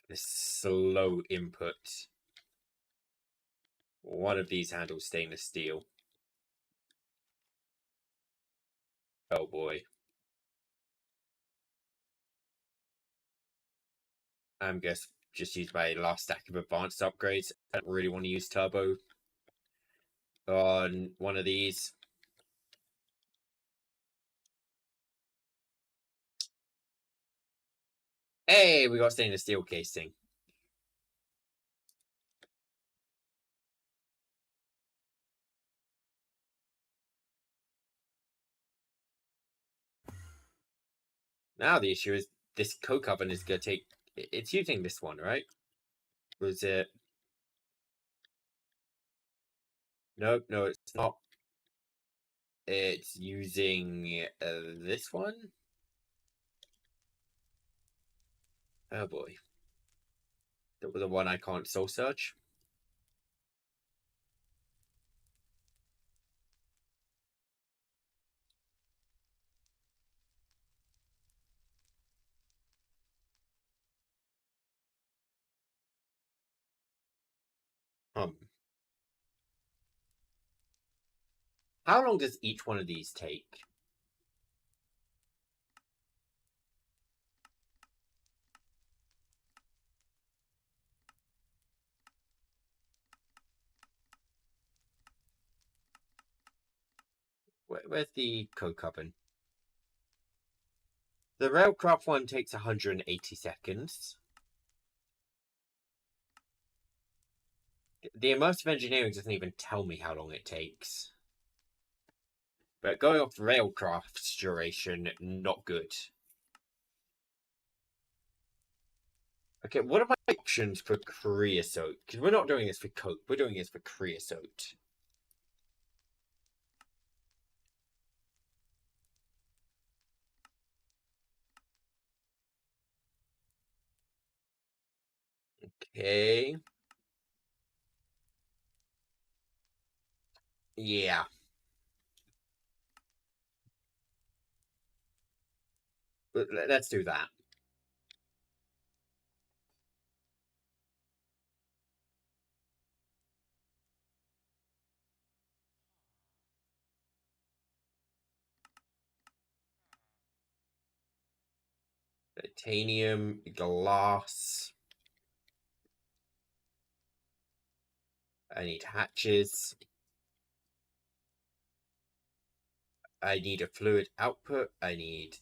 This slow input. One of these handles stainless steel. Oh boy. I'm just use my last stack of advanced upgrades. I don't really want to use turbo on one of these. Hey, we got stainless steel casing. Now the issue is this coke oven is going to take... It's using this one, right? Was it... Nope, no, it's not. It's using this one? Oh boy. The one I can't soul search? How long does each one of these take? Where's the coke oven? The railcraft one takes 180 seconds. The immersive engineering doesn't even tell me how long it takes. But going off railcraft's duration, not good. Okay, what are my options for creosote? Because we're not doing this for coke, we're doing this for creosote. Okay. Yeah. But let's do that. Titanium, glass. I need hatches. I need a fluid output. I need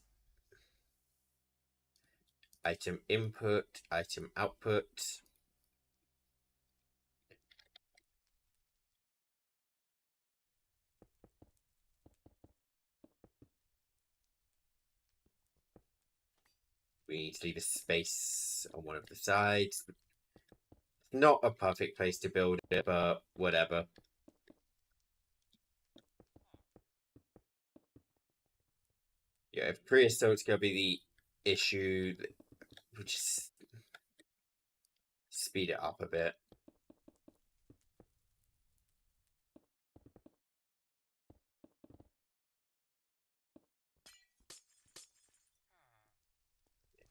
item input, item output. We need to leave a space on one of the sides. Not a perfect place to build it, but whatever. Yeah, if creosote's gonna be the issue, we'll just speed it up a bit.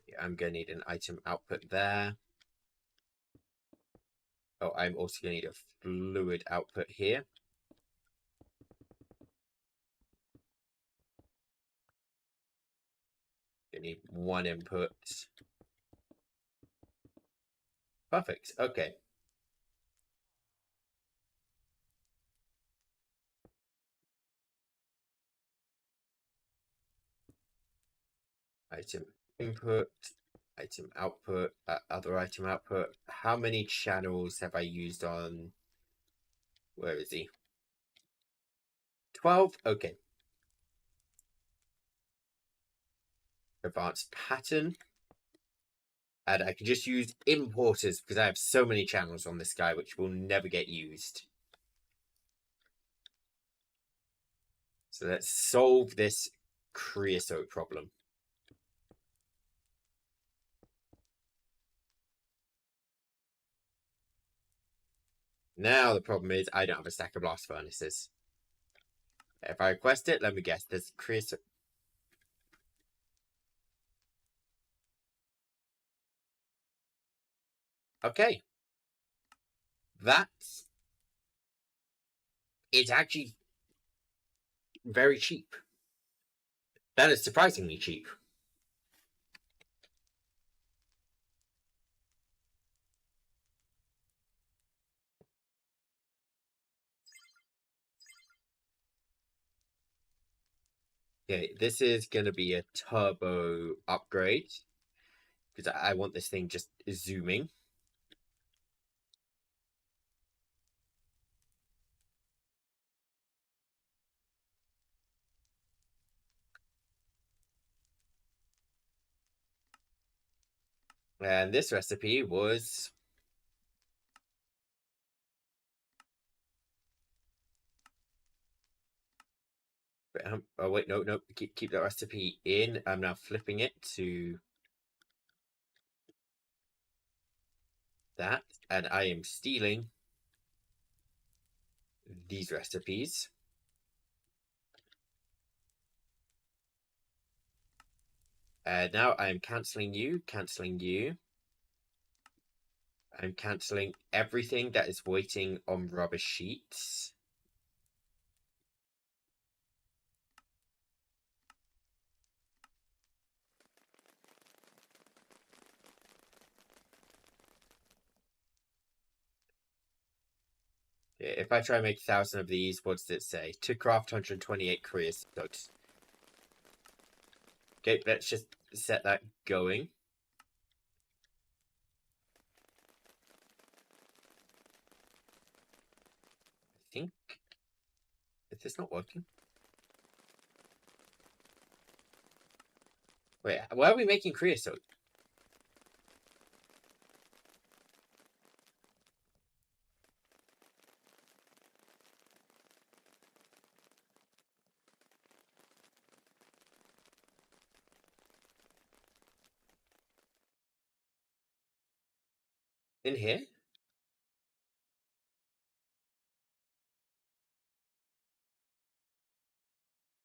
Yeah, I'm gonna need an item output there. Oh, I'm also gonna need a fluid output here. You need one input. Perfect. Okay. Item input, item output, other item output. How many channels have I used on? Where is he? 12? Okay. Advanced pattern. And I can just use importers because I have so many channels on this guy which will never get used. So let's solve this creosote problem. Now the problem is I don't have a stack of blast furnaces. If I request it, let me guess, there's creosote. Okay. That's... It's actually very cheap. That is surprisingly cheap. Okay, this is going to be a turbo upgrade because I want this thing just zooming. And this recipe was... oh wait, no, keep that recipe in. I'm now flipping it to that, and I am stealing these recipes. Now I am cancelling you, cancelling you. I'm cancelling everything that is waiting on rubber sheets. If I try and make 1,000 of these, what does it say? To craft 128 creosote. Okay, let's just set that going. I think... Is this not working? Wait, why are we making creosote? In here?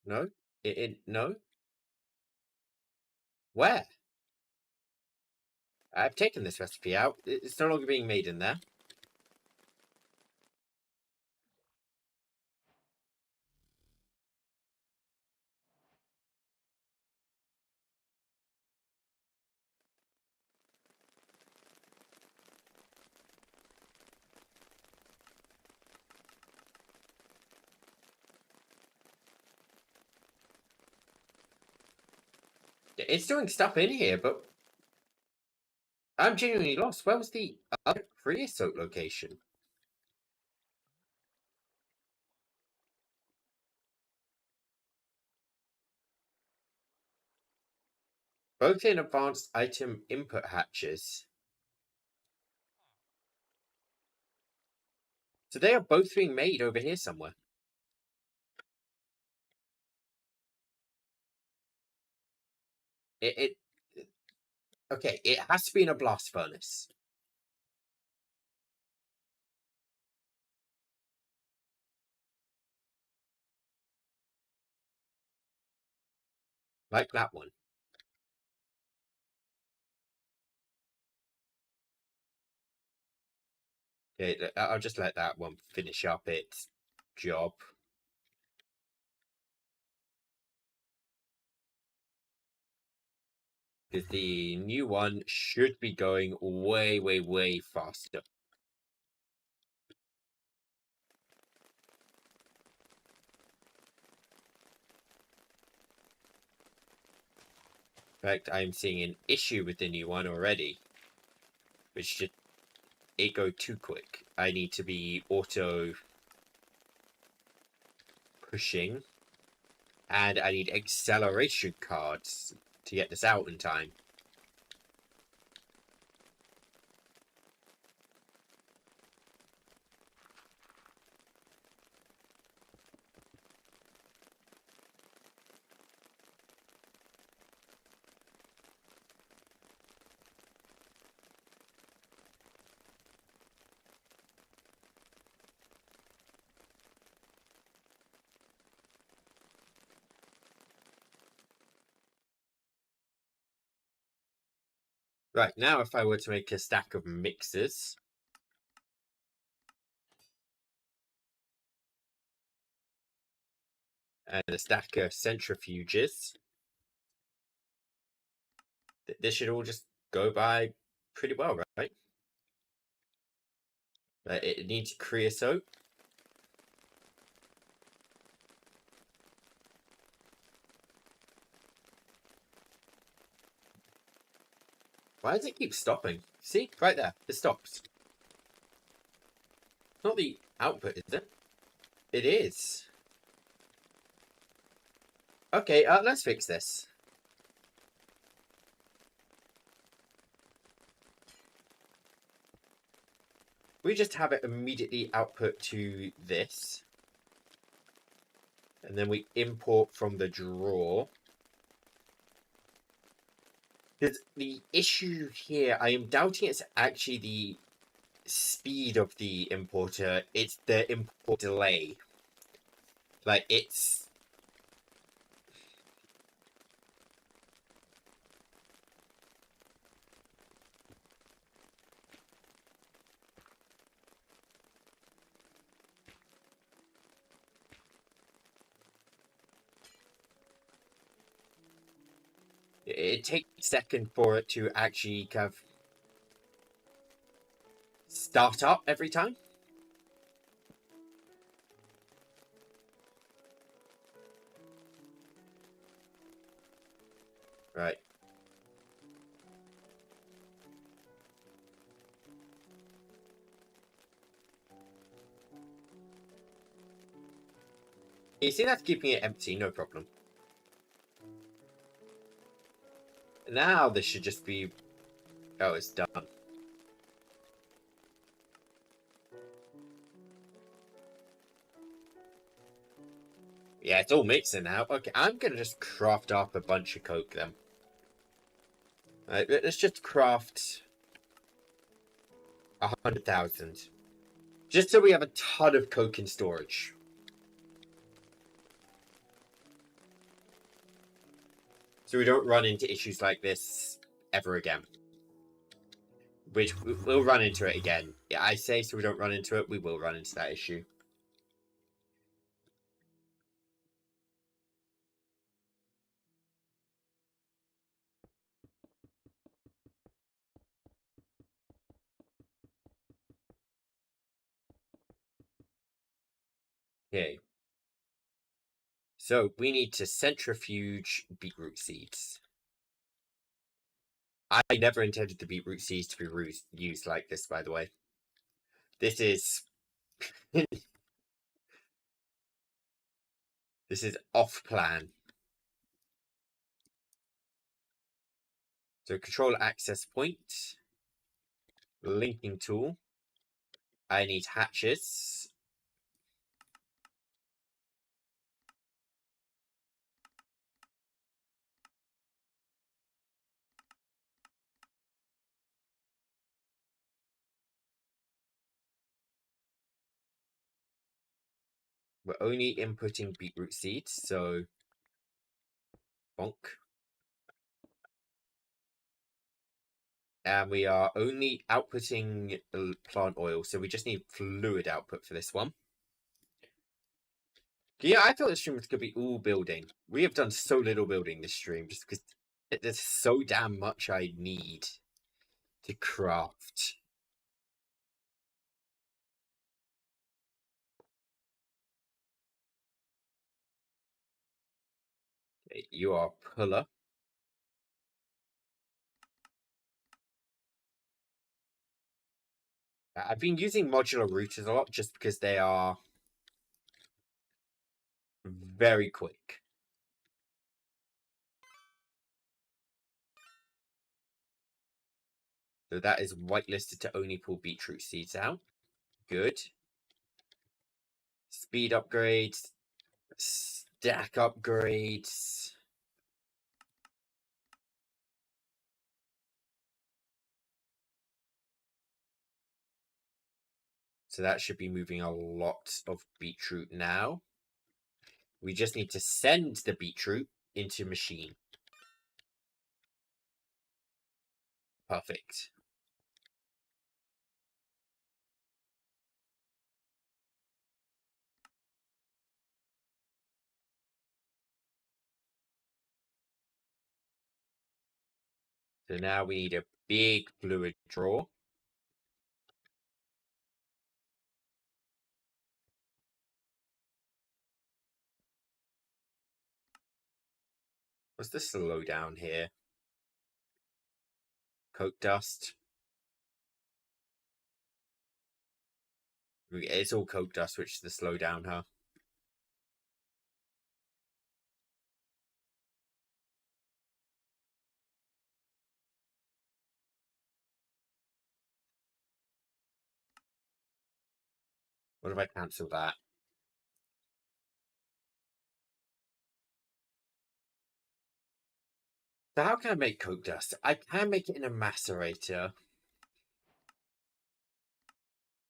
No? No? Where? I've taken this recipe out. It's no longer being made in there. It's doing stuff in here, but I'm genuinely lost. Where was the other creosote location? Both in advanced item input hatches. So they are both being made over here somewhere. It okay, it has to be in a blast furnace. Like that one. Okay, I'll just let that one finish up its job. Because the new one should be going way, way, way faster. In fact, I'm seeing an issue with the new one already. Which should it go too quick. I need to be auto pushing. And I need acceleration cards to get this out in time. Right, now if I were to make a stack of mixers. And a stack of centrifuges. This should all just go by pretty well, right? It needs creosote. Why does it keep stopping? See? Right there. It stops. Not the output, is it? It is. Okay, let's fix this. We just have it immediately output to this. And then we import from the drawer. Because the issue here, I am doubting it's actually the speed of the importer, it's the import delay. Like, it's... It takes a second for it to actually kind of start up every time. Right. You see, that's keeping it empty, no problem. Now this should just be... Oh, it's done. Yeah, it's all mixing now. Okay, I'm gonna just craft up a bunch of coke then. Right, let's just craft 100,000. Just so we have a ton of coke in storage. So we don't run into issues like this ever again. Which we'll run into it again. Yeah, I say so we don't run into it, we will run into that issue. Okay. So we need to centrifuge beetroot seeds. I never intended the beetroot seeds to be used like this, by the way. This is... this is off plan. So control access point, linking tool. I need hatches. We're only inputting beetroot seeds, so bonk. And we are only outputting plant oil, so we just need fluid output for this one. Yeah, I thought the stream was going to be all building. We have done so little building this stream just because there's so damn much I need to craft. Okay, you are puller. I've been using modular routers a lot just because they are very quick. So that is whitelisted to only pull beetroot seeds out. Good. Speed upgrades. Stack upgrades. So that should be moving a lot of beetroot now. We just need to send the beetroot into machine. Perfect. So now we need a big fluid draw. What's the slowdown here? Coke dust. It's all coke dust, which is the slowdown, huh? What if I cancel that? So how can I make coke dust? I can make it in a macerator.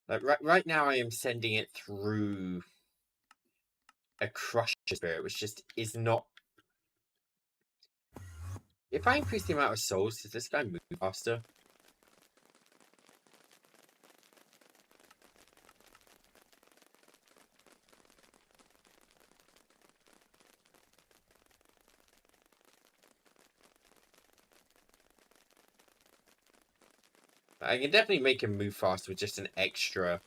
Like right now I am sending it through a crusher spirit, which just is not. If I increase the amount of souls, does this guy move faster? I can definitely make him move faster with just an extra.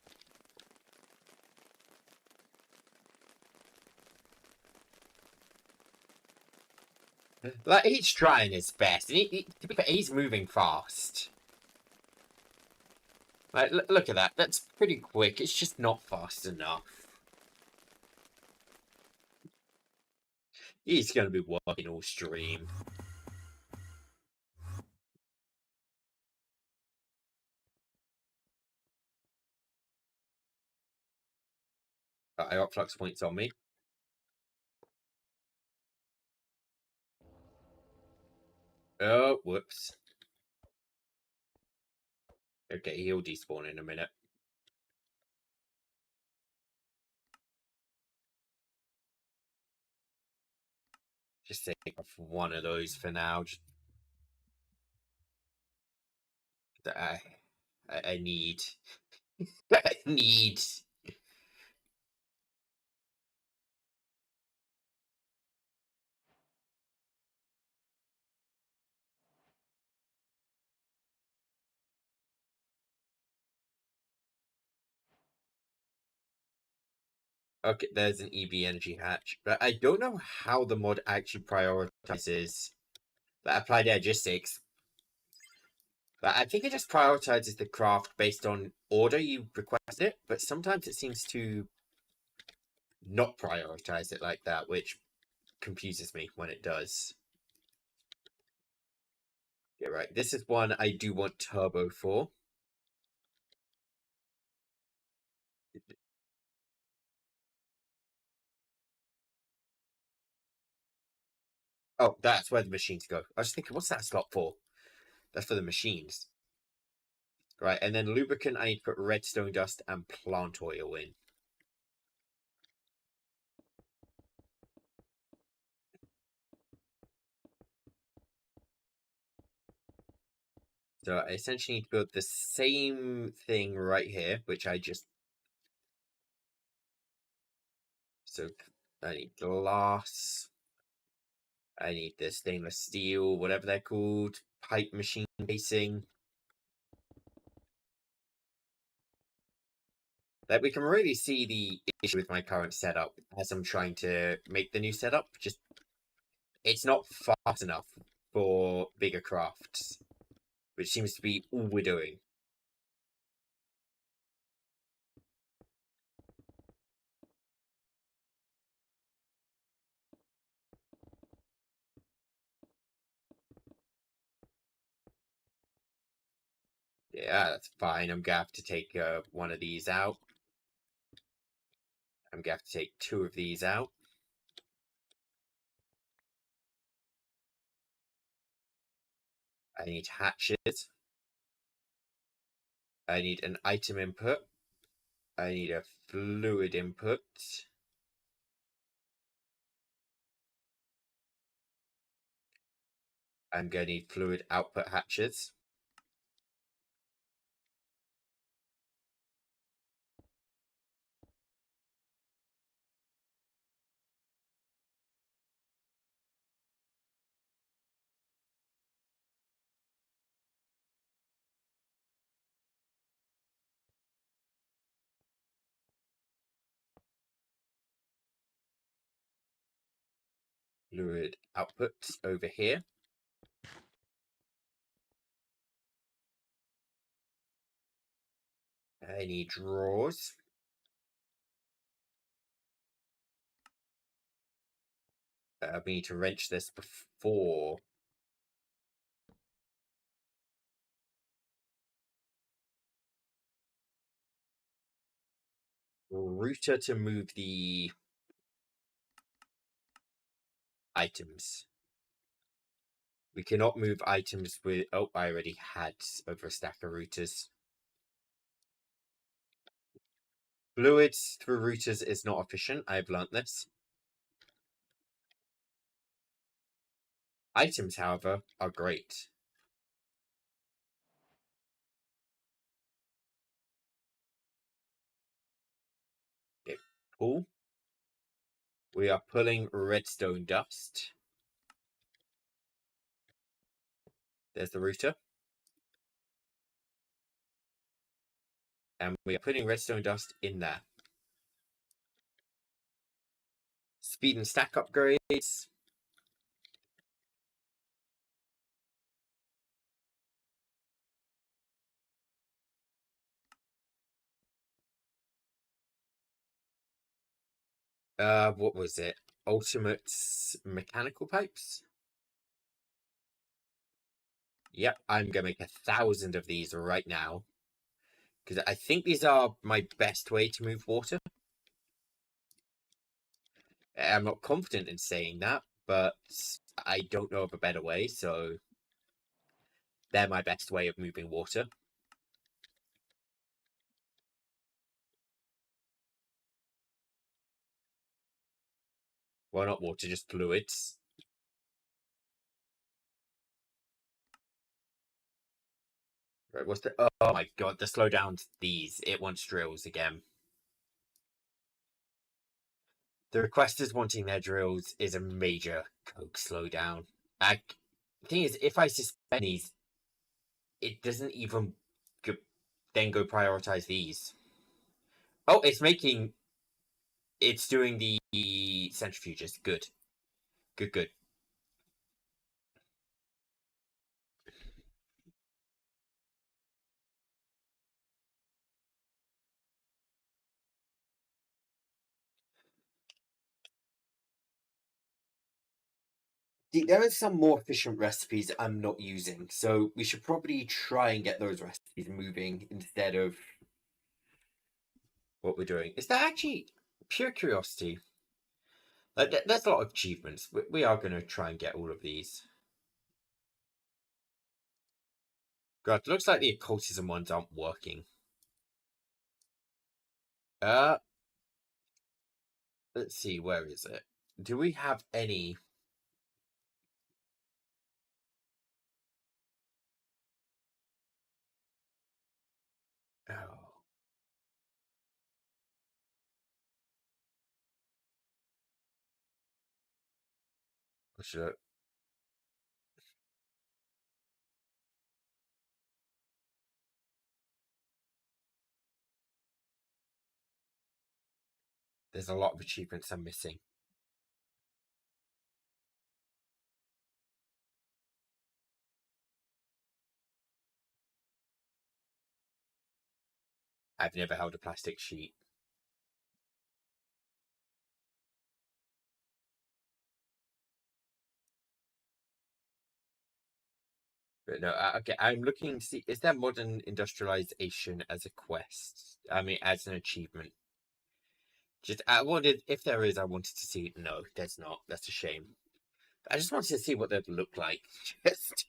Like, he's trying his best. And to be fair, he's moving fast. Like, look at that. That's pretty quick. It's just not fast enough. He's going to be working all stream. I got flux points on me. Oh, whoops. Okay, he'll despawn in a minute. Just take off one of those for now. Just, I need. I need. Okay, there's an EV energy hatch, but I don't know how the mod actually prioritizes that applied logistics. But I think it just prioritizes the craft based on order you request it, but sometimes it seems to not prioritize it like that, which confuses me when it does. Yeah, right. This is one I do want turbo for. Oh, that's where the machines go. I was thinking, what's that slot for? That's for the machines. Right, and then lubricant, I need to put redstone dust and plant oil in. So I essentially need to build the same thing right here, which I just... So I need glass. I need the stainless steel, whatever they're called, pipe machine casing. Like, we can really see the issue with my current setup as I'm trying to make the new setup. Just, it's not fast enough for bigger crafts, which seems to be all we're doing. Yeah, that's fine. I'm gonna have to take one of these out. I'm gonna have to take two of these out. I need hatches. I need an item input. I need a fluid input. I'm gonna need fluid output hatches. Fluid outputs over here. I need drawers. We need to wrench this before. Router to move the items. We cannot move items with... Oh, I already had over a stack of routers. Fluids through routers is not efficient. I've learnt this. Items, however, are great. Okay, pull. We are pulling redstone dust. There's the router. And we are putting redstone dust in there. Speed and stack upgrades. What was it? Ultimate mechanical pipes? Yep, I'm gonna make 1,000 of these right now. Because I think these are my best way to move water. I'm not confident in saying that, but I don't know of a better way, so they're my best way of moving water. Well, not water, just fluids. Right, what's the... Oh my god, the slowdowns these. It wants drills again. The requesters wanting their drills is a major coke slowdown. The thing is, if I suspend these, it doesn't even then go prioritize these. Oh, it's making... It's doing the centrifuges. Good. Good, good. There are some more efficient recipes I'm not using, so we should probably try and get those recipes moving instead of what we're doing. Is that actually pure curiosity? Like, there's a lot of achievements. We are going to try and get all of these. God, looks like the occultism ones aren't working. Let's see, where is it? Do we have any? Oh. Should I... There's a lot of achievements I'm missing. I've never held a plastic sheet. But no, okay, I'm looking to see, is there modern industrialization as a quest? I mean, as an achievement? Just, I wanted, if there is, I wanted to see, no, there's not. That's a shame. I just wanted to see what they'd look like. Just...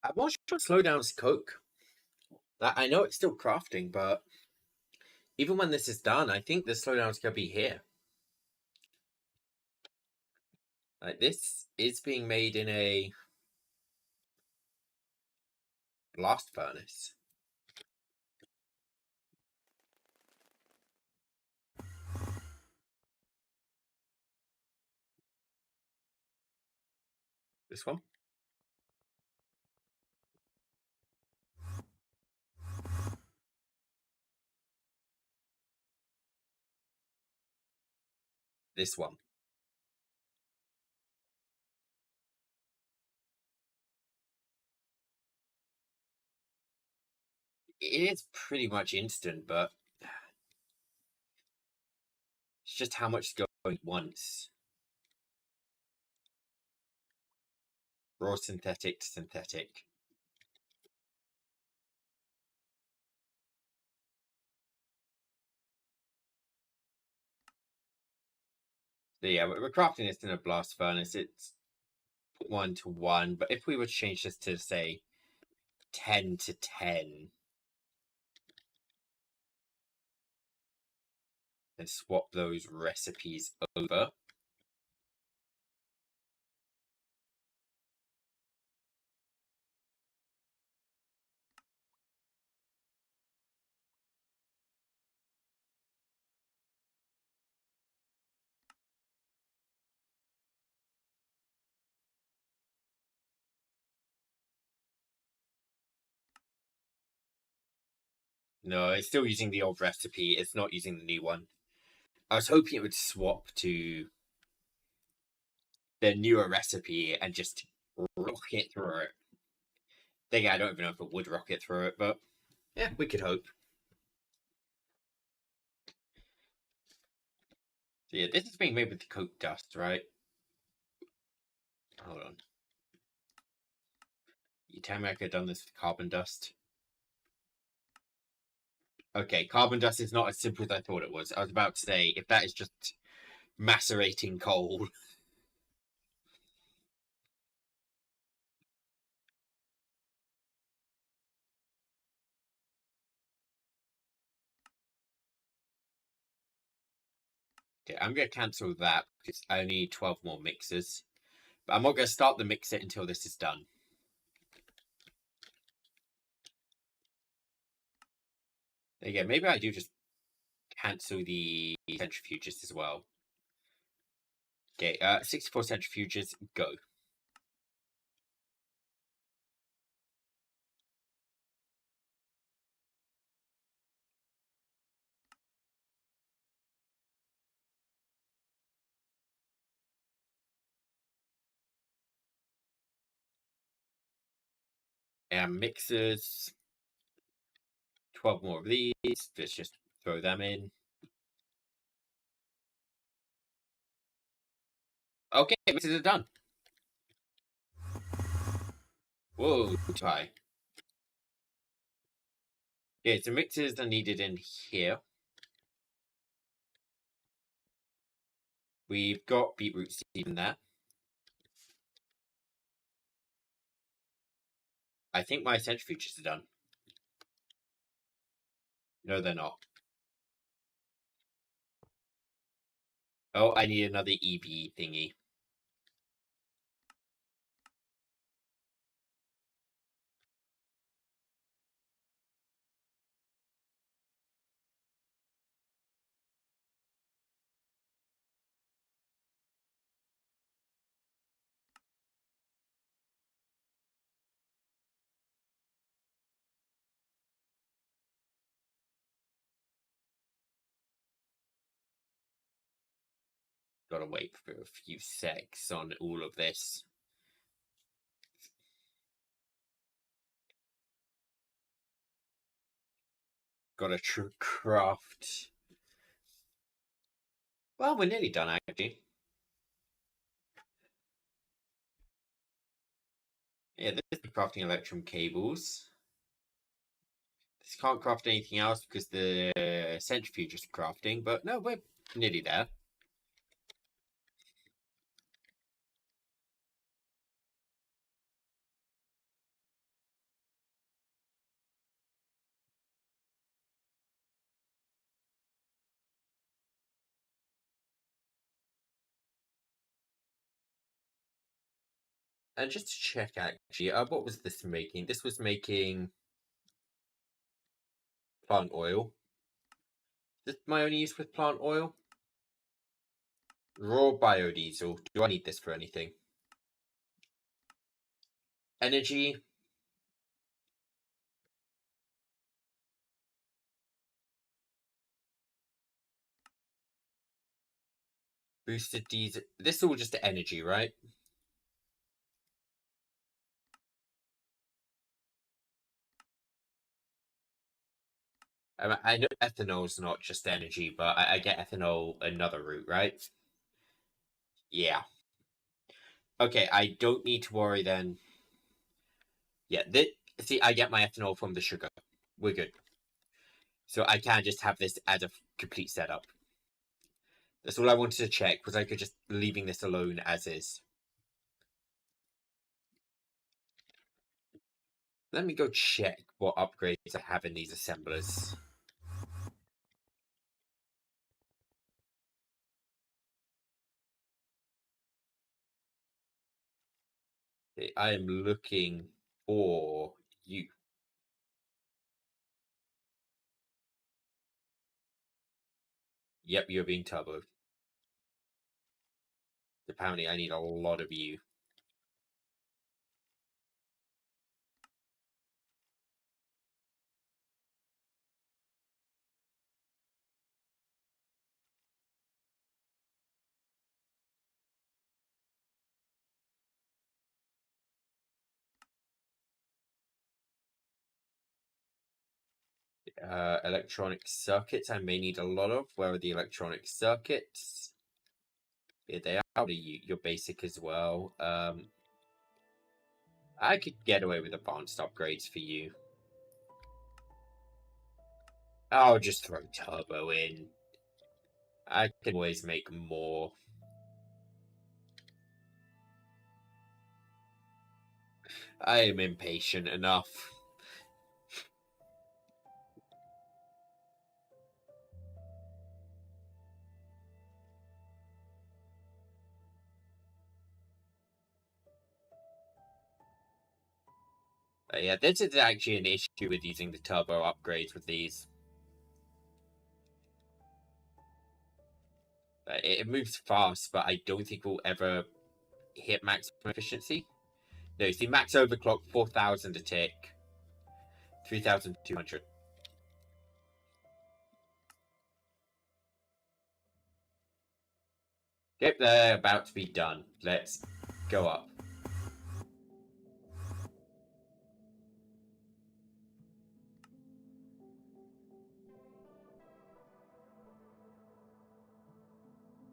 I'm not sure slowdown's Coke. I know it's still crafting, but even when this is done, I think the slowdown's gonna be here. Like, this is being made in a blast furnace. This one? This one. It is pretty much instant, but it's just how much is going once. Raw synthetic to synthetic. So yeah, we're crafting this in a blast furnace. It's 1 to 1, but if we were to change this to, say, 10 to 10, and swap those recipes over. No, it's still using the old recipe. It's not using the new one. I was hoping it would swap to the newer recipe and just rocket through it. I don't even know if it would rocket through it, but yeah, we could hope. So yeah, this is being made with the coke dust, right? Hold on. You tell me I could have done this with carbon dust? Okay, carbon dust is not as simple as I thought it was. I was about to say, if that is just macerating coal. Okay, I'm going to cancel that because I need 12 more mixers. But I'm not going to start the mixer until this is done. Again, maybe I do just cancel the centrifuges as well. Okay, 64 centrifuges, go. And mixers, 12 more of these. Let's just throw them in. Okay, mixers are done. Whoa, try. Okay, so mixers are needed in here. We've got beetroot seed in there. I think my centrifuges are done. No, they're not. Oh, I need another EV thingy. Gotta wait for a few secs on all of this. Gotta craft. Well, we're nearly done, actually. Yeah, this is crafting electrum cables. This can't craft anything else because the centrifuge is crafting, but no, we're nearly there. And just to check, actually, what was this making? This was making plant oil. Is this my only use with plant oil? Raw biodiesel. Do I need this for anything? Energy. Boosted diesel. This is all just energy, right? I know ethanol's not just energy, but I get ethanol another route, right? Yeah. Okay, I don't need to worry then. Yeah, see, I get my ethanol from the sugar. We're good. So I can just have this as a complete setup. That's all I wanted to check, was I could just leaving this alone as is. Let me go check what upgrades I have in these assemblers. Okay, I am looking for you. Yep, you're being turboed. Apparently, I need a lot of you. Electronic circuits, I may need a lot of. Where are the electronic circuits? Here they are. You're basic as well. I could get away with advanced upgrades for you. I'll just throw turbo in. I can always make more. I am impatient enough. But yeah, this is actually an issue with using the turbo upgrades with these. It moves fast, but I don't think we'll ever hit maximum efficiency. No, see, max overclock 4,000 a tick, 3,200. Yep, they're about to be done. Let's go up.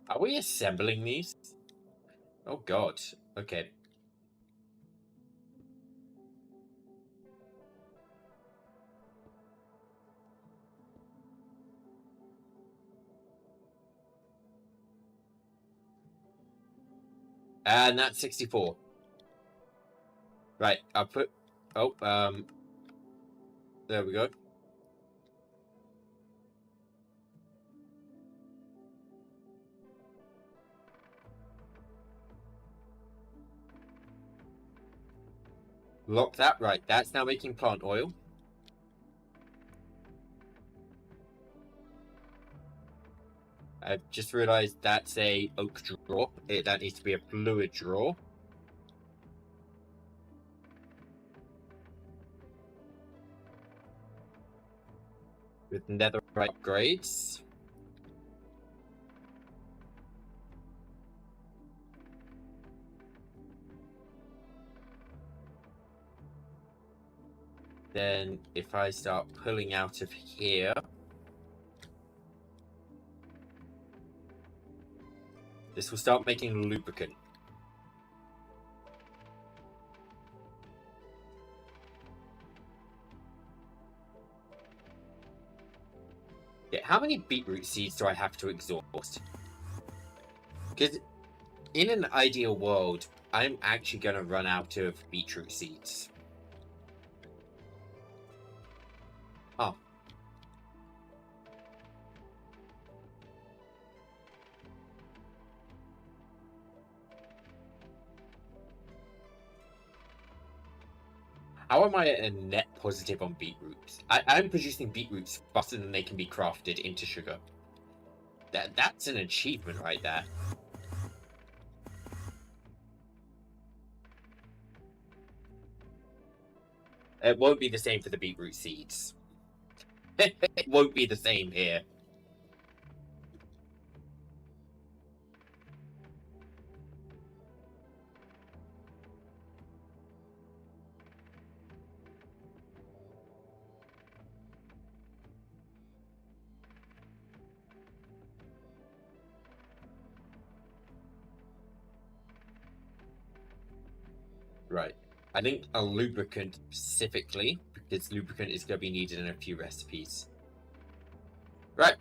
Are we assembling these? Oh god. Okay. And that's 64. Right, I'll put... Oh, there we go. Lock that. Right, that's now making plant oil. I've just realized that's a oak draw. That needs to be a fluid draw. With netherite upgrades. Then if I start pulling out of here, this will start making lubricant. Yeah, how many beetroot seeds do I have to exhaust? Because in an ideal world, I'm actually going to run out of beetroot seeds. Oh. How am I a net positive on beetroots? I'm producing beetroots faster than they can be crafted into sugar. That's an achievement right there. It won't be the same for the beetroot seeds. It won't be the same here. Right. I think a lubricant specifically, because lubricant is going to be needed in a few recipes. Right.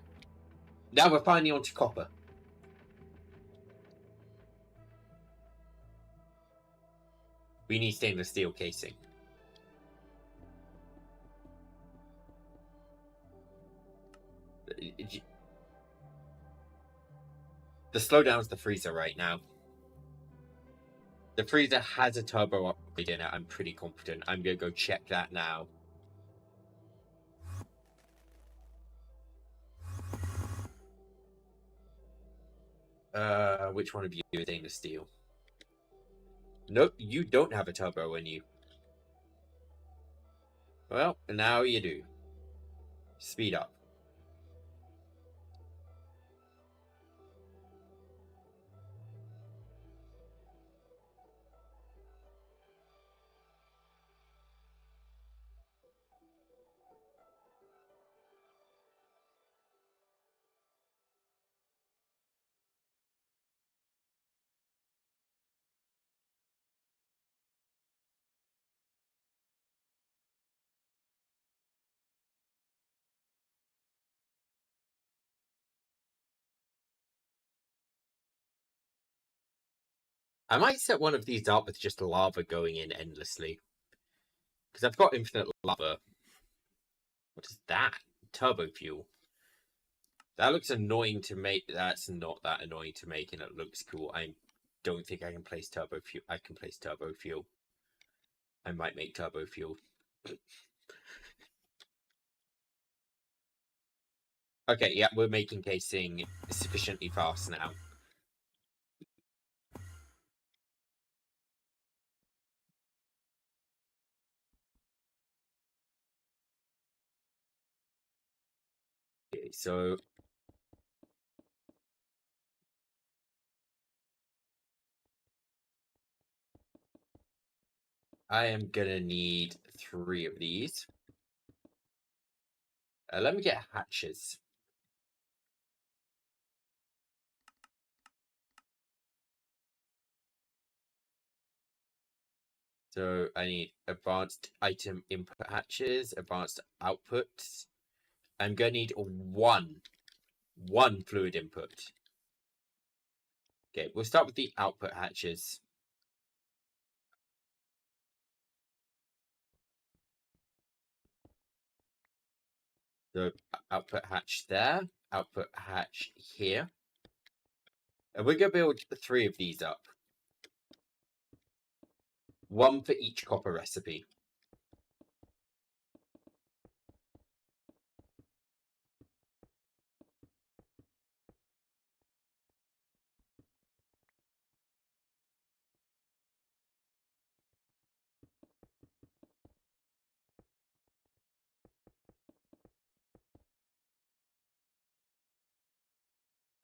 Now we're finally on to copper. We need stainless steel casing. The slowdown's the freezer right now. The freezer has a turbo upgrade in it, I'm pretty confident. I'm going to go check that now. Which one of you is stainless steel? Nope, you don't have a turbo in you. Well, now you do. Speed up. I might set one of these up with just lava going in endlessly. Because I've got infinite lava. What is that? Turbo fuel. That looks annoying to make. That's not that annoying to make, and it looks cool. I don't think I can place turbo fuel. I can place turbo fuel. I might make turbo fuel. Okay, yeah, we're making casing sufficiently fast now. Okay, so I am gonna need 3 of these. Let me get hatches. So I need advanced item input hatches, advanced outputs. I'm gonna need one fluid input. Okay, we'll start with the output hatches. So output hatch there, output hatch here. And we're gonna build 3 of these up. 1 for each copper recipe.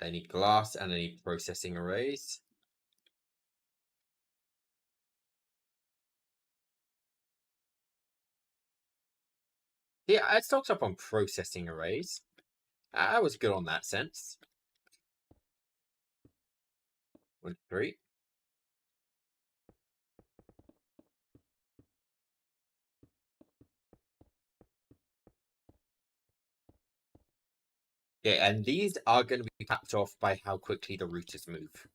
I need glass and I need processing arrays. Yeah, I stocked up on processing arrays. I was good on that sense. 1, 3. Yeah, and these are going to be capped off by how quickly the routers move.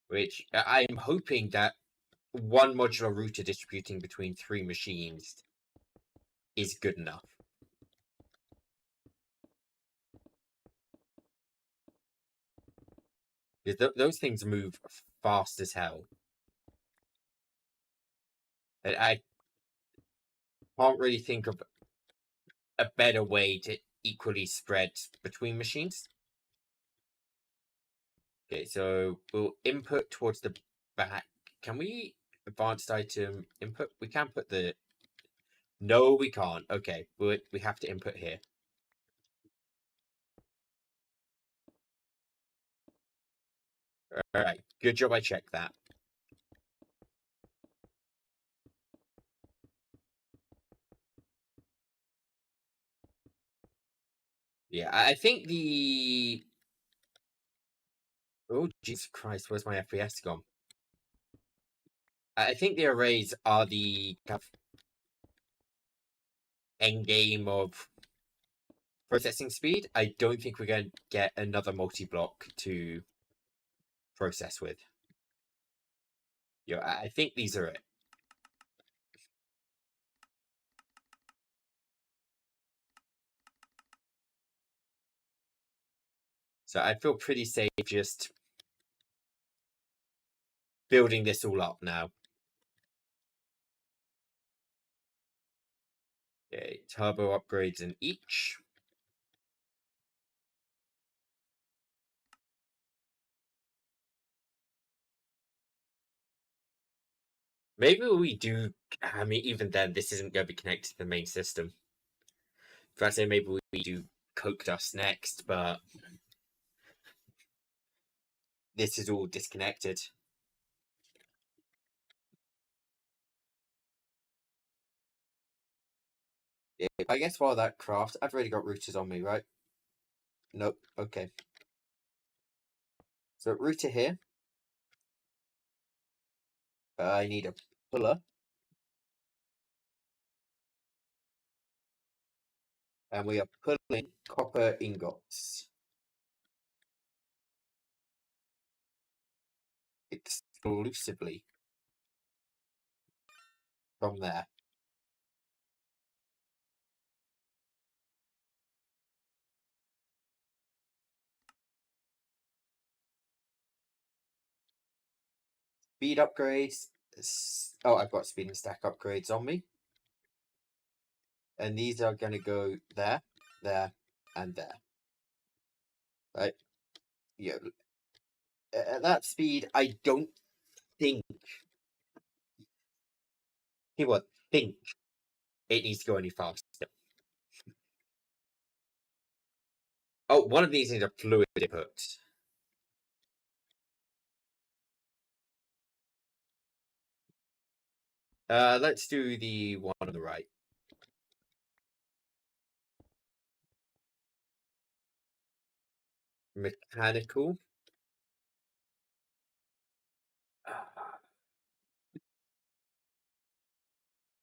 Which I'm hoping that 1 modular router distributing between 3 machines is good enough. Because those things move fast as hell. I can't really think of a better way to equally spread between machines. Okay, so we'll input towards the back. Can we advanced item input? We can put the... No, we can't. Okay, but we have to input here. Alright, good job I checked that. Yeah, I think the... Oh, Jesus Christ, where's my FPS gone? I think the arrays are the kind of end game of processing speed. I don't think we're going to get another multi-block to process with. Yeah, I think these are it. So I feel pretty safe just building this all up now. Okay, turbo upgrades in each. Maybe we do... I mean, even then, this isn't going to be connected to the main system. If I say maybe we do coke dust next, but this is all disconnected. Yeah, I guess while that craft, I've already got routers on me, right? Nope. Okay. So router here. I need a puller. And we are pulling copper ingots. Exclusively. From there. Speed upgrades. Oh, I've got speed and stack upgrades on me. And these are going to go there, there, and there. Right? Yeah. At that speed, I don't think... People think it needs to go any faster. Oh, one of these needs a fluid input. Let's do the one on the right. Mechanical.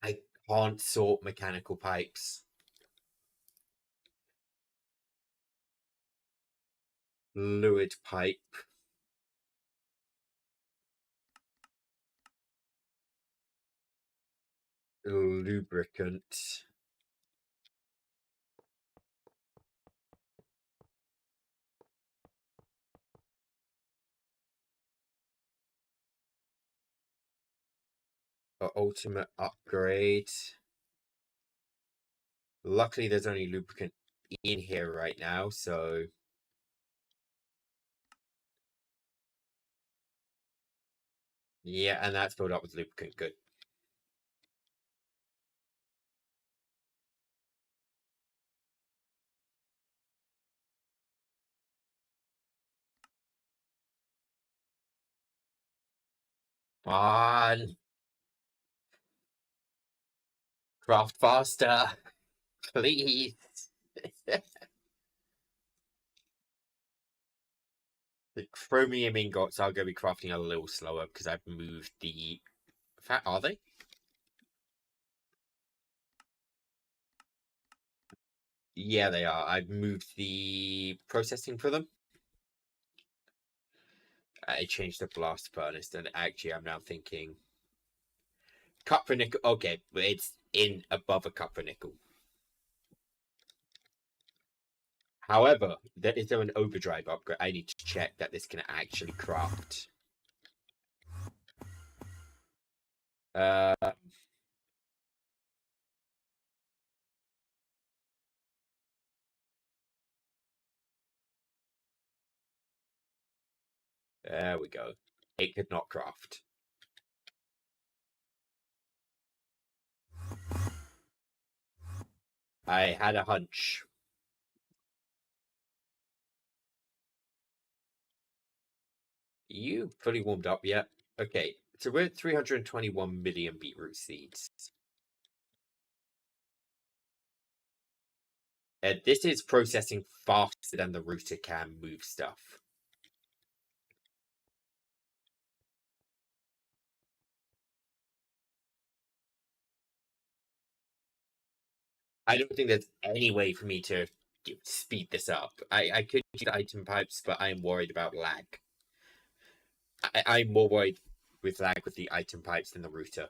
I can't sort mechanical pipes. Fluid pipe. Lubricant. Ultimate upgrade. Luckily, there's only lubricant in here right now, so... Yeah, and that's filled up with lubricant. Good. On. Craft faster. Please. The chromium ingots are going to be crafting a little slower because I've moved the... In fact, are they? Yeah, they are. I've moved the processing for them. I changed the blast furnace, and actually I'm now thinking... Cut for nickel. Okay, but it's in above a cut for nickel. However, is there an overdrive upgrade? I need to check that this can actually craft. There we go. It could not craft. I had a hunch. You fully warmed up yet? Okay, so we're at 321 million beetroot seeds. This is processing faster than the router can move stuff. I don't think there's any way for me to speed this up. I could use the item pipes, but I'm worried about lag. I'm more worried with lag with the item pipes than the router.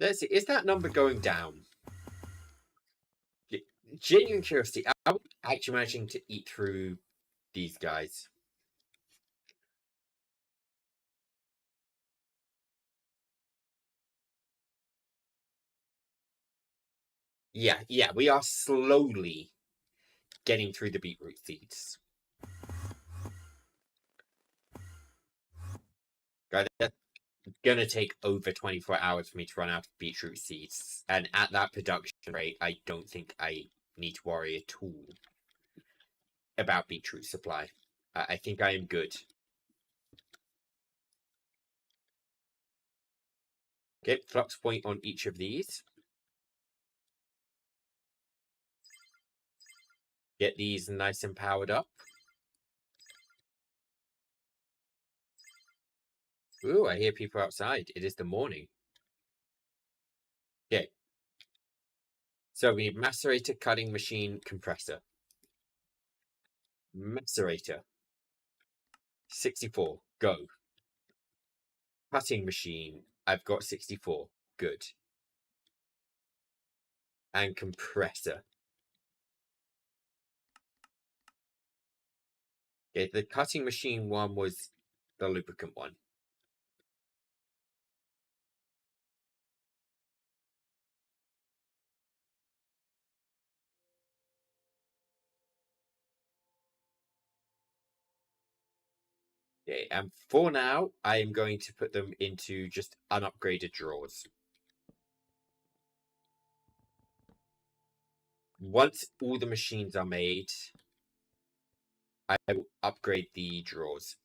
Let's see, is that number going down? Genuine curiosity, are we actually managing to eat through these guys? Yeah, we are slowly getting through the beetroot seeds. Guys, that's gonna take over 24 hours for me to run out of beetroot seeds. And at that production rate, I don't think I need to worry at all about beetroot supply. I think I am good. Okay, flux point on each of these. Get these nice and powered up. Ooh, I hear people outside. It is the morning. Okay. So we need macerator, cutting machine, compressor. Macerator. 64. Go. Cutting machine. I've got 64. Good. And compressor. Okay, the cutting machine one was the lubricant one. Okay, and for now, I am going to put them into just unupgraded drawers. Once all the machines are made, I will upgrade the drawers.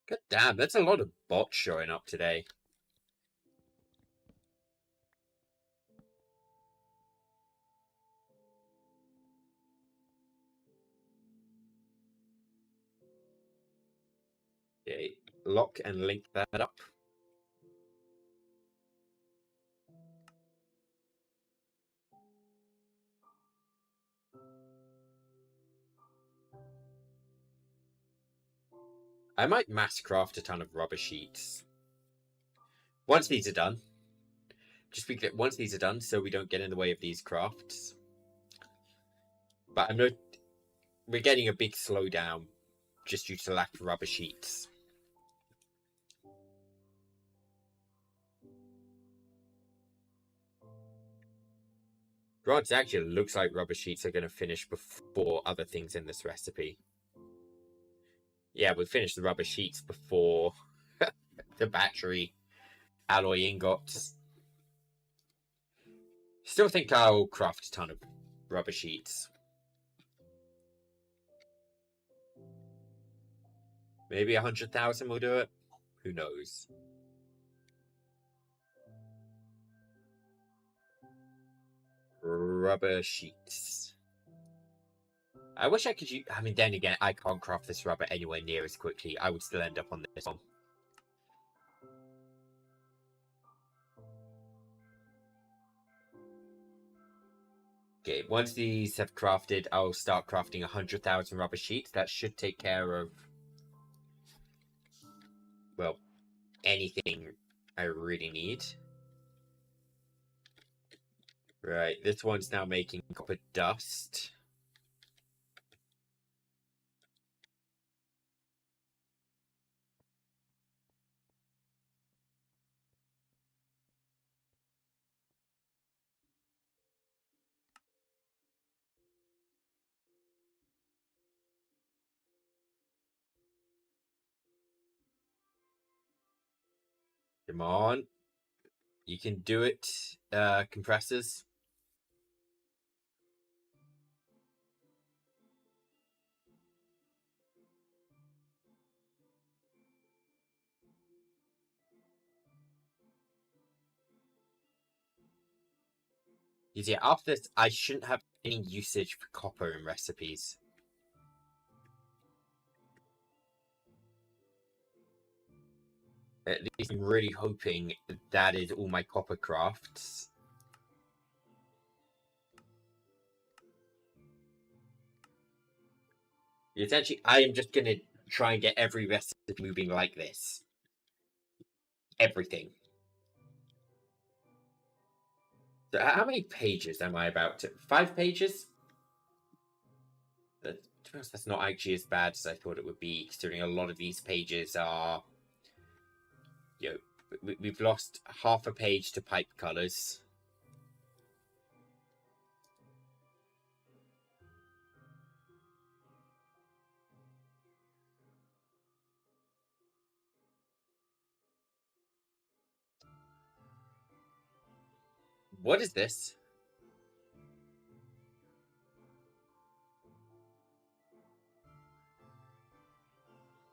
God damn, that's a lot of bots showing up today. Okay, lock and link that up. I might mass craft a ton of rubber sheets. Once these are done, just be clear, once these are done, so we don't get in the way of these crafts. But I'm not. We're getting a big slowdown just due to the lack of rubber sheets. Granted, actually, it looks like rubber sheets are going to finish before other things in this recipe. Yeah, we'll finish the rubber sheets before the battery alloy ingots. Still think I'll craft a ton of rubber sheets. Maybe 100,000 will do it. Who knows? Rubber sheets. I wish I could use... I mean, then again, I can't craft this rubber anywhere near as quickly. I would still end up on this one. Okay, once these have crafted, I'll start crafting 100,000 rubber sheets. That should take care of... well, anything I really need. Right, this one's now making copper dust. Come on. You can do it, compressors. You see, after this, I shouldn't have any usage for copper in recipes. At least I'm really hoping that is all my copper crafts. Essentially, I am just going to try and get every recipe moving like this. Everything. So how many pages am I about to... 5 pages? To be honest, that's not actually as bad as I thought it would be, considering a lot of these pages are... you know, we've lost half a page to pipe colours. What is this?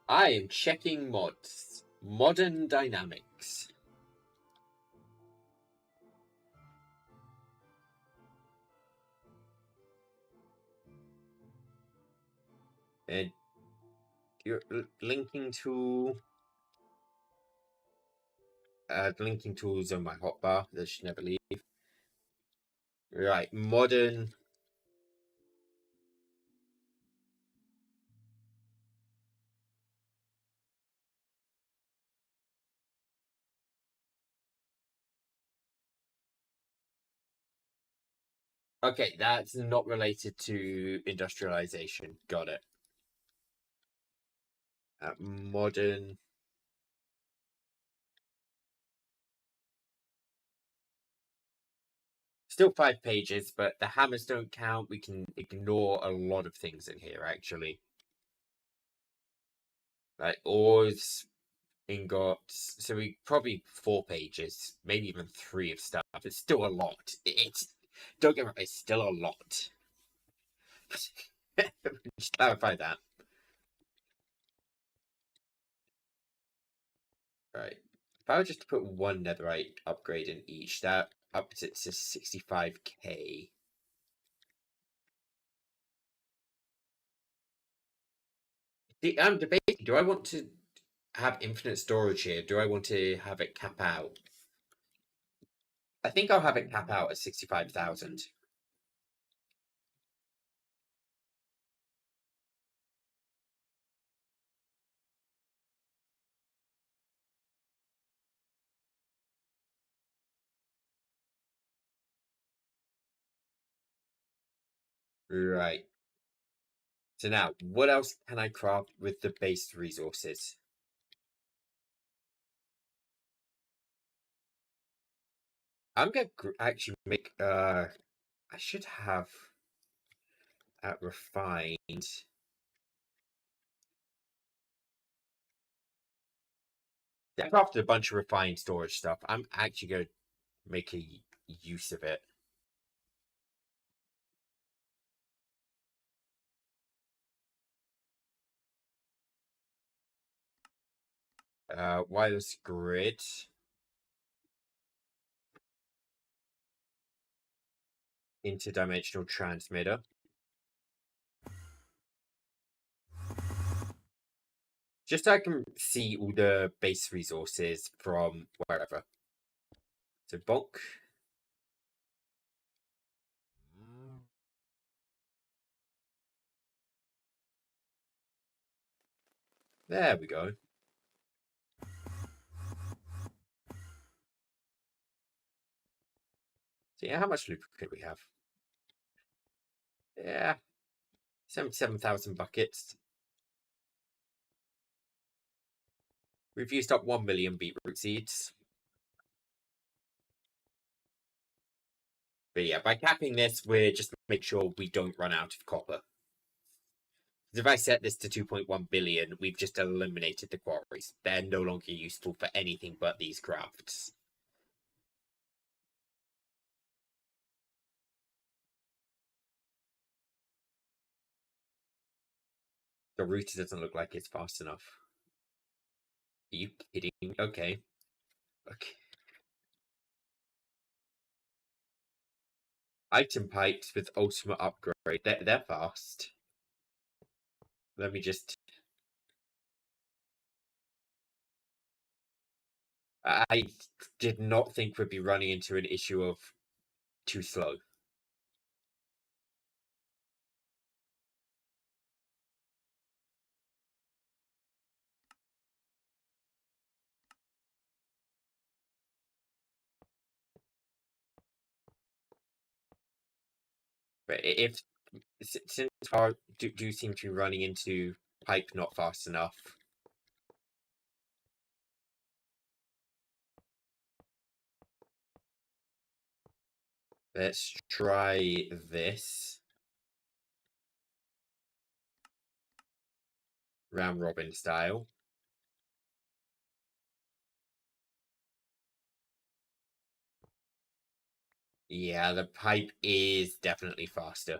I am checking mods. Modern dynamics. And your linking tool. Linking tools on my hotbar. That should never leave. Right, modern. Okay, that's not related to industrialization. Got it. Modern. Still 5 pages, but the hammers don't count. We can ignore a lot of things in here, actually. Like ores, ingots. So we probably 4 pages, maybe even 3 of stuff. It's still a lot. It's don't get me wrong, it's still a lot. Just clarify that. Right. If I were just to put one netherite upgrade in each, that ups it to 65k. I'm debating, do I want to have infinite storage here? Do I want to have it cap out? I think I'll have it cap out at 65,000. Right. So now, what else can I craft with the base resources? I'm gonna actually make. I should have refined. I crafted a bunch of refined storage stuff. I'm actually gonna make a use of it. Wireless grid. Interdimensional transmitter. Just so I can see all the base resources from wherever. So bulk. There we go. So yeah, how much lubricant we have? Yeah, 77,000 buckets. We've used up 1 million beetroot seeds. But yeah, by capping this, we're just make sure we don't run out of copper. If I set this to 2.1 billion, we've just eliminated the quarries. They're no longer useful for anything but these crafts. The router doesn't look like it's fast enough. Are you kidding? Okay. Okay. Item pipes with ultimate upgrade. They're fast. Let me just. I did not think we'd be running into an issue of too slow. But if since our do seem to be running into pipe not fast enough. Let's try this. Round robin style. Yeah, the pipe is definitely faster.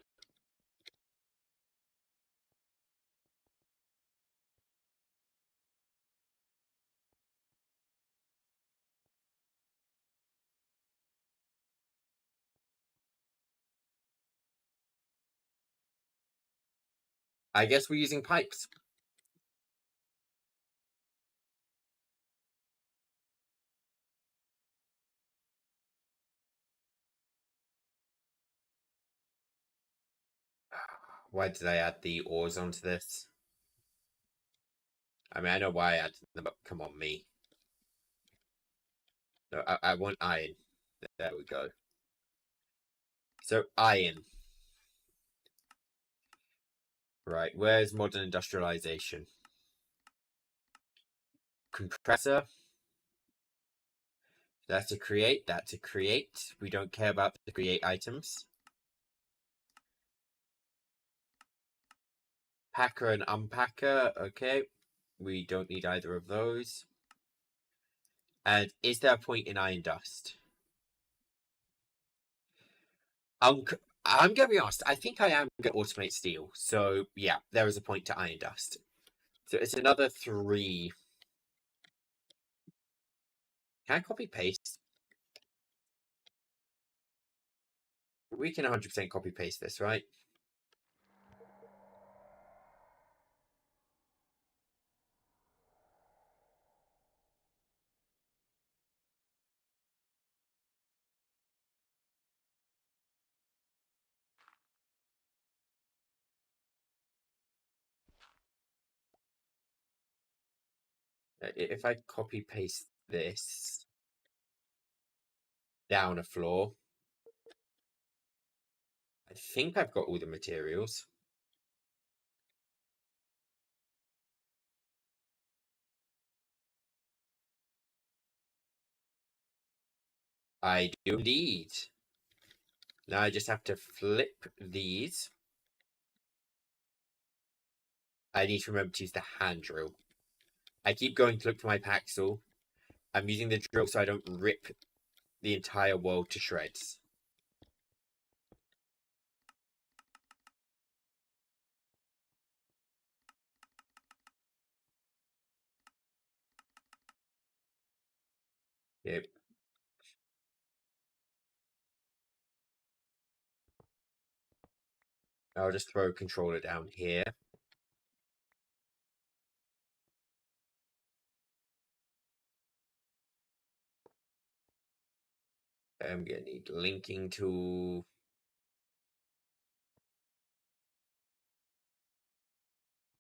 I guess we're using pipes. Why did I add the ores onto this? I mean, I know why I added them, but come on, me. No, I want iron. There we go. So iron. Right, where's modern industrialization? Compressor. That's a create, that's a create. We don't care about the create items. Packer and unpacker, okay. We don't need either of those. And is there a point in iron dust? I'm gonna be honest, I think I am gonna automate steel. So yeah, there is a point to iron dust. So it's another 3. Can I copy paste? We can 100% copy paste this, right? If I copy paste this down a floor, I think I've got all the materials. I do indeed. Now I just have to flip these. I need to remember to use the hand drill. I keep going to look for my paxel. I'm using the drill so I don't rip the entire world to shreds. Yep. I'll just throw a controller down here. I'm gonna need linking tool.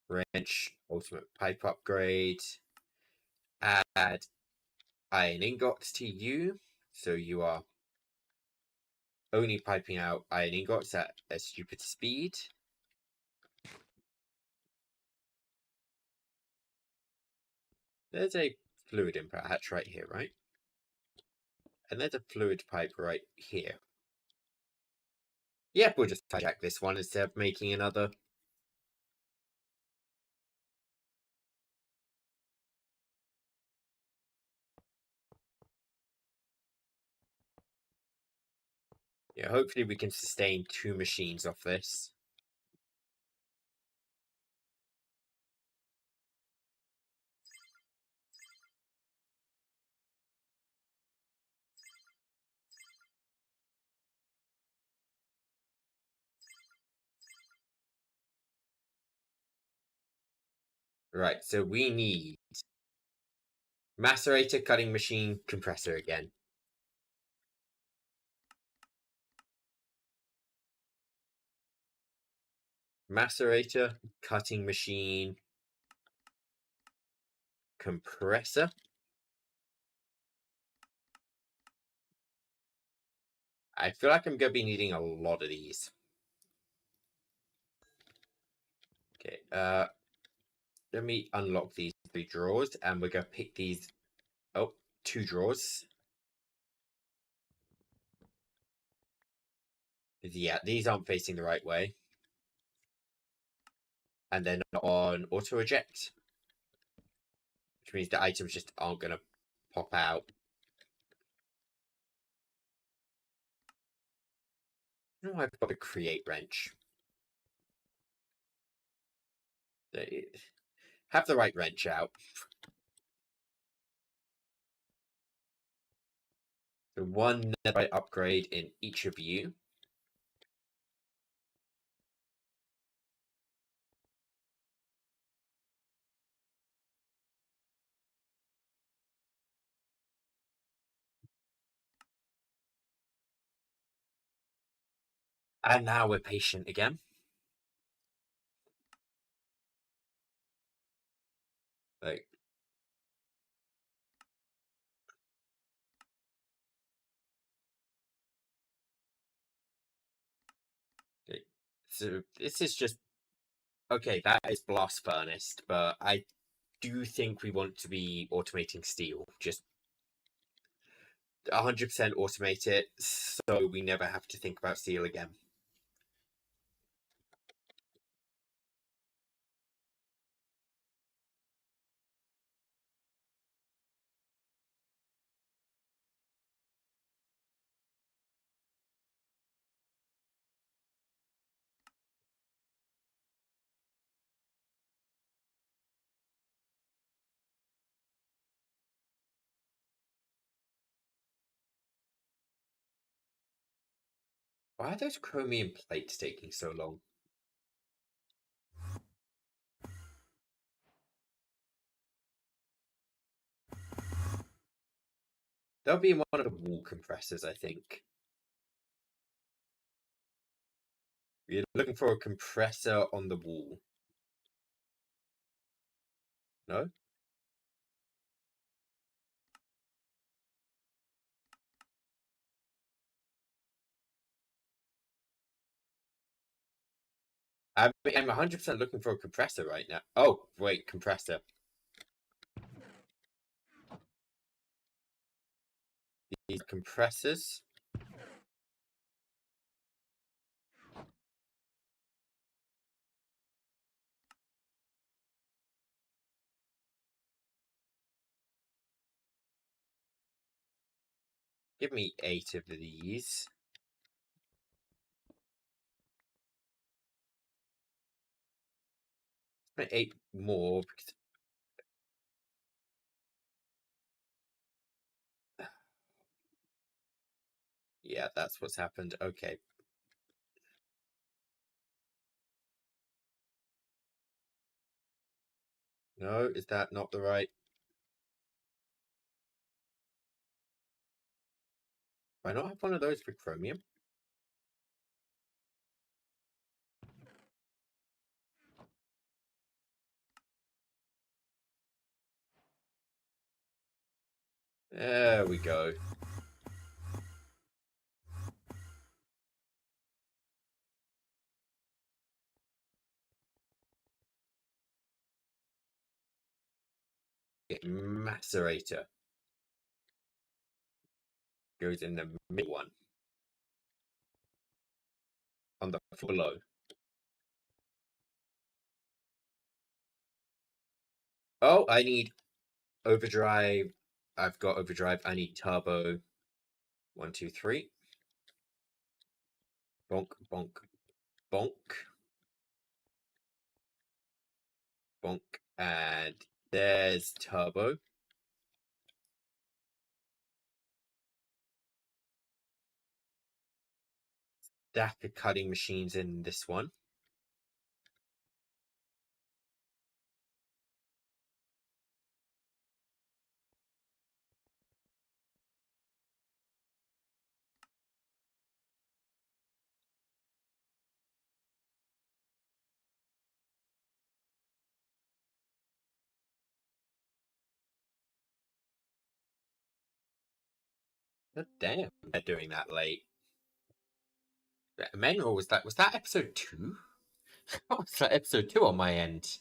Wrench, ultimate pipe upgrade. Add iron ingots to you. So you are only piping out iron ingots at a stupid speed. There's a fluid input hatch right here, right? And there's a fluid pipe right here. Yep, we'll just hijack this one instead of making another. Yeah, hopefully we can sustain 2 machines off this. Right, so we need macerator, cutting machine, compressor again. Macerator, cutting machine, compressor. I feel like I'm going to be needing a lot of these. Okay, let me unlock these 3 drawers, and we're going to pick these. Oh, 2 drawers. Yeah, these aren't facing the right way. And then on auto eject, which means the items just aren't going to pop out. No, I've got a create wrench. Have the right wrench out. So 1 netherite upgrade in each of you. And now we're patient again. Like, So this is just okay. That is blast furnace, but I do think we want to be automating steel. Just 100% automate it, so we never have to think about steel again. Why are those chromium plates taking so long? They'll be in one of the wall compressors, I think. We're looking for a compressor on the wall. No? I'm 100% looking for a compressor right now. Oh, wait, compressor. These compressors. Give me 8 of these. 8 more. Because... Yeah, that's what's happened. Okay. No, is that not the right? Why not have one of those for chromium? There we go. Macerator goes in the middle one on the floor below. Oh, I need overdrive. I've got overdrive. I need turbo. 1, 2, 3. Bonk, bonk, bonk, bonk, and there's turbo. Stack of cutting machines in this one. God damn, they're doing that late. Manual, was that episode 2? Oh, was that episode 2 on my end?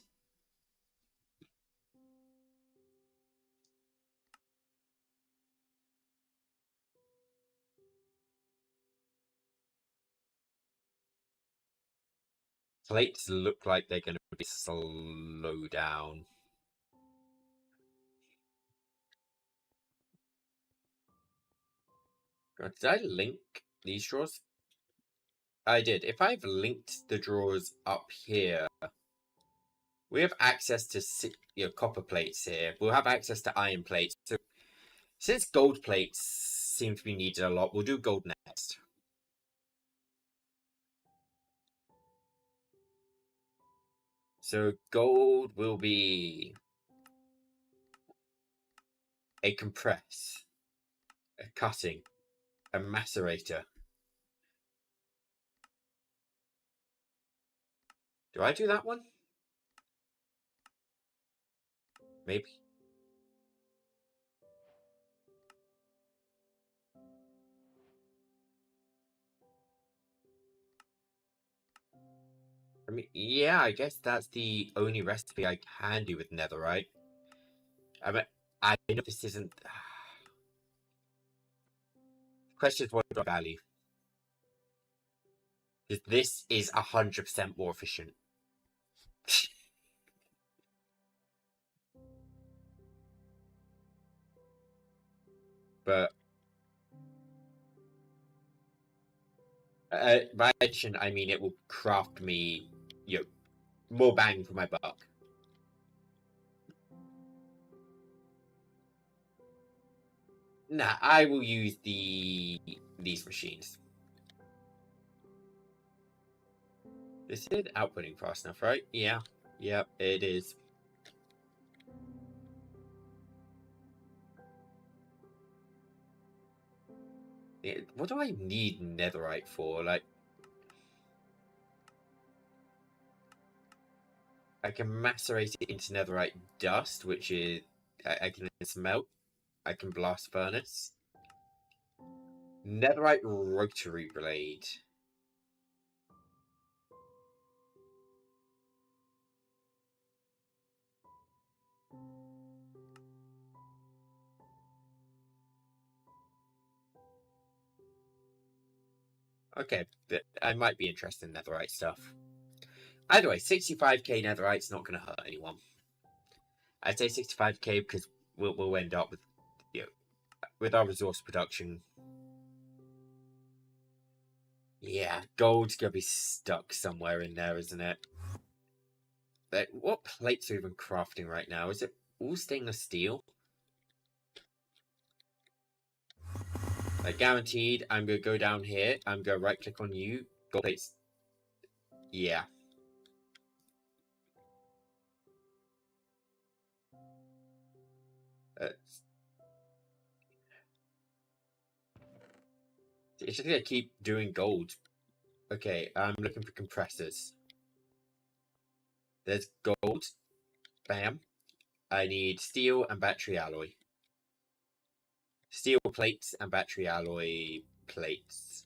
Plates look like they're going to be slow down. Did I link these drawers? I did. If I've linked the drawers up here, we have access to copper plates here. We'll have access to iron plates. So since gold plates seem to be needed a lot, we'll do gold next. So gold will be a compress, a cutting, a macerator. Do I do that one? Maybe. I mean, yeah, I guess that's the only recipe I can do with netherite. I mean, I know this isn't. Question is what value? Because this is 100% more efficient. But by addition, I mean it will craft me, more bang for my buck. Nah, I will use these machines. This is outputting fast enough, right? Yeah, yep, it is. What do I need netherite for? Like, I can macerate it into netherite dust, which is I can smelt. I can blast furnace. Netherite rotary blade. Okay, I might be interested in netherite stuff. Either way, 65k netherite's not going to hurt anyone. I'd say 65k because we'll end up with, with our resource production. Yeah, gold's going to be stuck somewhere in there, isn't it? Like, what plates are even crafting right now? Is it all stainless steel? Like, guaranteed, I'm going to go down here. I'm going to right click on you. Gold plates. Yeah. It's just going to keep doing gold. Okay, I'm looking for compressors. There's gold. Bam. I need steel and battery alloy. Steel plates and battery alloy plates.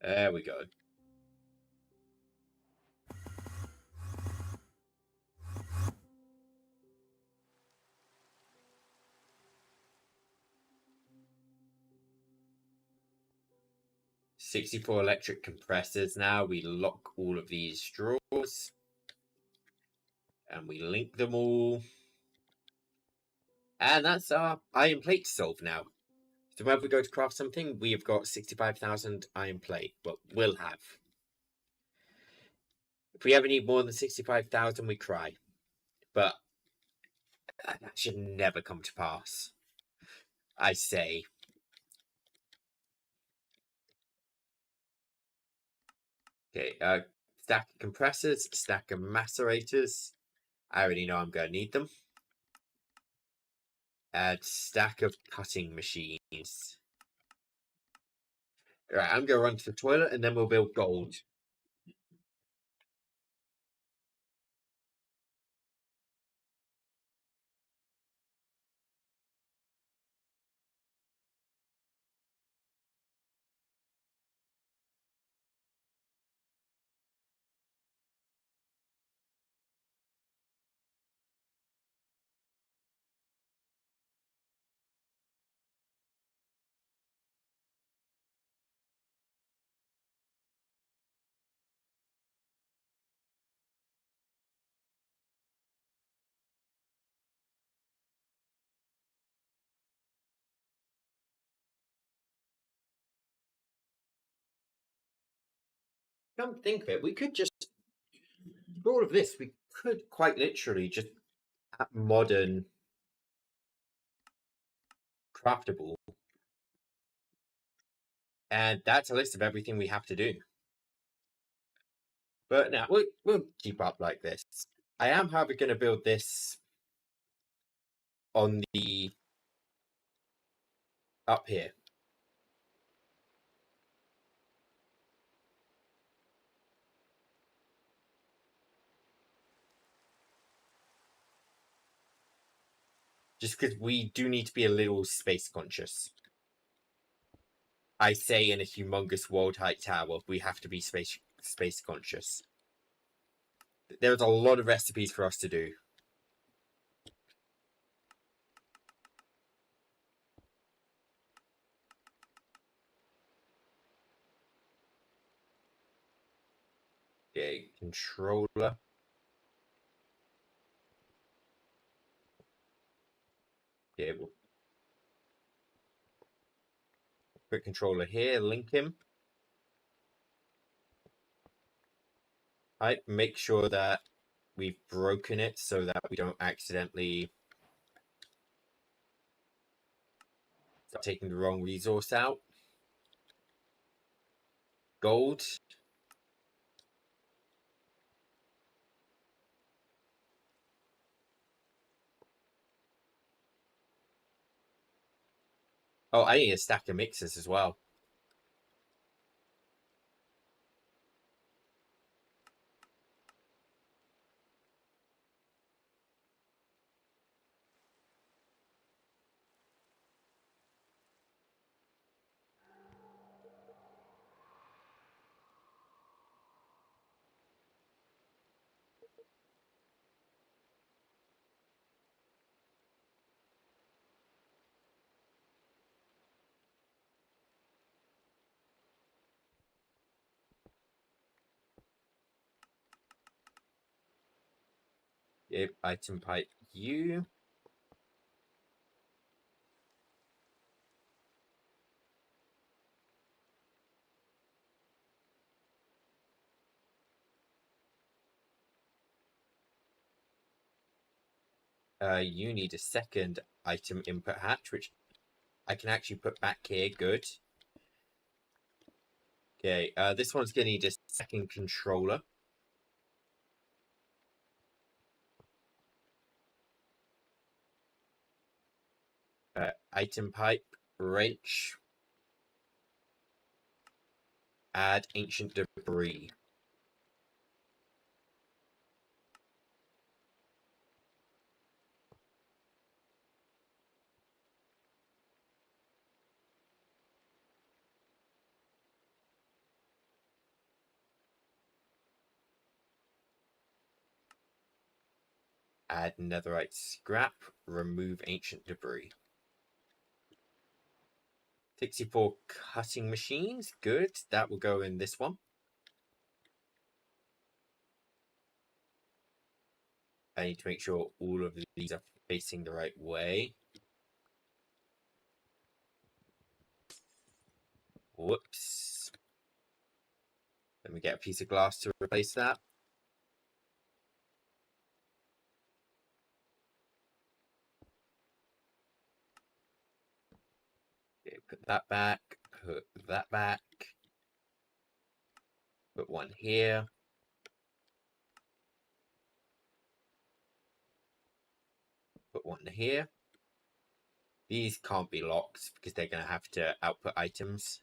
There we go. "64 electric compressors now. We lock all of these straws. And we link them all. And that's our iron plate solved now. So whenever we go to craft something, we have got 65,000 iron plate. Well, we'll have. If we ever need more than 65,000, we cry. But that should never come to pass. I say. Okay, stack of compressors, stack of macerators. I already know I'm going to need them. Add stack of cutting machines. Alright, I'm going to run to the toilet and then we'll build gold. Come think of it, we could just, for all of this, we could quite literally just have modern craftable. And that's a list of everything we have to do. But now, we'll keep up like this. I am, however, going to build this on the up here. Just because we do need to be a little space conscious. I say in a humongous world-height tower, we have to be space conscious. There's a lot of recipes for us to do. Okay, controller. Okay, we'll put controller here, link him. Right, make sure that we've broken it so that we don't accidentally start taking the wrong resource out. Gold. Oh, I need a stack of mixers as well. Yep, item pipe U. You need a second item input hatch, which I can actually put back here. Good. Okay, this one's going to need a second controller. Item pipe, wrench, add ancient debris. Add netherite scrap, remove ancient debris. 64 cutting machines, good. That will go in this one. I need to make sure all of these are facing the right way. Whoops. Let me get a piece of glass to replace that. Okay, put that back, put that back. Put one here. Put one here. These can't be locked because they're going to have to output items.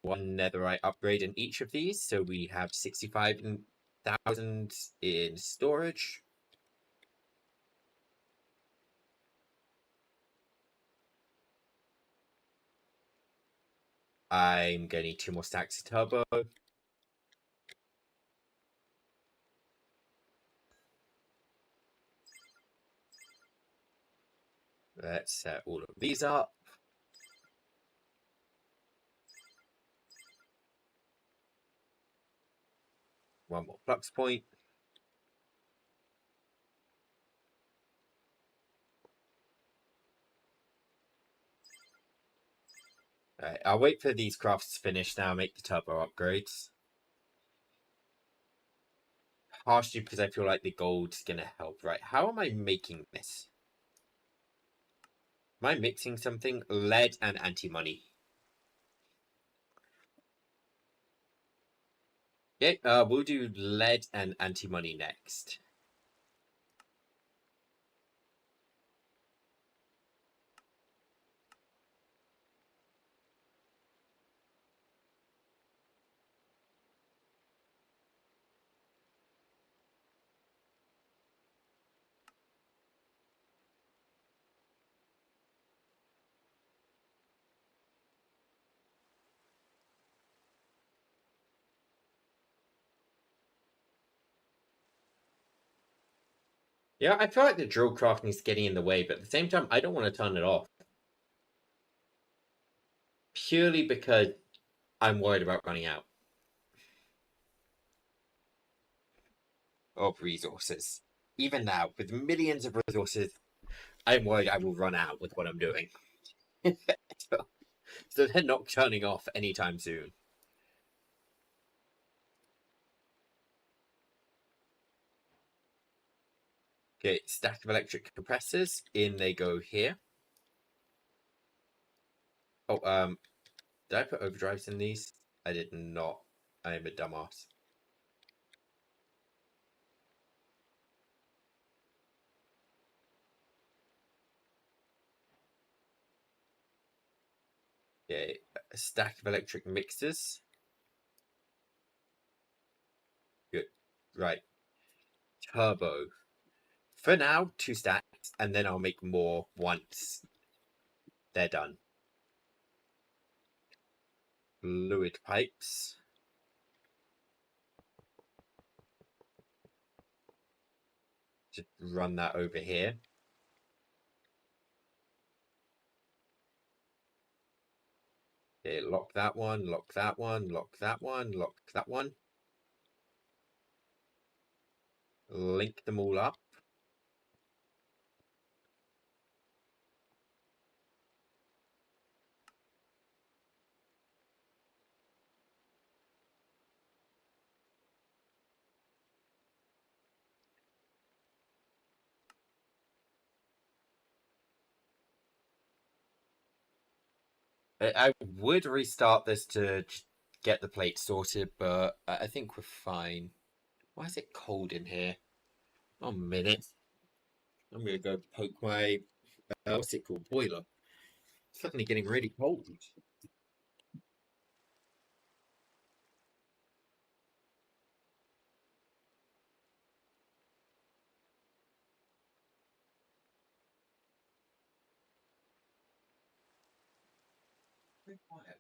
One netherite upgrade in each of these, so we have 65,000 in storage. I'm going to need 2 more stacks of turbo. Let's set all of these up. One more flux point. Alright, I'll wait for these crafts to finish now, make the turbo upgrades. Partially because I feel like the gold's going to help. Right, how am I making this? Am I mixing something? Lead and anti-money. Yeah, we'll do lead and anti-money next. Yeah, I feel like the drill crafting is getting in the way, but at the same time, I don't want to turn it off. Purely because I'm worried about running out of resources. Even now, with millions of resources, I'm worried I will run out with what I'm doing. so, so they're not turning off anytime soon. Okay, stack of electric compressors. In they go here. Oh, did I put overdrives in these? I did not. I am a dumbass. Okay, a stack of electric mixers. Good. Right. Turbo. For now, 2 stacks, and then I'll make more once they're done. Fluid pipes. Just run that over here. Okay, lock that one, lock that one, lock that one, lock that one. Link them all up. I would restart this to get the plate sorted, but I think we're fine. Why is it cold in here? 1 minute. I'm gonna go poke my what's it called? Boiler. It's suddenly getting really cold. Very quiet.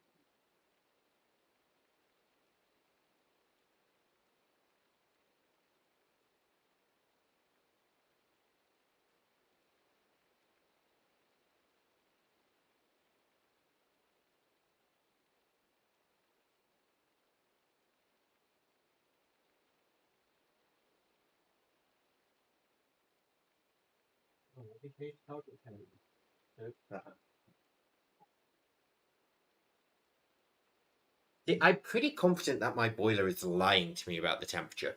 See, I'm pretty confident that my boiler is lying to me about the temperature.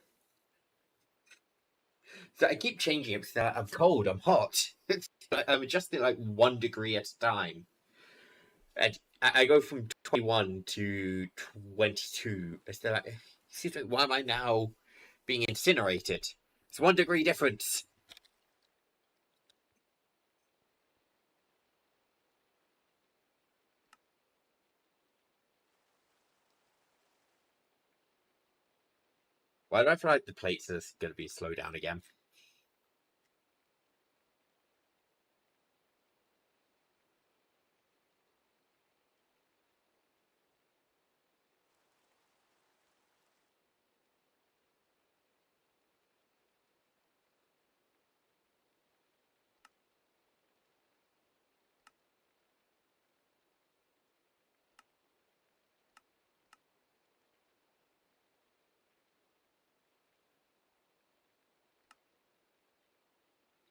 So I keep changing it because I'm cold, I'm hot. I'm adjusting like 1 degree at a time. And I go from 21 to 22. It's like, why am I now being incinerated? It's 1 degree difference. Why do I feel like the plates are going to be slowed down again?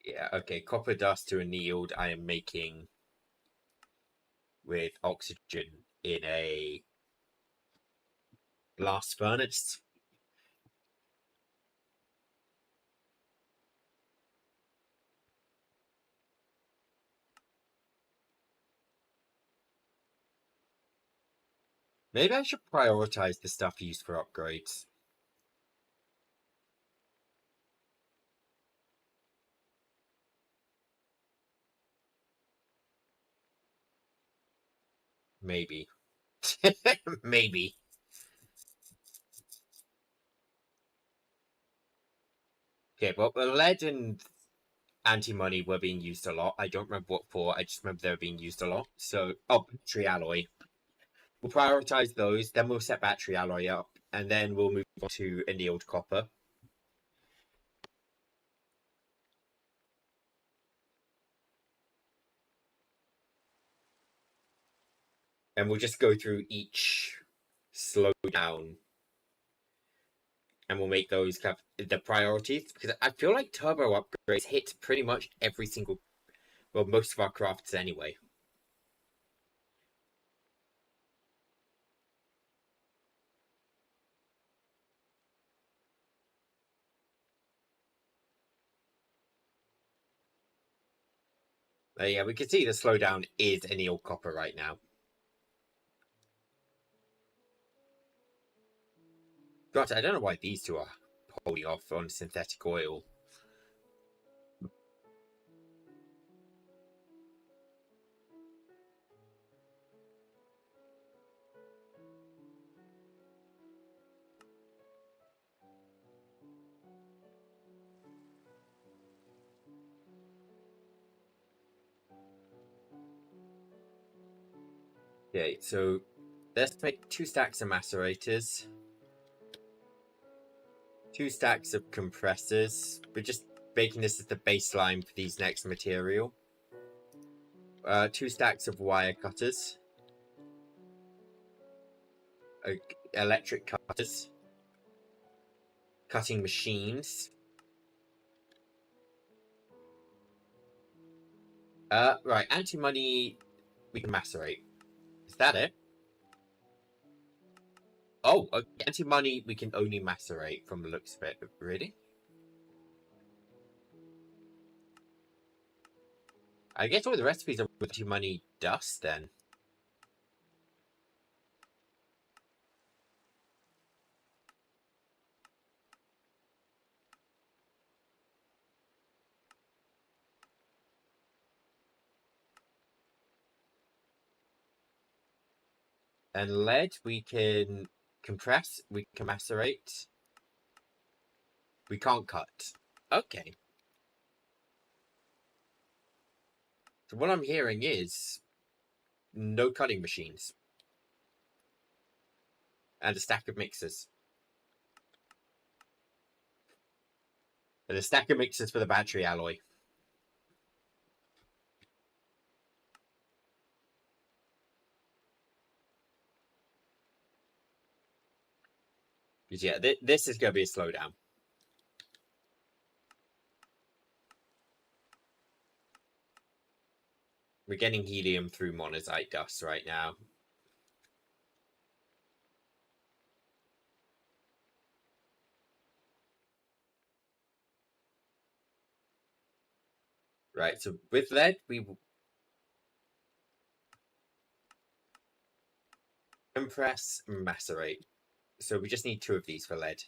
Yeah, okay. Copper dust to annealed I am making with oxygen in a blast furnace. Maybe I should prioritize the stuff used for upgrades. Maybe. Maybe. Okay, but the lead and anti-money were being used a lot. I don't remember what for. I just remember they were being used a lot. So, oh, battery alloy. We'll prioritize those. Then we'll set battery alloy up, and then we'll move on to annealed copper. And we'll just go through each slowdown, and we'll make those kind of the priorities, because I feel like turbo upgrades hit pretty much every single, well, most of our crafts anyway. Yeah, we can see the slowdown is anneal copper right now. God, I don't know why these two are holding off on synthetic oil. Okay, so let's make 2 stacks of macerators, 2 stacks of compressors. We're just making this as the baseline for these next material. 2 stacks of wire cutters, electric cutters, cutting machines. Right, anti-money we can macerate. Is that it? Oh, anti-money we can only macerate from the looks of it. Really? I guess all the recipes are with anti-money dust then. And lead we can compress, we can macerate. We can't cut. Okay. So what I'm hearing is no cutting machines. And a stack of mixers. And a stack of mixers for the battery alloy. Because yeah, this is going to be a slowdown. We're getting helium through monazite dust right now. Right, so with lead, we compress, macerate. So we just need 2 of these for lead.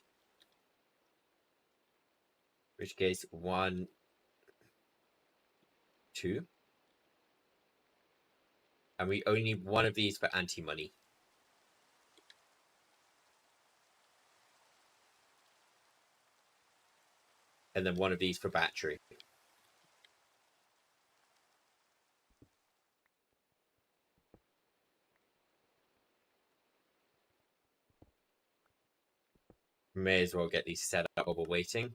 In which case, 1, 2. And we only need 1 of these for anti-money. And then 1 of these for battery. May as well get these set up while we're waiting.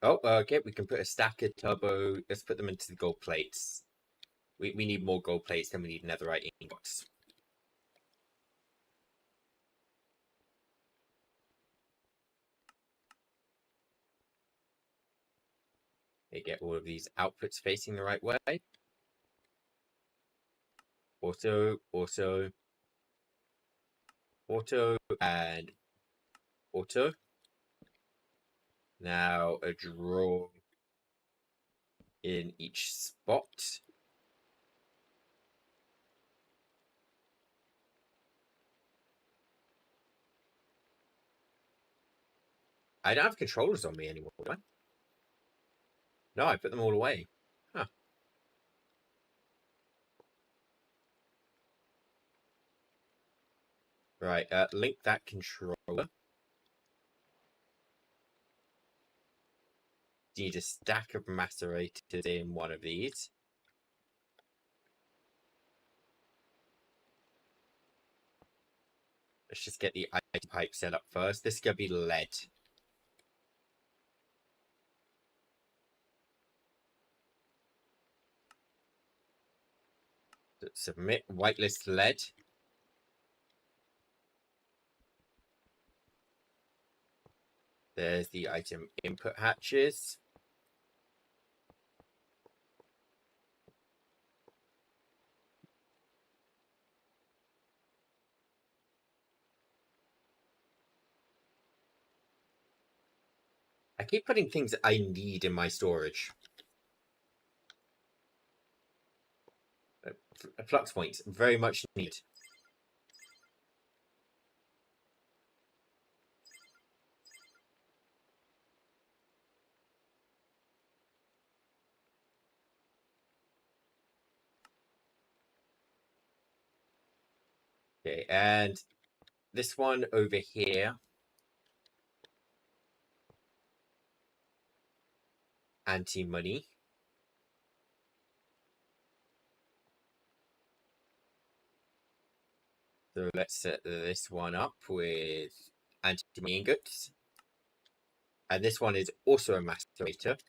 Oh, okay, we can put a stack of turbo. Let's put them into the gold plates. We need more gold plates than we need netherite ingots. Okay, get all of these outputs facing the right way. Auto, auto, auto, and auto. Now a draw in each spot. I don't have controllers on me anymore, do I? No, I put them all away. Huh. Right, link that controller. Need a stack of macerators in one of these. Let's just get the item pipe set up first. This is going to be lead. Submit whitelist lead. There's the item input hatches. I keep putting things I need in my storage. Flux points, very much needed. Okay, and this one over here. Anti-money. So let's set this one up with anti-money ingots. And this one is also a macerator.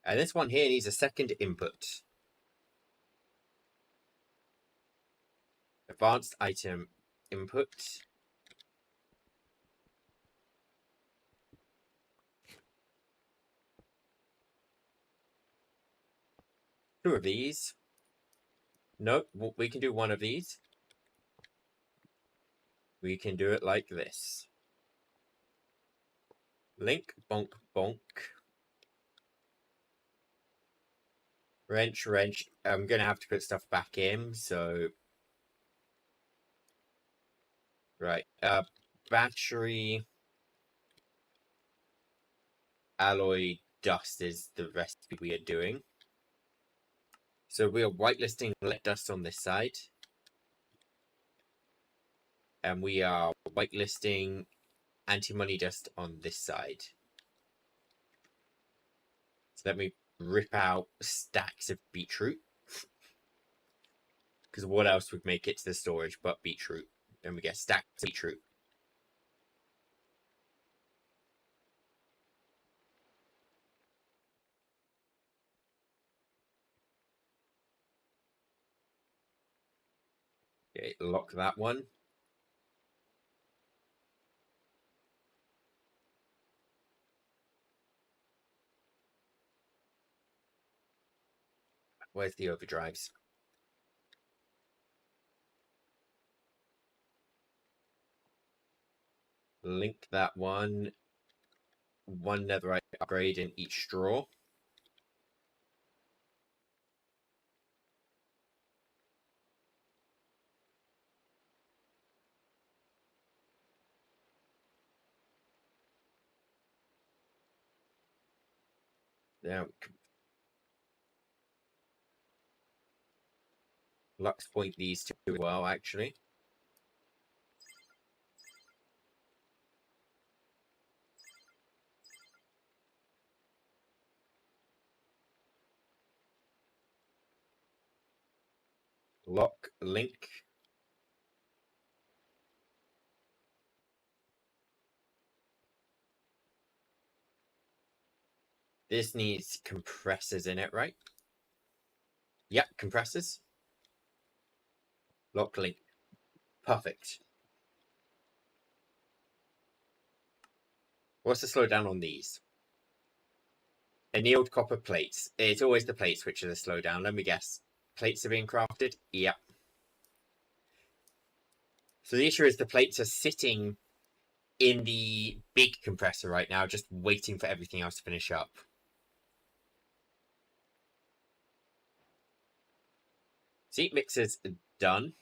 And this one here needs a second input. Advanced item input. Two of these. No, we can do one of these. We can do it like this. Link, bonk, bonk. Wrench, wrench. I'm going to have to put stuff back in, so... Right, battery... Alloy dust is the recipe we are doing. So we are whitelisting lead dust on this side. And we are whitelisting anti-money dust on this side. So let me rip out stacks of beetroot. Because what else would make it to the storage but beetroot? And we get stacks of beetroot. Okay, lock that one. Where's the overdrives? Link that one. One netherite upgrade in each straw. Now, Lux point these two as well, actually. Lock, link. This needs compressors in it, right? Yep, compressors. Lock, link. Perfect. What's the slowdown on these? Annealed copper plates. It's always the plates which are the slowdown. Let me guess. Plates are being crafted? Yep. So the issue is the plates are sitting in the big compressor right now, just waiting for everything else to finish up. Seat mixer's done.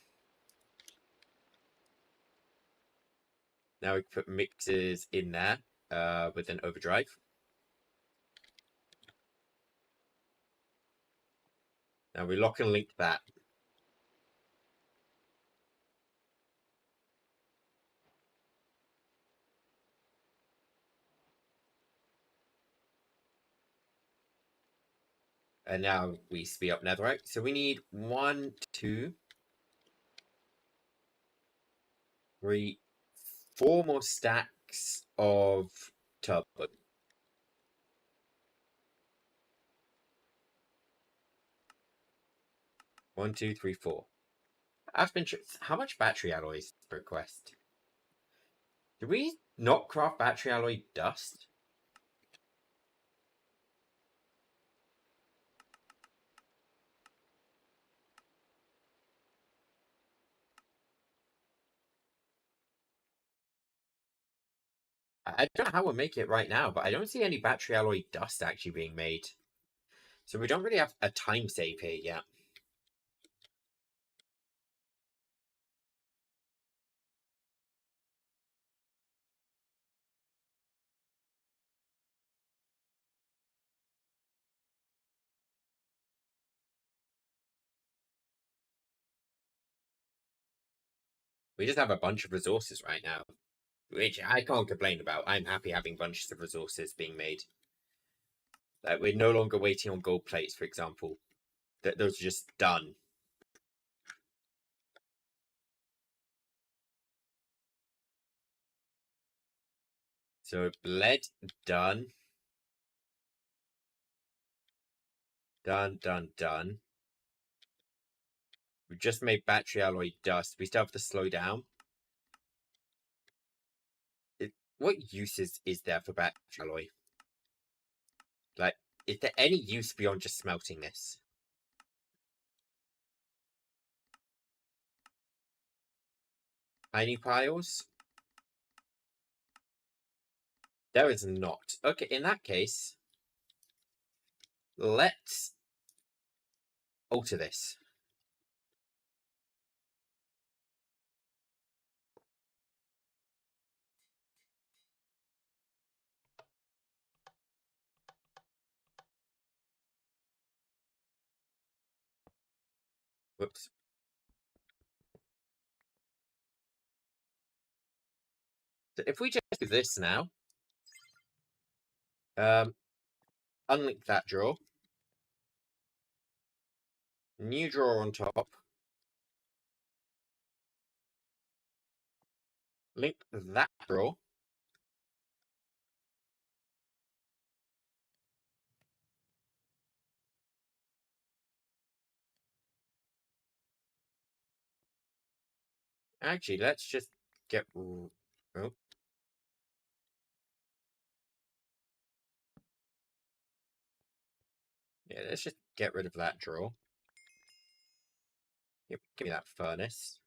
Now we put mixers in there with an overdrive. Now we lock and link that. And now we speed up netherite. So we need 1, 2, 3, 4 more stacks of turbo. 1, 2, 3, 4. I've been. How much battery alloys per quest? Did we not craft battery alloy dust? I don't know how we'll make it right now, but I don't see any battery alloy dust actually being made. So we don't really have a time save here yet. We just have a bunch of resources right now, which I can't complain about. I'm happy having bunches of resources being made. Like, we're no longer waiting on gold plates, for example. Those are just done. So lead, done. Done, done, done. We just made battery alloy dust. We still have to slow down. What uses is there for battery alloy? Like, is there any use beyond just smelting this? Tiny piles? There is not. Okay, in that case, let's alter this. Whoops. So if we just do this now, unlink that drawer, new drawer on top, link that drawer, actually, let's just get... Oh. Yeah, let's just get rid of that drawer. Yep, give me that furnace.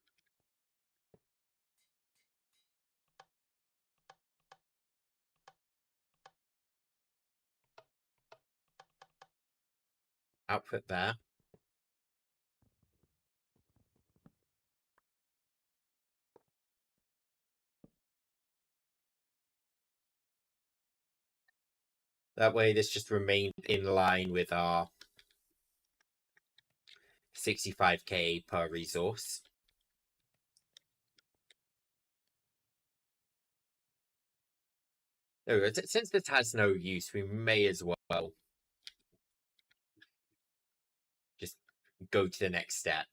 Output there. That way this just remained in line with our 65k per resource. No, since this has no use, we may as well just go to the next step.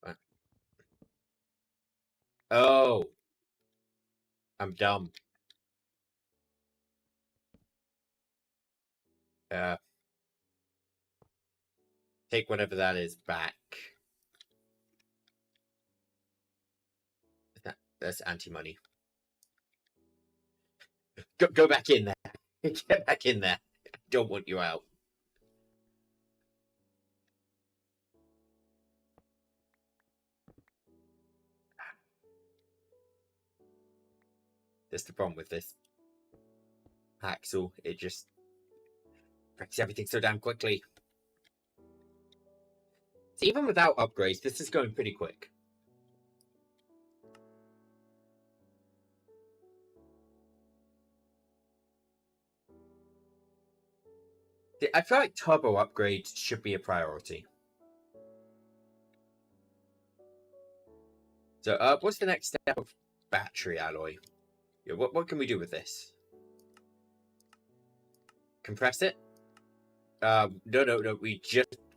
Right. Oh, I'm dumb. Take whatever that is back. That's anti-money. Go back in there. Get back in there. I don't want you out. That's the problem with this Axel. It just breaks everything so damn quickly. So even without upgrades, this is going pretty quick. I feel like turbo upgrades should be a priority. So, what's the next step of battery alloy? Yeah, what can we do with this? Compress it? No.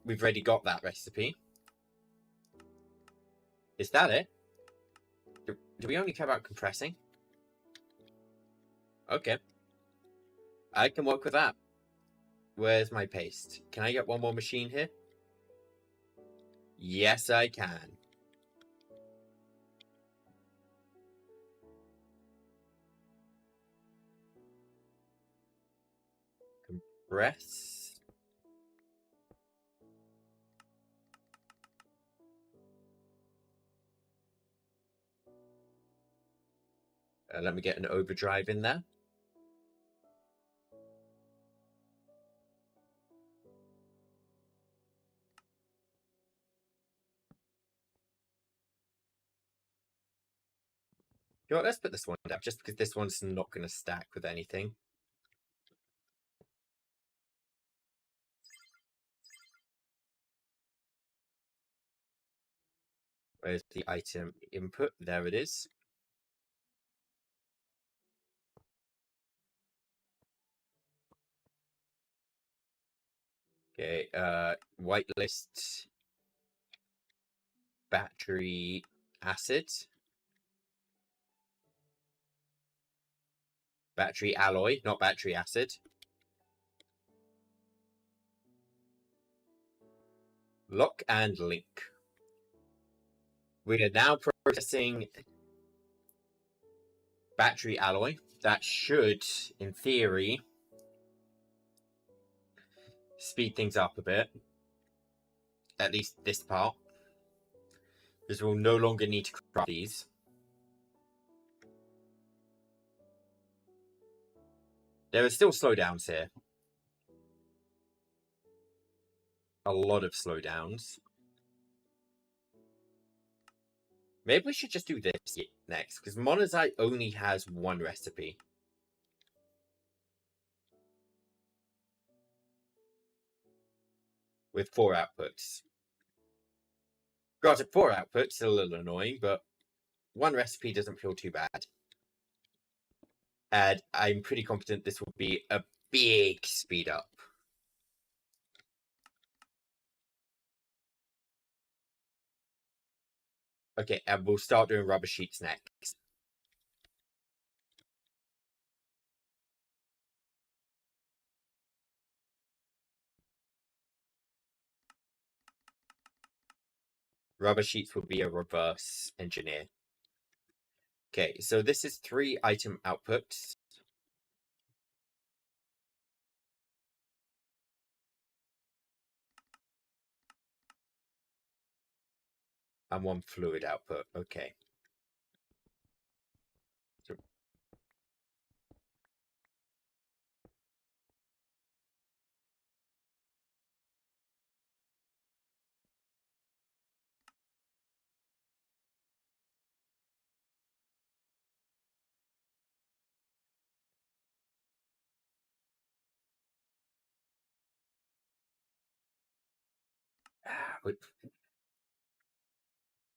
We've already got that recipe. Is that it? Do we only care about compressing? Okay. I can work with that. Where's my paste? Can I get one more machine here? Yes, I can. Compress. Let me get an overdrive in there. You know what, let's put this one down, just because this one's not going to stack with anything. Where's the item input? There it is. Okay, whitelist battery acid. Battery alloy, not battery acid. Lock and link. We are now processing battery alloy. That should, in theory, speed things up a bit. At least this part. Because we'll no longer need to craft these. There are still slowdowns here. A lot of slowdowns. Maybe we should just do this next, because monazite only has one recipe. With 4 outputs. Granted, 4 outputs is a little annoying, but 1 recipe doesn't feel too bad. And I'm pretty confident this will be a big speed up. Okay, and we'll start doing rubber sheets next. Rubber sheets will be a reverse engineer. Okay, so this is 3 item outputs. And 1 fluid output. Okay. So,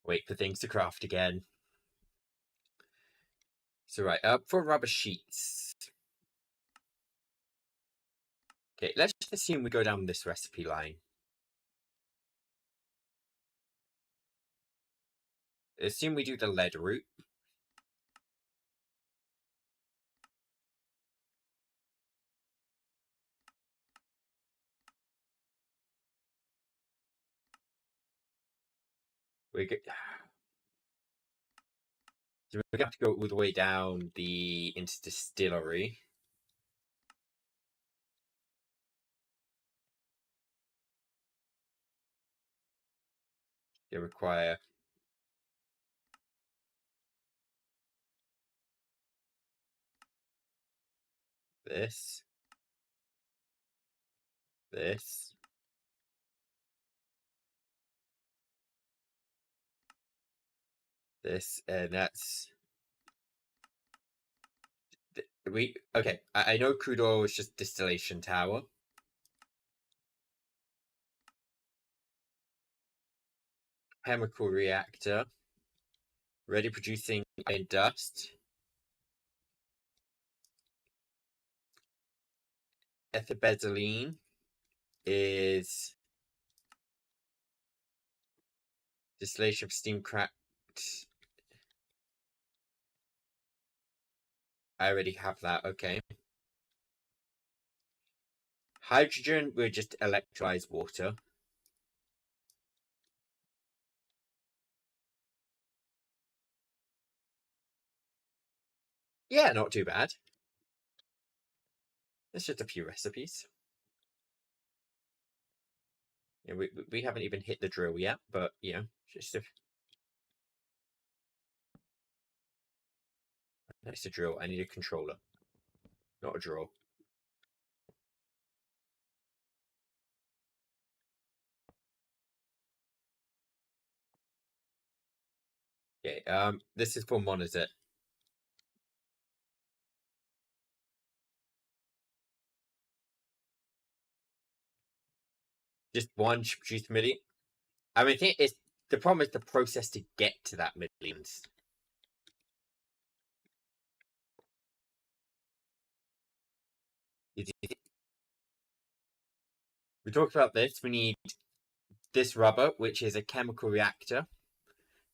wait for things to craft again. So right, for rubber sheets. Okay, let's just assume we go down this recipe line. Assume we do the lead route. So we're going to have to go all the way down into distillery. They require this, this, this, and that's... Okay, I know crude oil is just distillation tower. chemical reactor. Ready producing iron dust. Ethylbenzylene is distillation of steam cracked. I already have that, okay. Hydrogen, we'll just electrolyze water. Yeah, not too bad. It's just a few recipes. Yeah, we haven't even hit the drill yet, but you know, just a that's a drill. I need a controller, not a drill. Okay, this is for monitor. Just one should produce million. I mean, I think it's the problem is the process to get to that millions. We talked about this. We need this rubber, which is a chemical reactor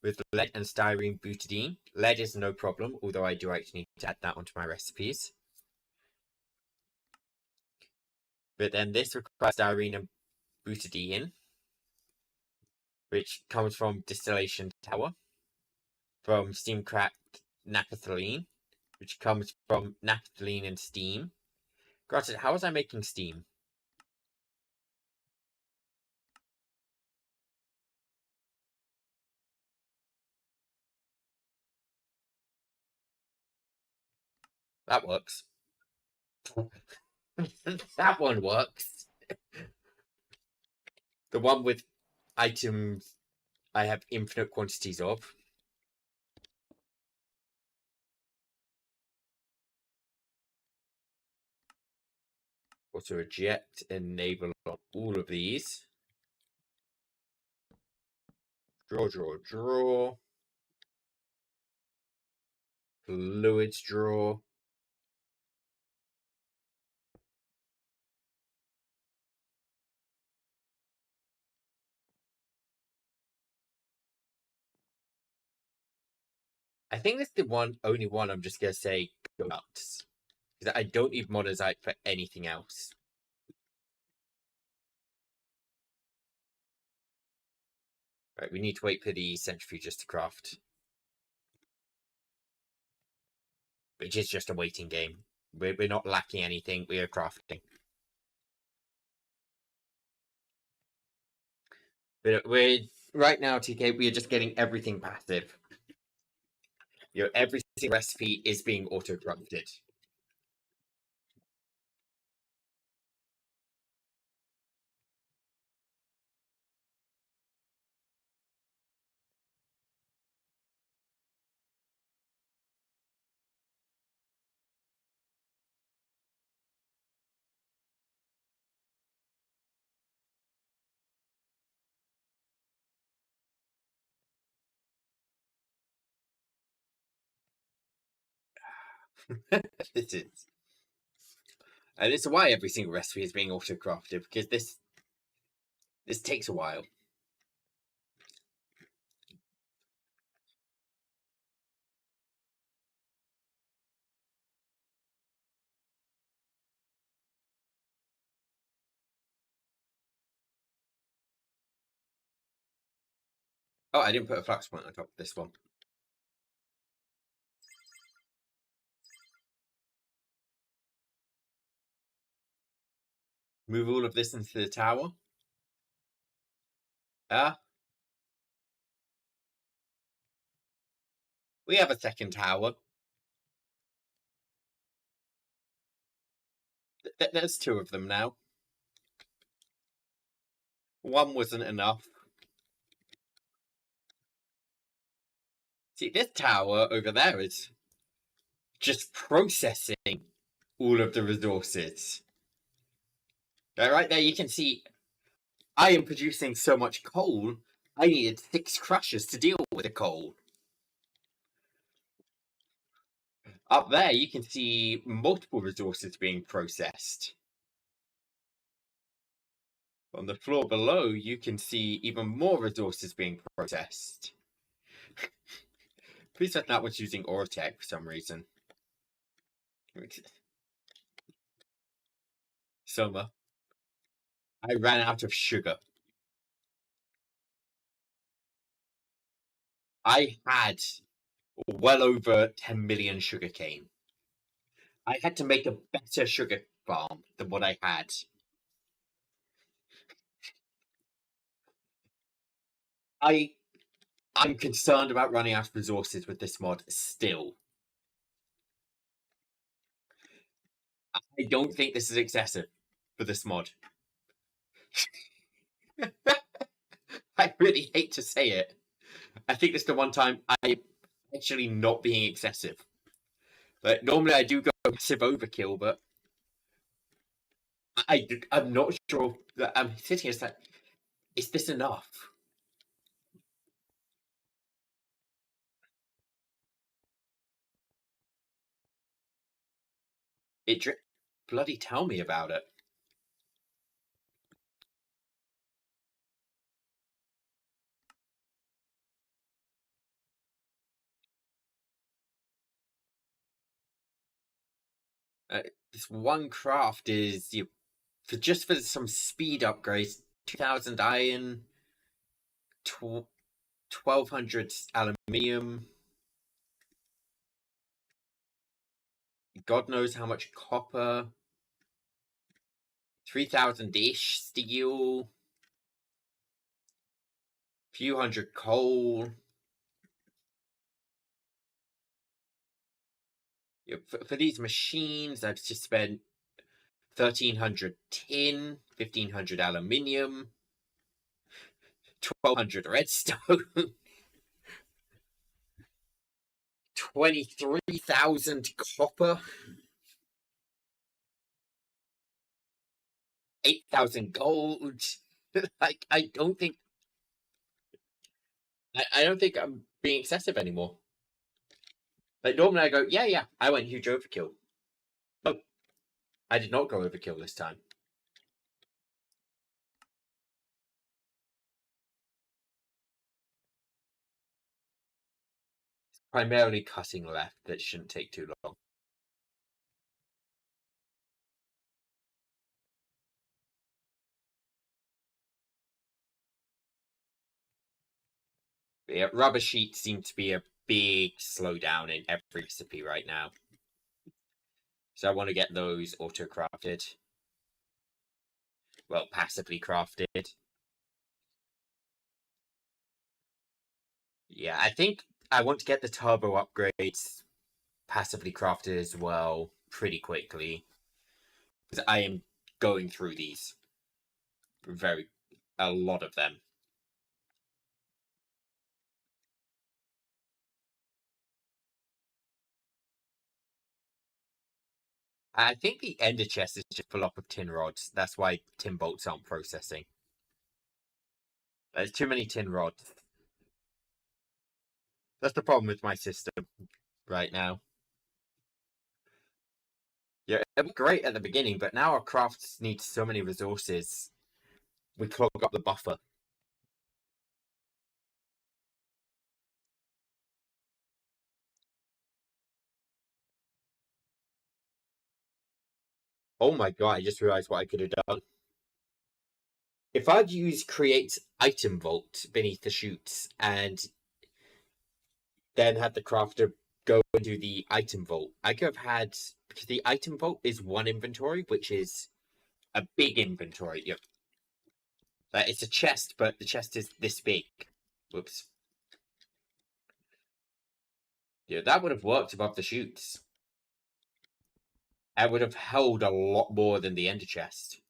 with lead and styrene butadiene. Lead is no problem, although I do actually need to add that onto my recipes. But then this requires styrene and butadiene, which comes from distillation tower, from steam cracked naphthalene, which comes from naphthalene and steam. Granted, how was I making steam? That works. That one works. The one with items I have infinite quantities of. Also eject, enable on all of these. Draw, draw, draw. Fluids draw. I think that's the only one I'm just gonna say go nuts. Because I don't need monazite for anything else. Right, we need to wait for the centrifuges to craft. Which is just a waiting game. We're not lacking anything, we are crafting. But we're right now, TK, we are just getting everything passive. You know, every single recipe is being auto-crafted. This is. And it's why every single recipe is being auto-crafted, because this takes a while. Oh, I didn't put a flux point on top of this one. Move all of this into the tower. We have a second tower. There's two of them now. One wasn't enough. See, this tower over there is just processing all of the resources. Right there, you can see I am producing so much coal I needed 6 crushers to deal with the coal. Up there, you can see multiple resources being processed. On the floor below, you can see even more resources being processed. Please that's not what's using Ortec for some reason. Soma, I ran out of sugar. I had well over 10 million sugarcane. I had to make a better sugar farm than what I had. I'm concerned about running out of resources with this mod still. I don't think this is excessive for this mod. I really hate to say it. I think this is the one time I'm actually not being excessive. Like, normally I do go massive overkill, but I'm not sure that I'm sitting here like, is this enough? Bloody tell me about it. This one craft is for some speed upgrades, 2,000 iron, 1,200 aluminium. God knows how much copper. 3,000-ish steel. Few hundred coal. For these machines, I've just spent 1,300 tin, 1,500 aluminium, 1,200 redstone, 23,000 copper, 8,000 gold. Like, I don't think I'm being excessive anymore. Like, normally I go, yeah, I went huge overkill. Oh, I did not go overkill this time. It's primarily cutting left that shouldn't take too long. But yeah, rubber sheets seem to be a big slowdown in every recipe right now. So I want to get those auto-crafted. Well, passively crafted. Yeah, I think I want to get the turbo upgrades passively crafted as well pretty quickly. Because I am going through these. A lot of them. I think the ender chest is just full up of tin rods. That's why tin bolts aren't processing. There's too many tin rods. That's the problem with my system right now. Yeah, it was great at the beginning, but now our crafts need so many resources. We clog up the buffer. Oh my god, I just realized what I could have done. If I'd used create item vault beneath the chutes and then had the crafter go into the item vault, I could have had, because the item vault is one inventory, which is a big inventory. Yep. It's a chest, but the chest is this big. Whoops. Yeah, that would have worked above the chutes. I would have held a lot more than the ender chest.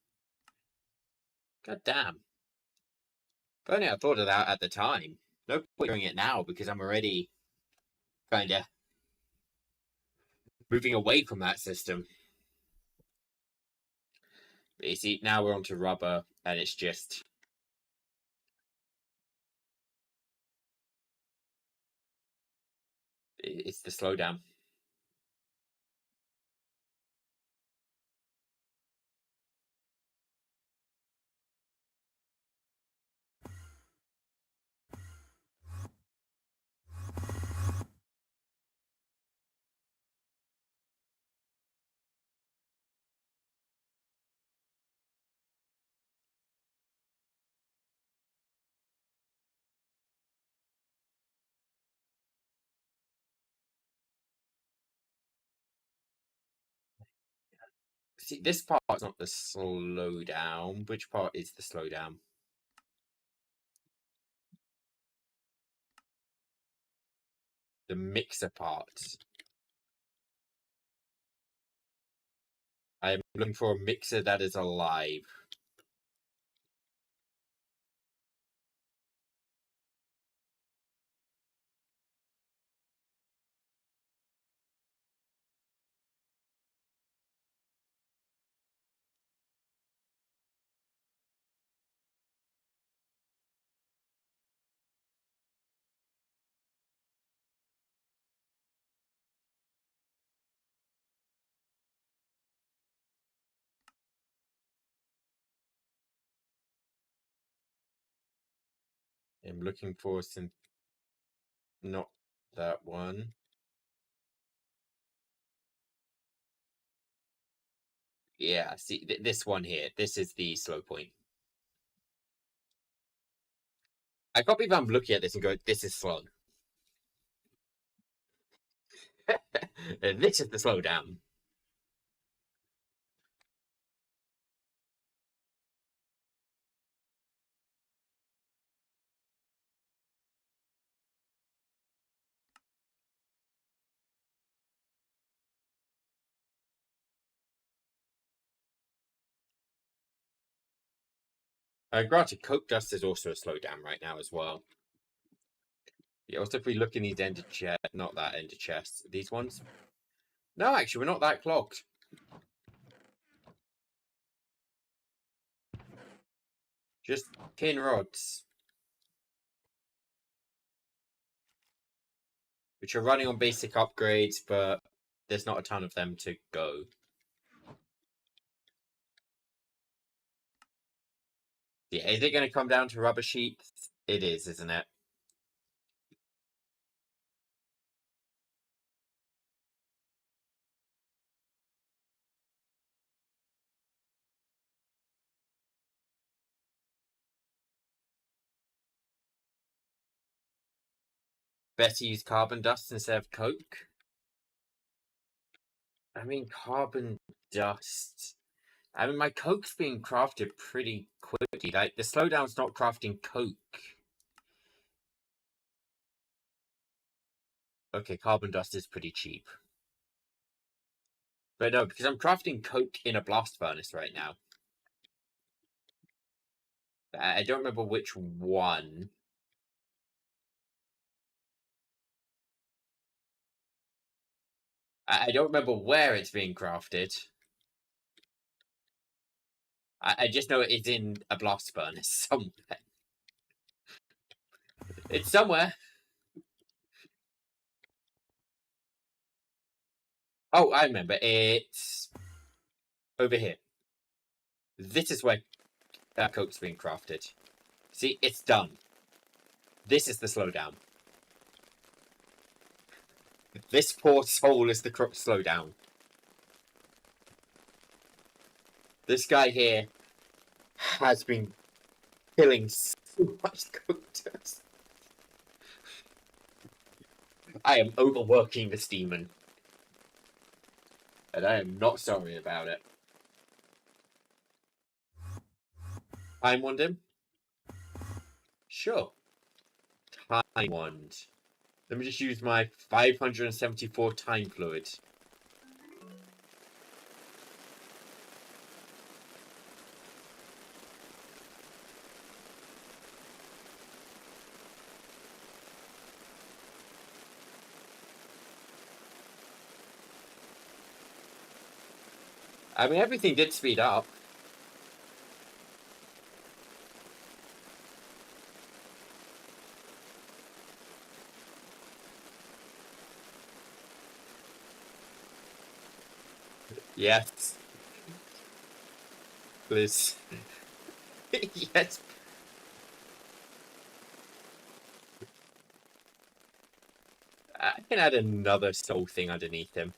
God damn. If only I thought of that at the time. No point doing it now because I'm already kinda moving away from that system. But you see, now we're onto rubber, and it's just It's the slowdown. See, this part's not the slowdown. Which part is the slowdown? The mixer part. I'm looking for a mixer that is alive. I'm looking for some. Not that one. Yeah, see, this one here. This is the slow point. I can't believe I'm looking at this and go, this is slow. This is the slowdown. Granted, coke dust is also a slowdown right now as well. Yeah, also if we look in these ender chest, not that ender chest, these ones. No, actually, we're not that clogged. Just tin rods, which are running on basic upgrades, but there's not a ton of them to go. Yeah, is it going to come down to rubber sheets? It is, isn't it? Better use carbon dust instead of coke? I mean, carbon dust. I mean, my coke's being crafted pretty quickly. Like, the slowdown's not crafting coke. Okay, carbon dust is pretty cheap. But no, because I'm crafting coke in a blast furnace right now. I don't remember which one. I don't remember where it's being crafted. I just know it's in a blast furnace somewhere. It's somewhere. Oh, I remember. It's over here. This is where coke's being crafted. See, it's done. This is the slowdown. This poor soul is the slowdown. This guy here has been killing so much coke dust. I am overworking this demon. And I am not sorry about it. Time wand him? Sure. Time wand. Let me just use my 574 time fluid. I mean, everything did speed up. Yes. Please. Yes. I can add another soul thing underneath him.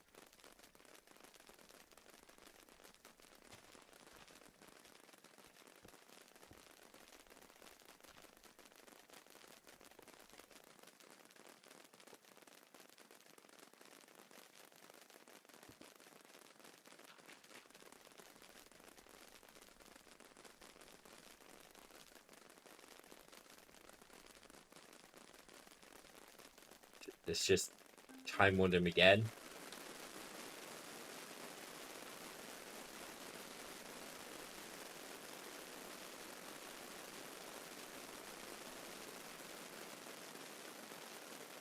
Let's just time wand him again.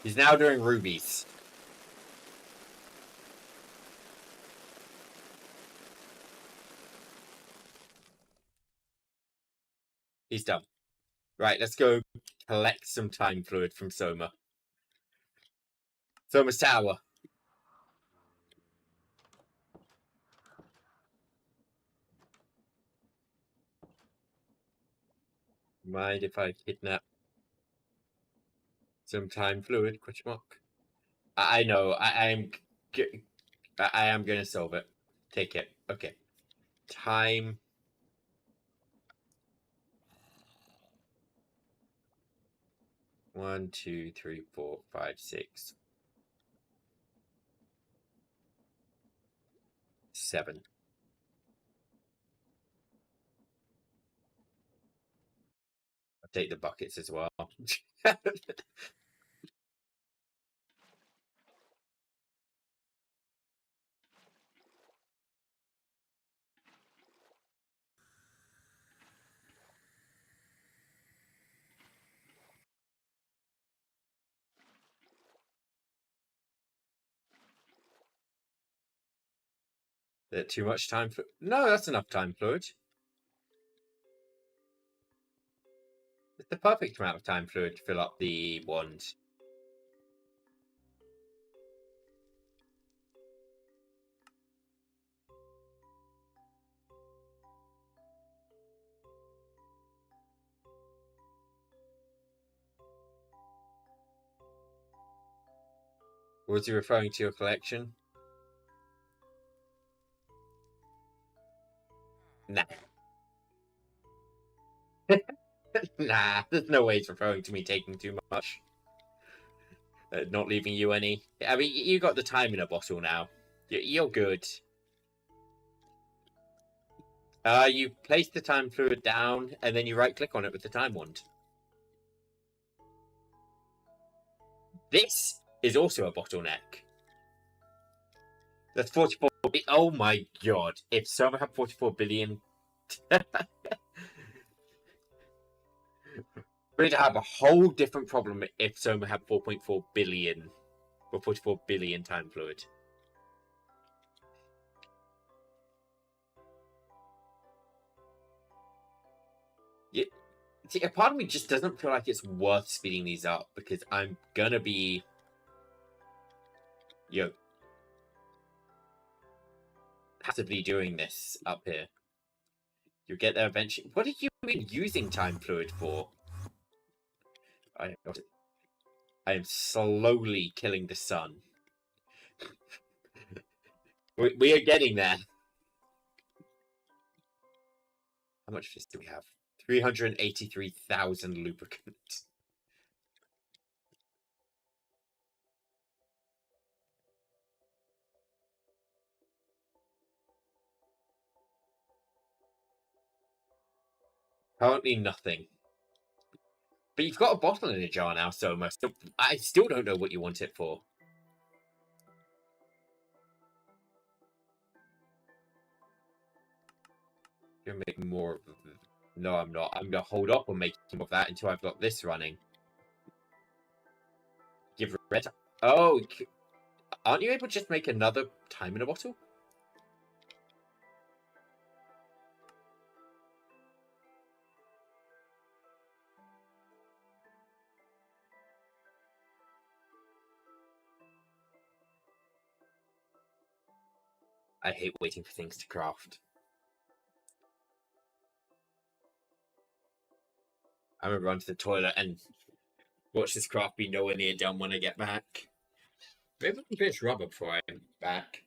He's now doing rubies. He's done. Right, let's go collect some time fluid from Soma. Soma's tower. Mind if I kidnap some time fluid? Question mark. I know. I am going to solve it. Take it. Okay. Time. One, two, three, 4, 5, 6, 7. I'll take the buckets as well. That too much time fluid? No, that's enough time fluid. It's the perfect amount of time fluid to fill up the wand. Was he referring to your collection? Nah. Nah, there's no way he's referring to me taking too much. Not leaving you any. I mean, you got the time in a bottle now. You're good. You place the time fluid down, and then you right-click on it with the time wand. This is also a bottleneck. That's 44. Oh my god! If Soma had 44 billion, we'd have a whole different problem if Soma had 4.4 billion or 44 billion time fluid. Yeah. See, a part of me just doesn't feel like it's worth speeding these up because I'm gonna be, passively doing this up here. You'll get there eventually. What are you even using time fluid for? I am slowly killing the sun. We are getting there. How much of this do we have? 383,000 lubricant. Currently nothing. But you've got a bottle in a jar now, Soma. So I still don't know what you want it for. Gonna make more. No, I'm not. I'm gonna hold up on making more of that until I've got this running. Give red. Oh, aren't you able to just make another time in a bottle? I hate waiting for things to craft. I'm gonna run to the toilet and watch this craft be nowhere near done when I get back. Maybe I can finish rubber before I'm back.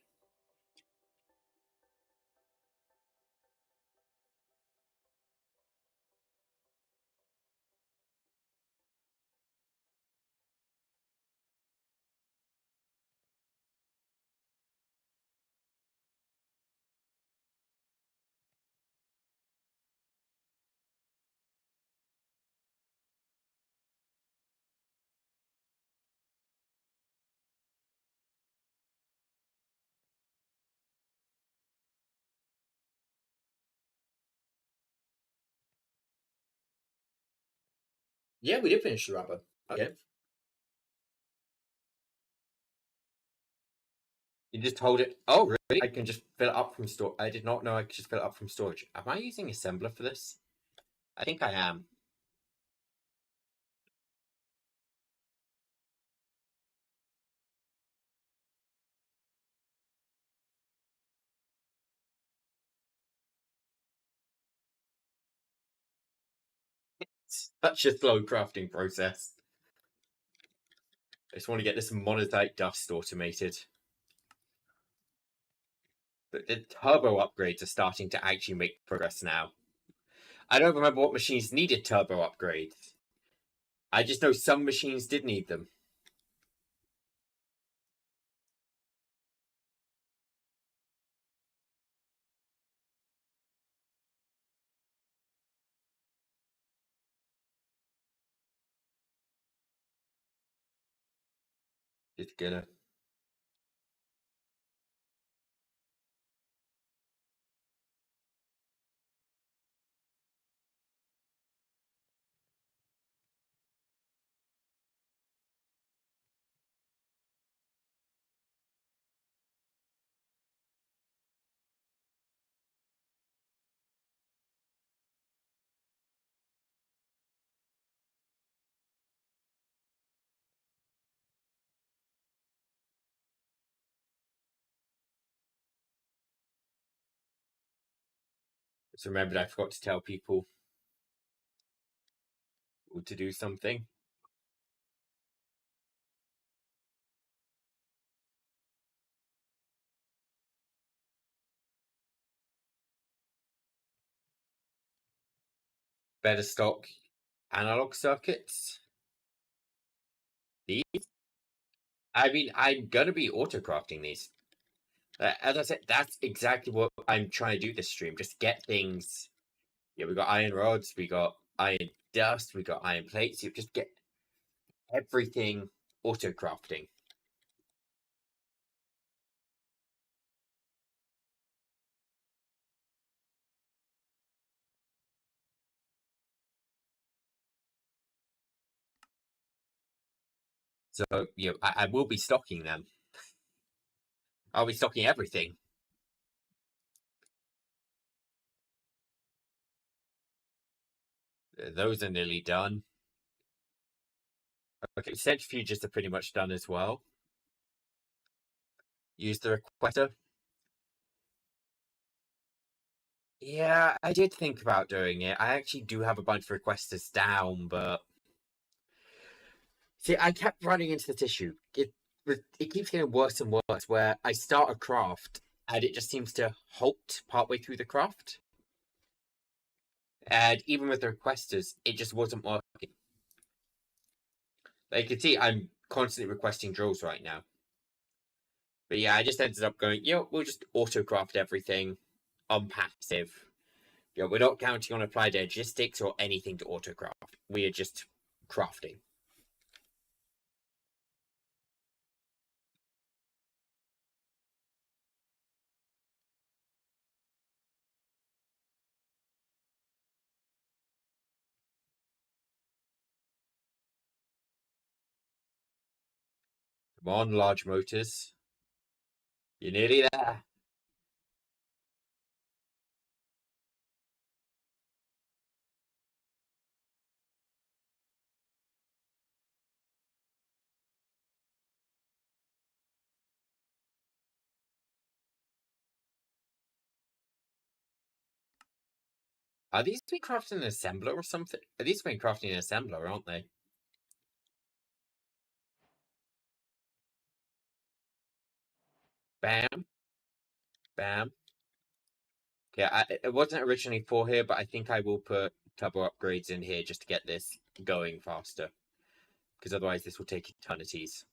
Yeah, we did finish the rubber. Okay. You just hold it. Oh, really? I can just fill it up from store. I did not know I could just fill it up from storage. Am I using assembler for this? I think I am. It's such a slow crafting process. I just want to get this monazite dust automated. But the turbo upgrades are starting to actually make progress now. I don't remember what machines needed turbo upgrades. I just know some machines did need them. Just gonna. Just remembered I forgot to tell people to do something. Better stock analog circuits. These? I mean, I'm gonna be autocrafting these. As I said, that's exactly what I'm trying to do this stream. Just get things. Yeah, we got iron rods, we got iron dust, we got iron plates. You just get everything autocrafting. So, I will be stocking them. I'll be stocking everything. Those are nearly done. Okay, centrifuges are pretty much done as well. Use the requester. Yeah, I did think about doing it. I actually do have a bunch of requesters down, but see, I kept running into this issue. It keeps getting worse and worse. Where I start a craft and it just seems to halt partway through the craft, and even with the requesters, it just wasn't working. Like you can see, I'm constantly requesting drills right now. But yeah, I just ended up going, we'll just autocraft everything on passive. We're not counting on applied logistics or anything to autocraft. We are just crafting. Come on, large motors. You're nearly there. Are these being crafted in an assembler or something? Are these being crafted in an assembler, aren't they? Bam. Bam. Yeah, it wasn't originally for here, but I think I will put turbo upgrades in here just to get this going faster. Because otherwise this will take eternities.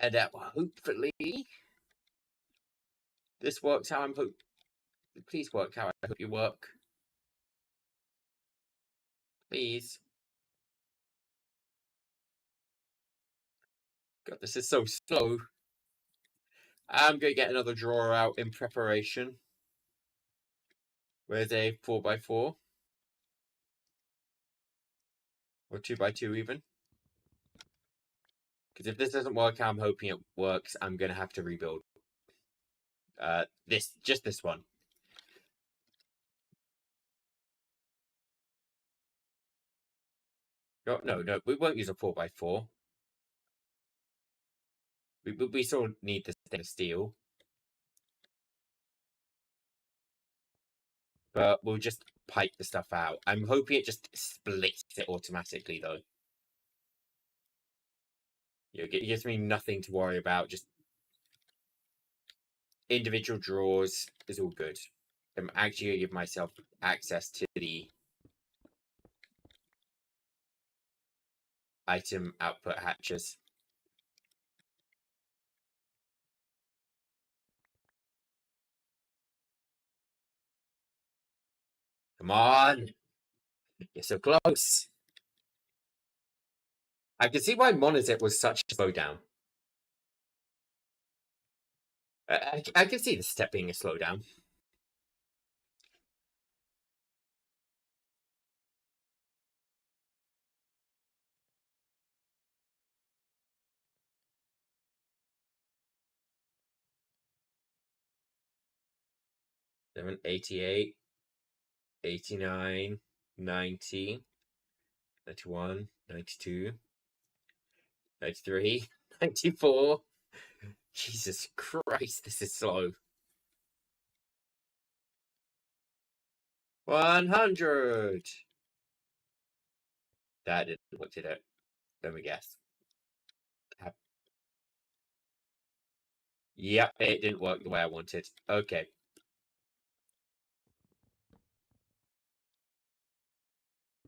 And hopefully this works how I'm please work how I hope you work. Please. God, this is so slow. I'm going to get another drawer out in preparation. Where's a 4x4? Or 2x2 even? Because if this doesn't work how I'm hoping it works, I'm going to have to rebuild. Just this one. No, we won't use a 4x4. We still need the stainless steel. But we'll just pipe the stuff out. I'm hoping it just splits it automatically, though. It gives me nothing to worry about. Just individual drawers is all good. I'm actually going to give myself access to the item output hatches. Come on! You're so close! I can see why Monazit was such a slowdown. I can see the step being a slowdown. Seven, 88, 89, 90, 91, 92, 93, 94. Jesus Christ, this is slow. 100. That didn't work, did it? Let me guess. Yep, it didn't work the way I wanted. Okay.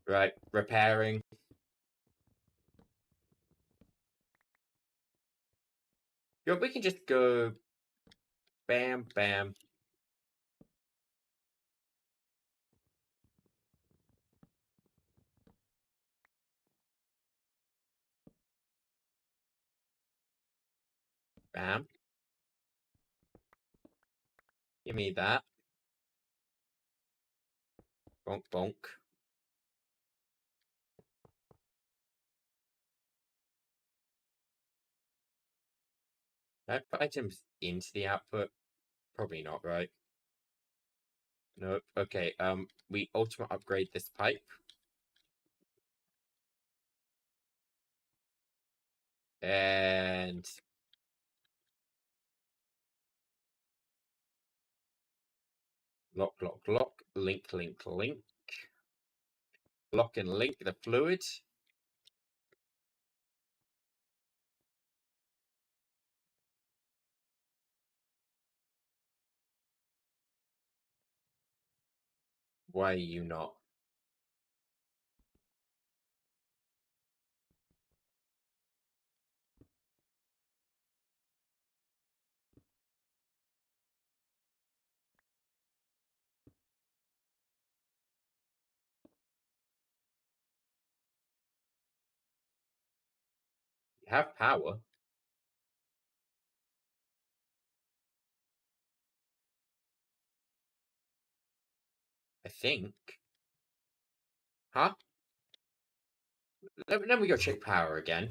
Right, repairing. Yo, we can just go bam, bam. Bam. Give me that. Bonk, bonk. Can I put items into the output? Probably not, right? Nope. Okay, we ultimate upgrade this pipe. And lock, lock, lock. Link, link, link. Lock and link the fluid. Why are you not? You have power. I think. Huh? Then we go check power again.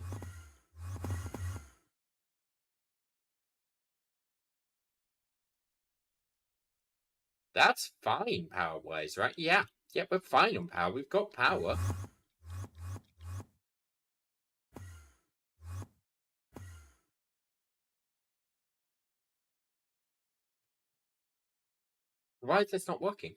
That's fine power-wise, right? Yeah. Yeah, we're fine on power. We've got power. Why is this not working?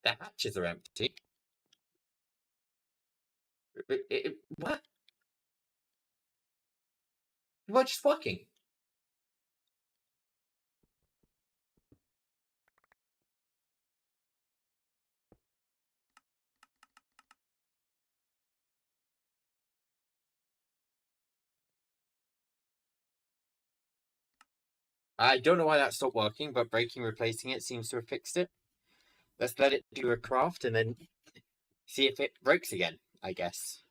The hatches are empty. What? We're just working. I don't know why that stopped working, but breaking, replacing it seems to have fixed it. Let's let it do a craft and then see if it breaks again, I guess.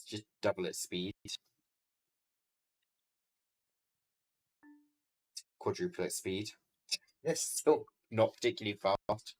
Just double its speed. Quadruple its speed. It's still not particularly fast.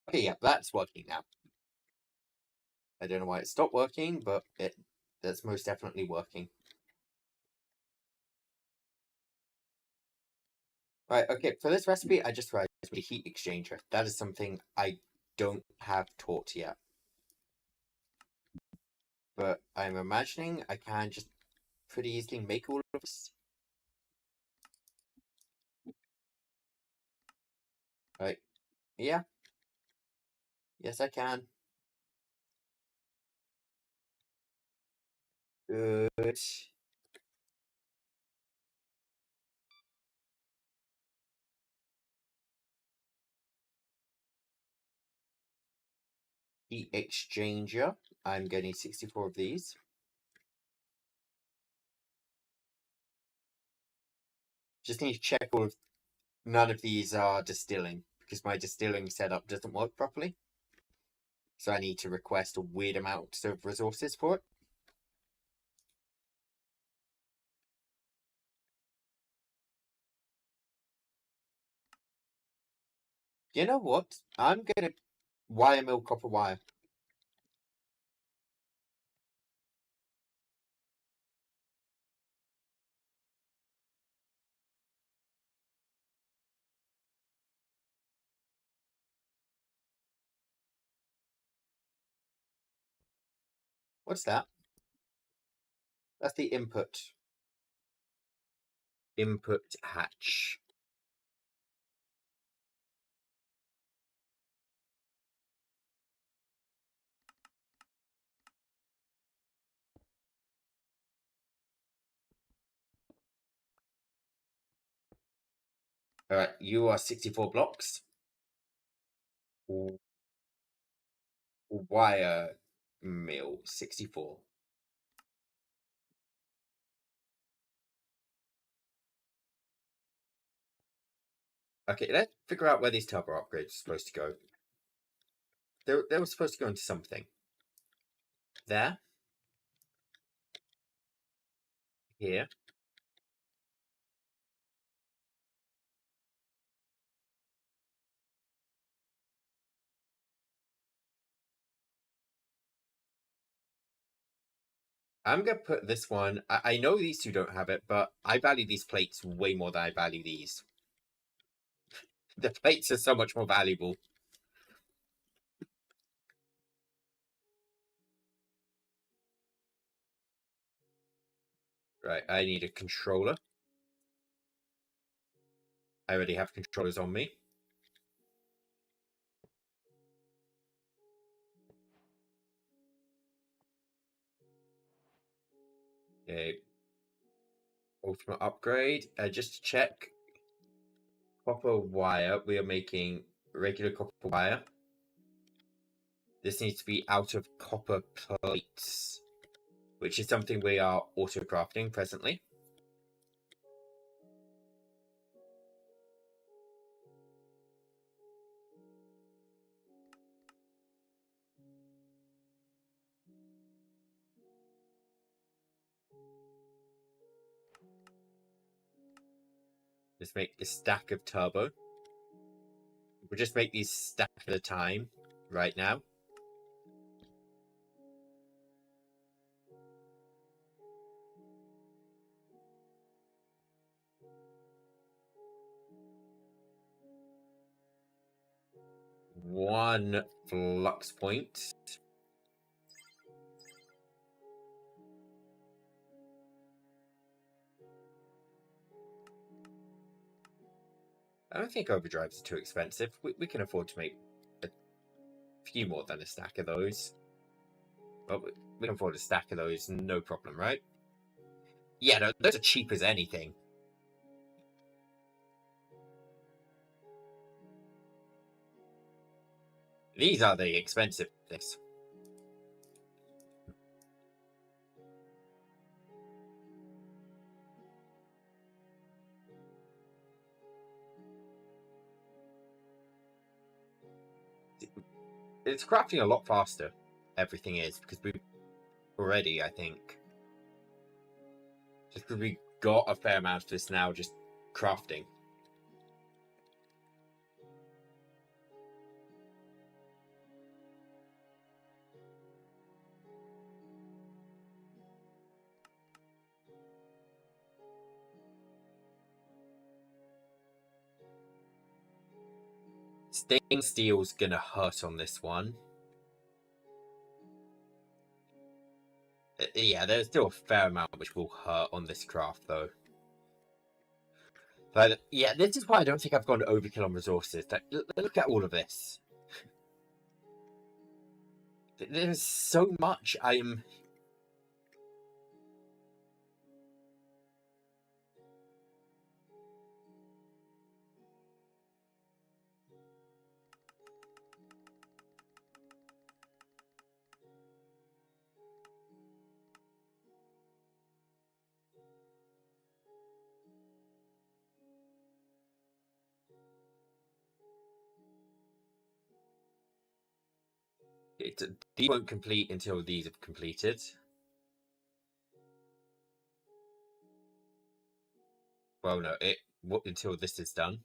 Okay, yeah, that's working now. I don't know why it stopped working, but that's most definitely working. Right, okay, for this recipe, I just realized the heat exchanger. That is something I don't have taught yet. But I'm imagining I can just pretty easily make all of this. Right, yeah. Yes, I can. Good. Heat exchanger. I'm getting 64 of these. Just need to check all of... None of these are distilling, because my distilling setup doesn't work properly. So I need to request a weird amount of resources for it. You know what? I'm gonna wire mill copper wire. What's that? That's the input. Input hatch. Alright, you are 64 blocks. Wire mill 64. Okay, let's figure out where these turbo upgrades are supposed to go. They were supposed to go into something. There. Here. I'm gonna put this one. I know these two don't have it, but I value these plates way more than I value these. The plates are so much more valuable. Right, I need a controller. I already have controllers on me. Okay. Ultimate upgrade. Just to check. Copper wire. We are making regular copper wire. This needs to be out of copper plates, which is something we are auto crafting presently. Let's make a stack of turbo. We'll just make these stack at a time. right now. One flux point. I don't think overdrives are too expensive. We can afford to make a few more than a stack of those. But we can afford a stack of those, no problem, right? Yeah, no, those are cheap as anything. These are the expensive things. It's crafting a lot faster. Everything is, because we already, I think, just because we got a fair amount of this now, just crafting. Stained steel's gonna hurt on this one. Yeah, there's still a fair amount which will hurt on this craft, though. But yeah, this is why I don't think I've gone overkill on resources. Look at all of this. There's so much I am. These won't complete until these have completed. Well, no, until this is done.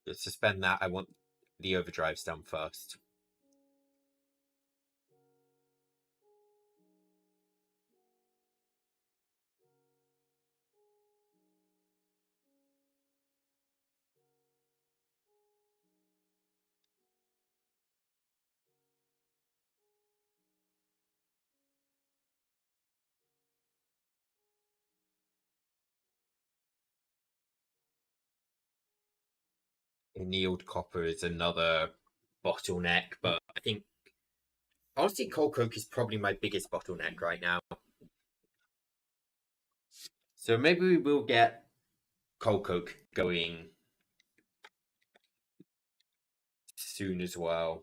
Let's suspend that. I want the overdrives done first. Annealed copper is another bottleneck, but I think honestly, coal coke is probably my biggest bottleneck right now. So maybe we will get coal coke going soon as well.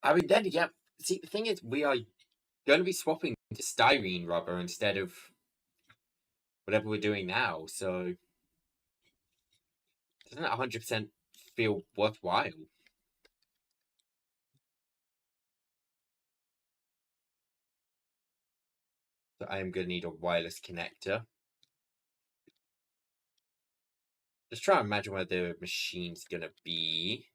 I mean, then yeah. See, the thing is, we are going to be swapping to styrene rubber instead of whatever we're doing now. So doesn't it 100% feel worthwhile? So I am going to need a wireless connector. Just try and imagine where the machine's going to be.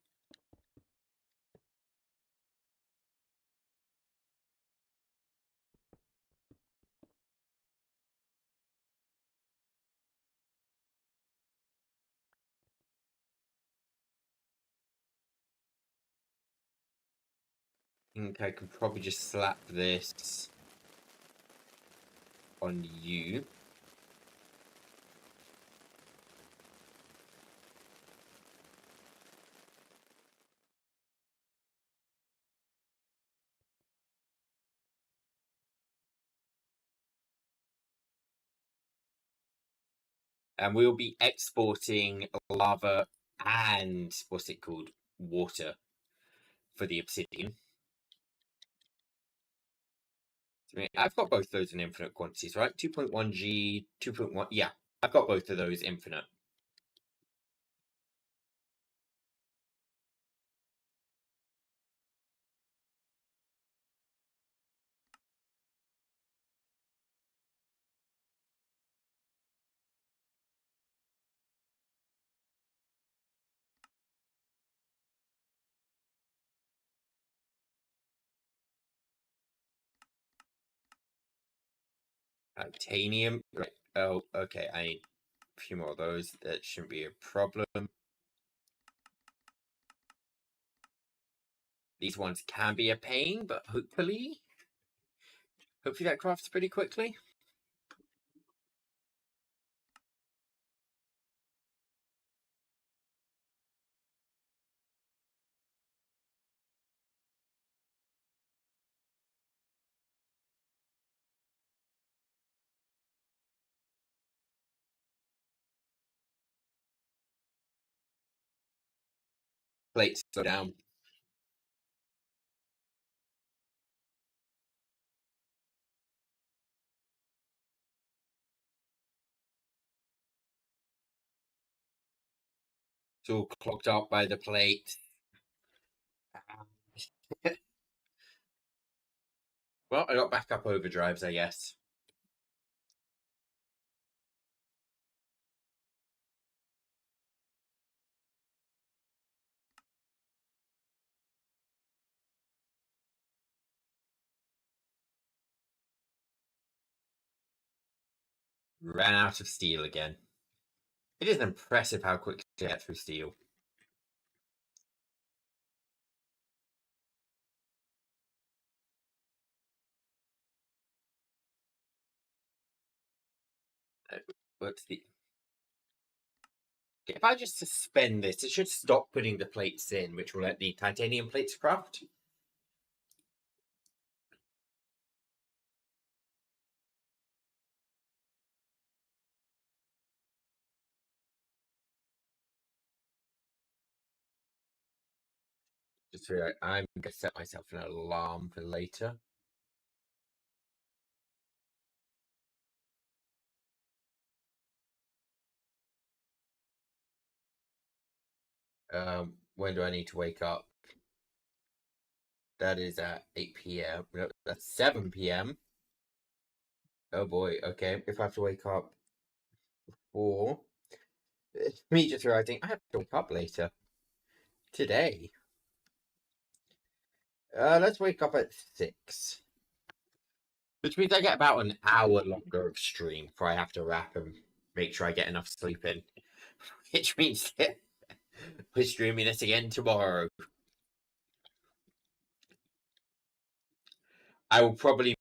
I think I can probably just slap this on you. And we'll be exporting lava and what's it called? Water for the obsidian. I mean, I've got both those in infinite quantities, right? 2.1 G, 2.1. Yeah, I've got both of those infinite. Titanium. Right. Oh, okay. I need a few more of those. That shouldn't be a problem. These ones can be a pain, but hopefully that crafts pretty quickly. Plates go down. It's all clogged up by the plate. Well, I got backup overdrives, I guess. Ran out of steel again. It is impressive how quick to get through steel. What's the... If I just suspend this, it should stop putting the plates in, which will let the titanium plates craft. Just so I'm gonna set myself an alarm for later. When do I need to wake up? That is at 8 p.m. No, that's 7 p.m. Oh boy, okay. If I have to wake up for me just realizing I have to wake up later. Today. Let's wake up at 6. Which means I get about an hour longer of stream before I have to wrap and make sure I get enough sleep in. Which means that we're streaming this again tomorrow. I will probably,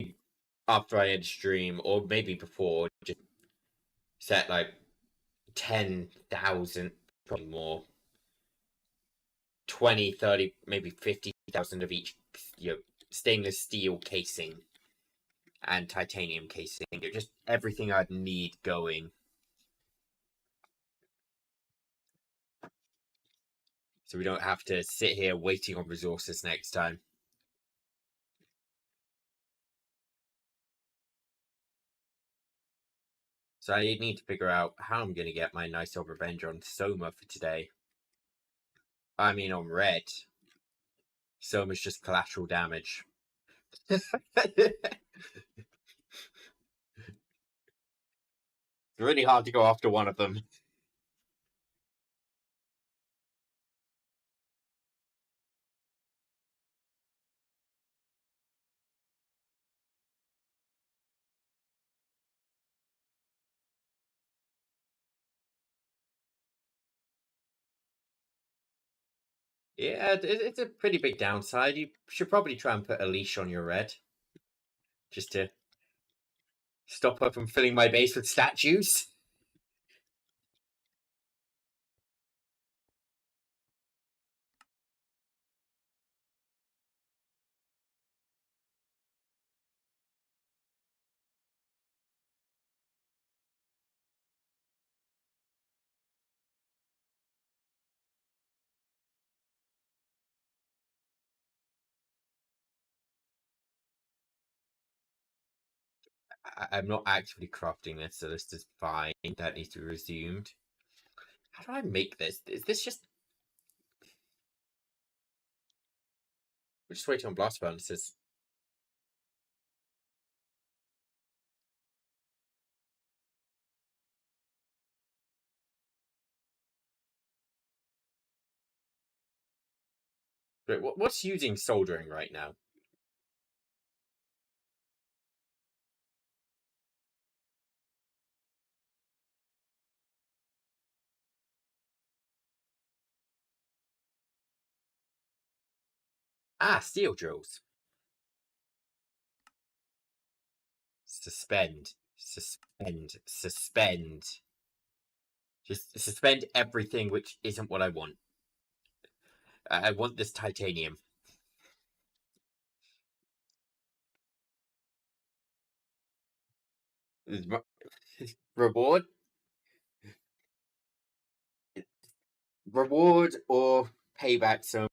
after I end stream, or maybe before, just set like 10,000, probably more, 20, 30, maybe 50,000 of each, stainless steel casing and titanium casing. Just everything I'd need going. So we don't have to sit here waiting on resources next time. So I need to figure out how I'm going to get my nice old revenge on Soma for today. I mean on Red. Soma's just collateral damage. It's really hard to go after one of them. Yeah, it's a pretty big downside. You should probably try and put a leash on your Red. Just to stop her from filling my base with statues. I'm not actively crafting this, so this is fine. That needs to be resumed. How do I make this? Is this just... We're just waiting on blast furnaces. Wait, what's using soldering right now? Ah, steel drills. Suspend. Suspend. Suspend. Just suspend everything which isn't what I want. I want this titanium. Reward? Reward or payback, so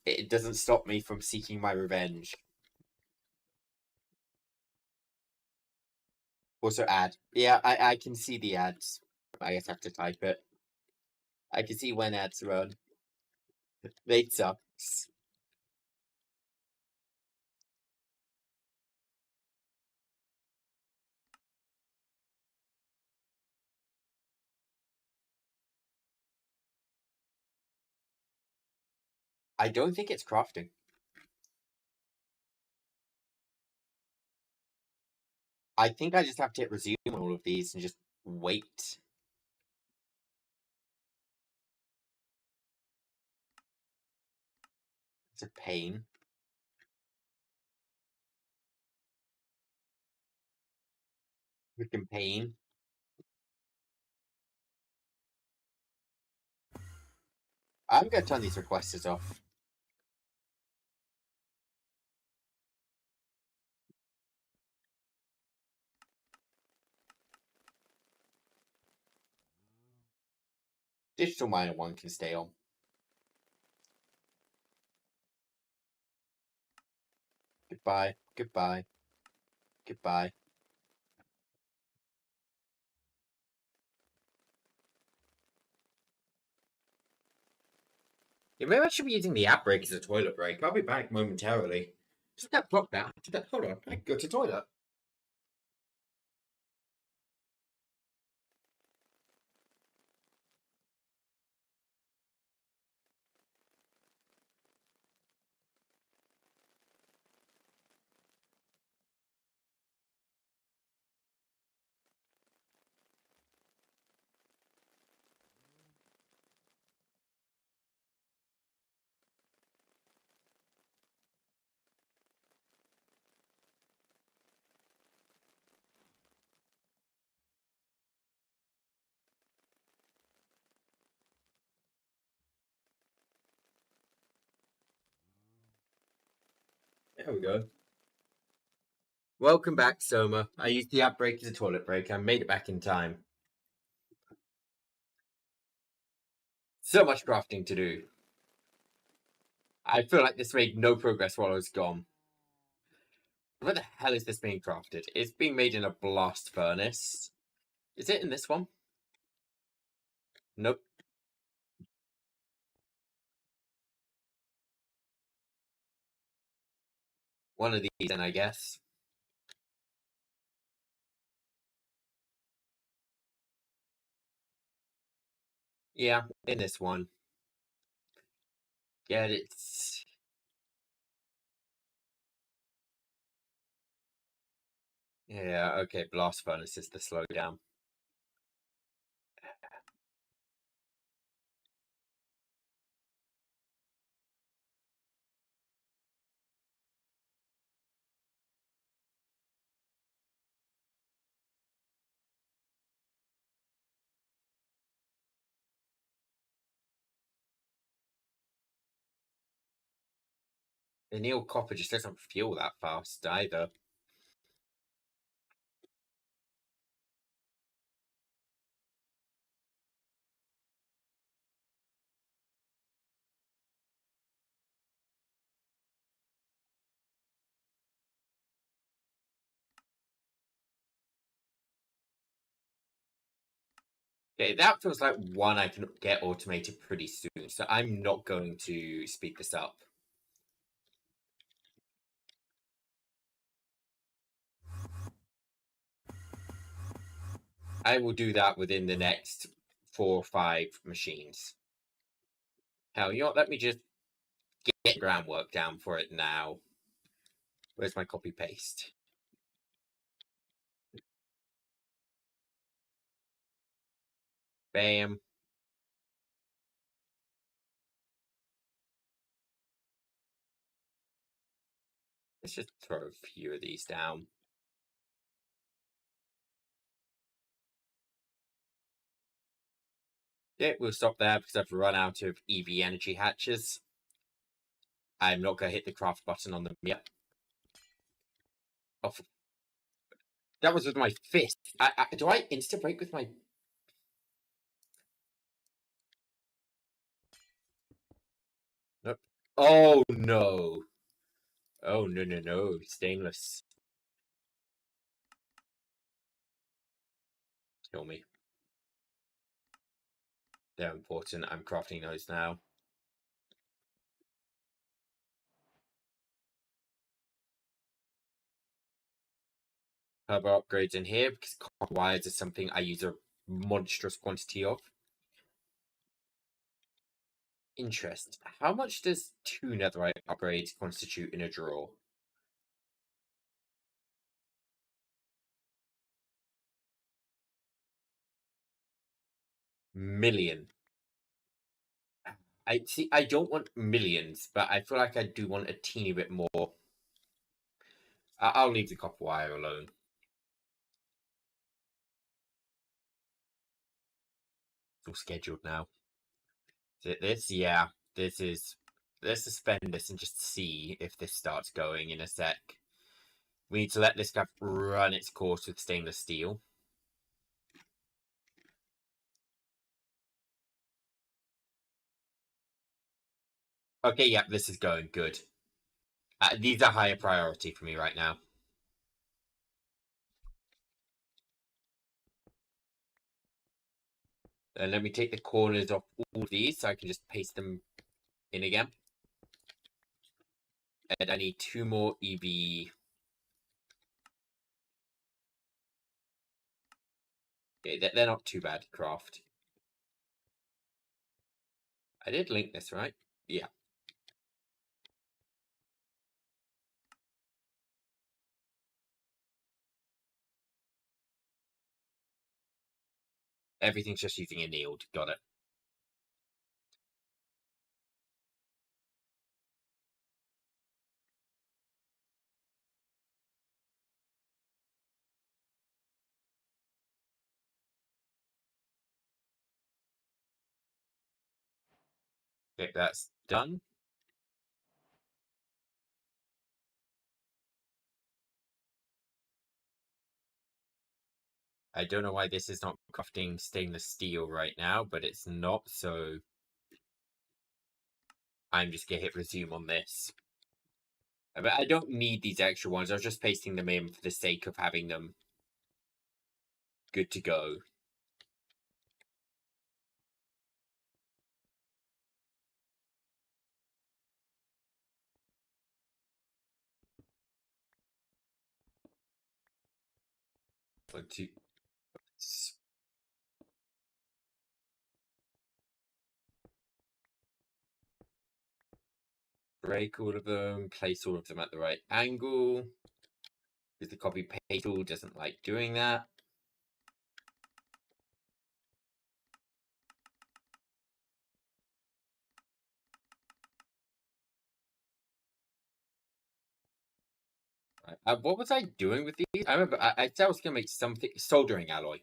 it doesn't stop me from seeking my revenge. Also ad. Yeah, I can see the ads. I guess I have to type it. I can see when ads run. They sucks. I don't think it's crafting. I think I just have to hit resume on all of these and just wait. It's a pain. Freaking pain. I'm gonna turn these requesters off. Digital Miner 1 can stay on. Goodbye. Goodbye. Goodbye. Yeah, maybe I should be using the app break as a toilet break. I'll be back momentarily. Just that block that. Hold on. I can go to toilet. There we go. Welcome back, Soma. I used the app break as a toilet break. I made it back in time. So much crafting to do. I feel like this made no progress while I was gone. Where the hell is this being crafted? It's being made in a blast furnace. Is it in this one? Nope. One of these, then, I guess. Yeah, in this one. Get it. Yeah, okay, blast furnace is the slowdown. The Neil copper just doesn't fuel that fast either. Okay, that feels like one I can get automated pretty soon, so I'm not going to speed this up. I will do that within the next 4 or 5 machines. Hell, you know what? Let me just get groundwork down for it now. Where's my copy paste? Bam. Let's just throw a few of these down. Yeah, we'll stop there because I've run out of EV energy hatches. I'm not going to hit the craft button on them yet. Oh, that was with my fist. Do I insta-break with my... Nope. Oh, no. Oh, no, no, no. Stainless. Kill me. They're important. I'm crafting those now. Turbo upgrades in here because copper wires is something I use a monstrous quantity of. Interest. How much does 2 netherite upgrades constitute in a draw? Million. I see. I don't want millions, but I feel like I do want a teeny bit more. I'll leave the copper wire alone. It's all scheduled now. This, yeah, this is. Let's suspend this and just see if this starts going in a sec. We need to let this guy run its course with stainless steel. Okay, yeah, this is going good. These are higher priority for me right now. And let me take the corners off all of these so I can just paste them in again. And I need 2 more EV. Okay, they're not too bad to craft. I did link this, right? Yeah. Everything's just using annealed. Got it. Okay, that's done. I don't know why this is not crafting stainless steel right now, but it's not, so I'm just gonna hit resume on this. But I don't need these extra ones. I was just pasting them in for the sake of having them good to go. One, two. Break all of them, place all of them at the right angle. Because the copy paste tool doesn't like doing that. What was I doing with these? I remember I said I was going to make something. Soldering alloy.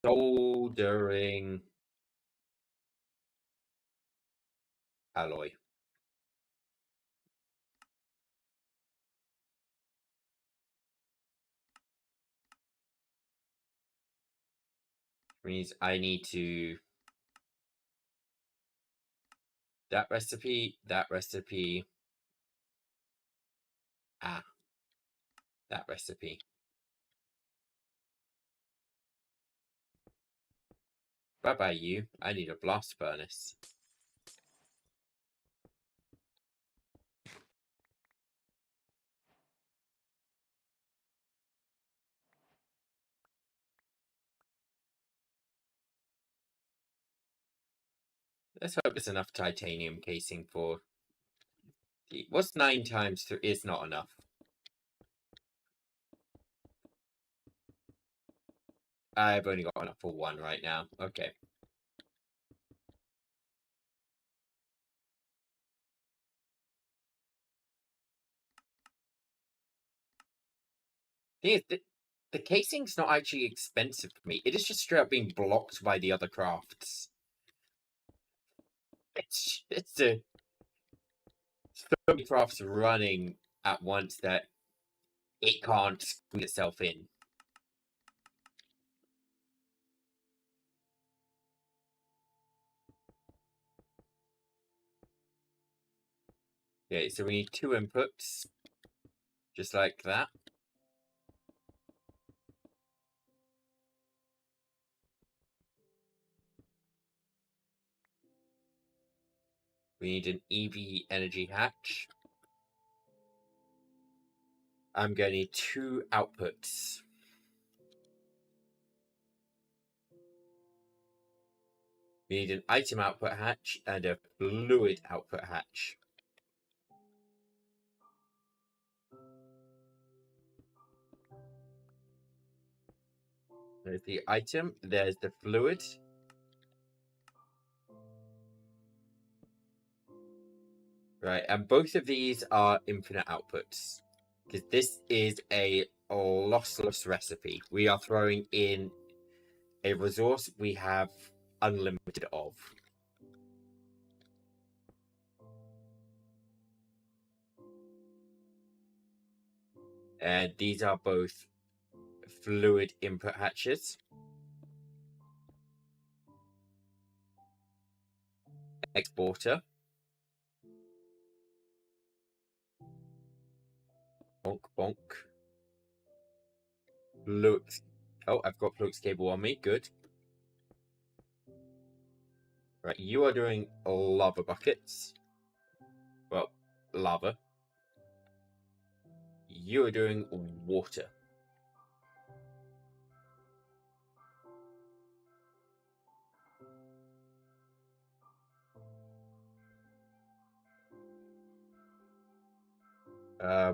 Soldering alloy. Which means I need to... That recipe, that recipe. That recipe. Bye-bye, you. I need a blast furnace. Let's hope there's enough titanium casing for... What's 9 times 3? It's not enough. I've only got enough for 1 right now. Okay. Thing is, the casing's not actually expensive for me. It is just straight up being blocked by the other crafts. It's so many crafts running at once that it can't squeeze itself in. Okay, so we need 2 inputs, just like that. We need an EV energy hatch. I'm going to need 2 outputs. We need an item output hatch and a fluid output hatch. There's the item, there's the fluid. Right, and both of these are infinite outputs. Because this is a lossless recipe. We are throwing in a resource we have unlimited of. And these are both fluid input hatches. Exporter. Bonk, bonk. Flux. Oh, I've got flux cable on me. Good. Right, you are doing lava buckets. Well, lava. You are doing water.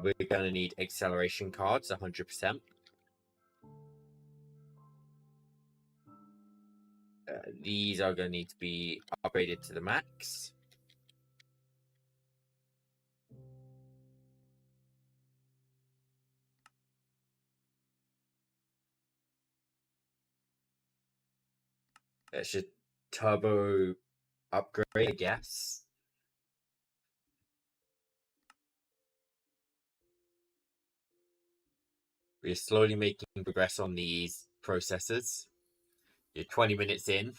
We're going to need acceleration cards, 100%. These are going to need to be upgraded to the max. That should turbo upgrade, I guess. We're slowly making progress on these processes. You're 20 minutes in.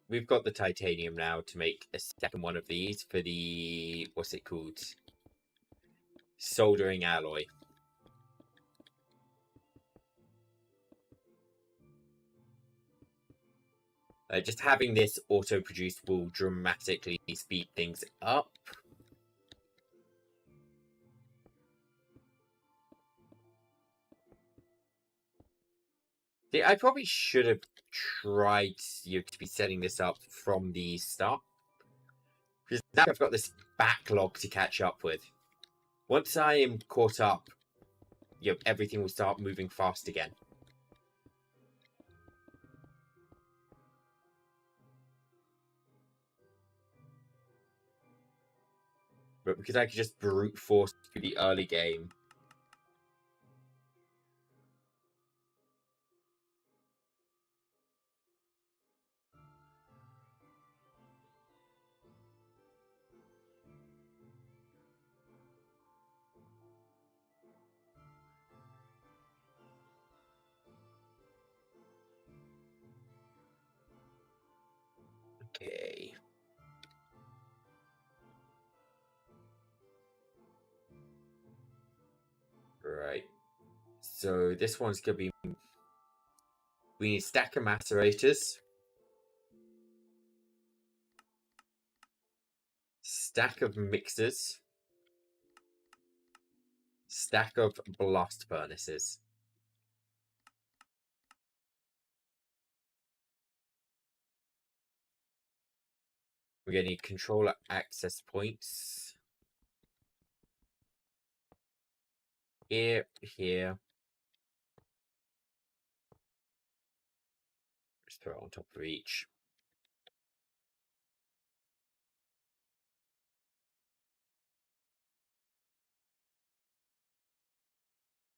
We've got the titanium now to make a second one of these for the, what's it called? Soldering alloy. Just having this auto-produced will dramatically speed things up. See, I probably should have tried to be setting this up from the start. Because now I've got this backlog to catch up with. Once I am caught up, everything will start moving fast again. But because I could just brute force through the early game. Okay. Right. So this one's going to be... We need stack of macerators. Stack of mixers. Stack of blast furnaces. We're going to need controller access points. here, here. Just throw it on top of each.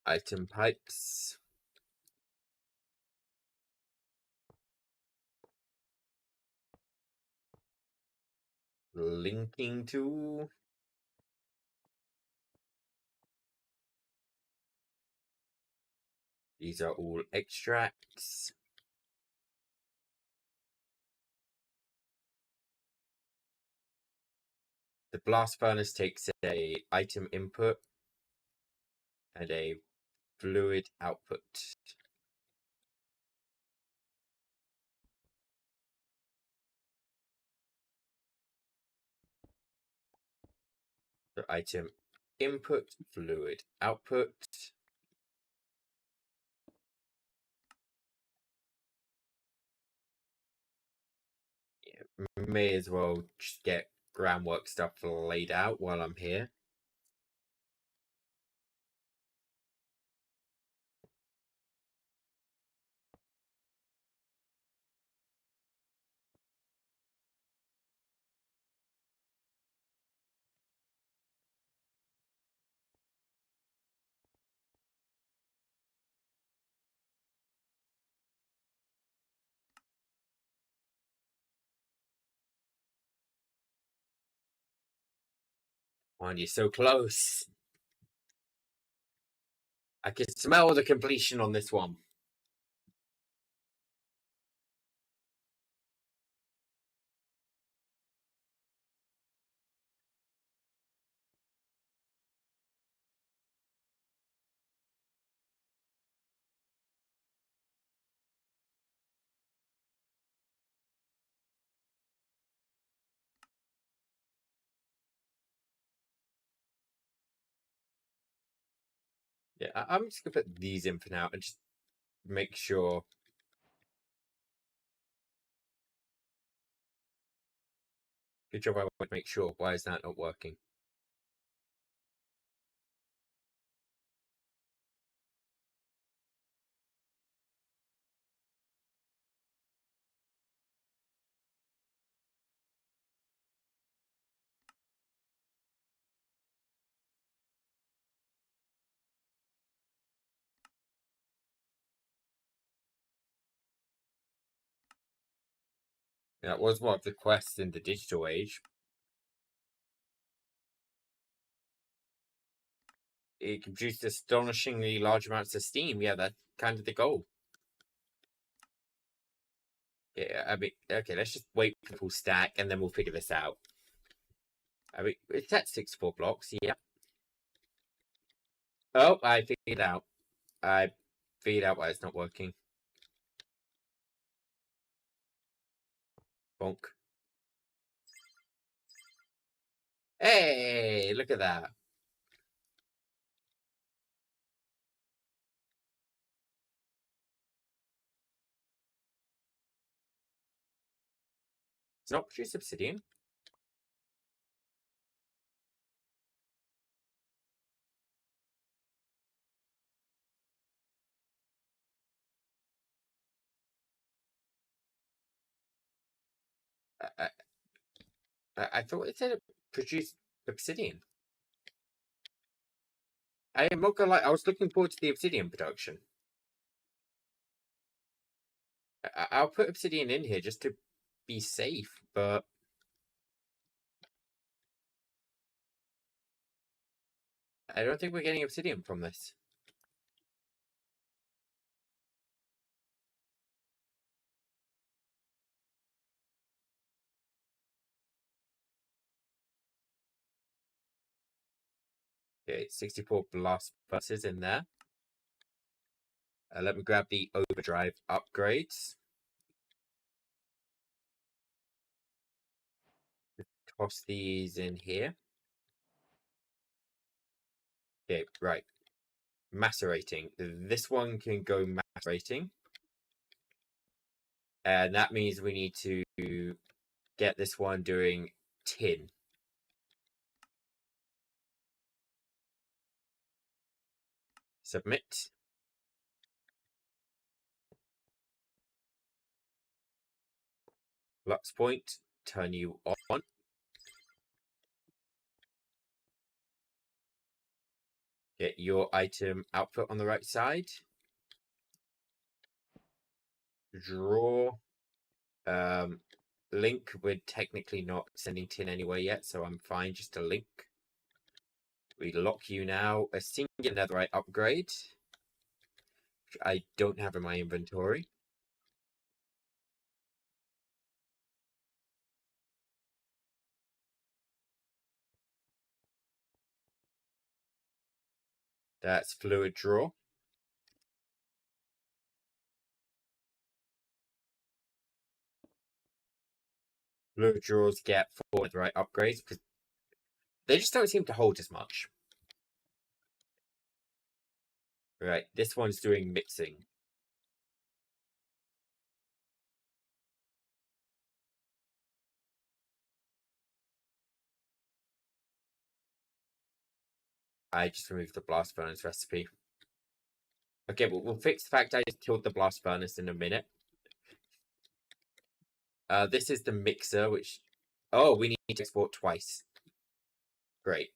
Item pipes. Linking tool. These are all extracts. The blast furnace takes a item input and a fluid output. So item input, fluid output. Yeah, may as well just get groundwork stuff laid out while I'm here. Man, you're so close. I can smell the completion on this one. Yeah, I'm just gonna put these in for now and just make sure. Good job, I want to make sure. Why is that not working? That was one of the quests in the digital age. It can produce astonishingly large amounts of steam. Yeah, that's kind of the goal. Yeah, I mean, okay, let's just wait for the full stack and then we'll figure this out. I mean, it's at 64 blocks, yeah. Oh, I figured it out. I figured out why it's not working. Bonk. Hey, look at that. It's not produce obsidian. I thought it said it produced obsidian. I am not gonna lie, I was looking forward to the obsidian production. I'll put obsidian in here just to be safe, but I don't think we're getting obsidian from this. Okay, 64 blast buses in there. Let me grab the overdrive upgrades. Toss these in here. Okay, right. Macerating. This one can go macerating. And that means we need to get this one doing tin. Submit. Lux point. Turn you on. Get your item output on the right side. Draw. Link. We're technically not sending tin anywhere yet, so I'm fine. Just a link. We lock you now. A single netherite upgrade, which I don't have in my inventory. That's fluid draw. Fluid draws get 4 netherite upgrades because they just don't seem to hold as much. Right, this one's doing mixing. I just removed the blast furnace recipe. Okay, but we'll fix the fact I just killed the blast furnace in a minute. This is the mixer, which... Oh, we need to export twice. Great.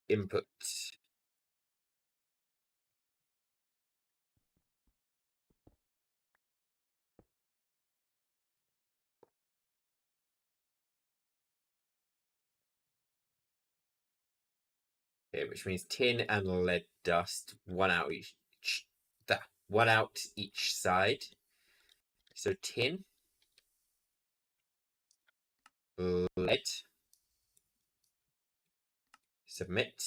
Input. Okay, which means tin and lead dust, one out each side. So tin, lead, submit.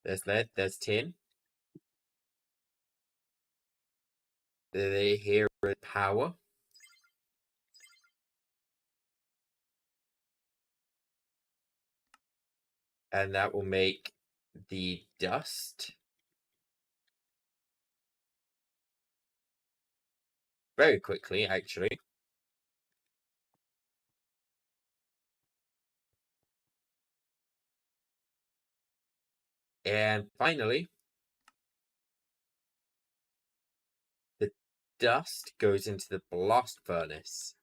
There's lead, there's tin. Here is power. And that will make the dust. Very quickly, actually. And finally, the dust goes into the blast furnace.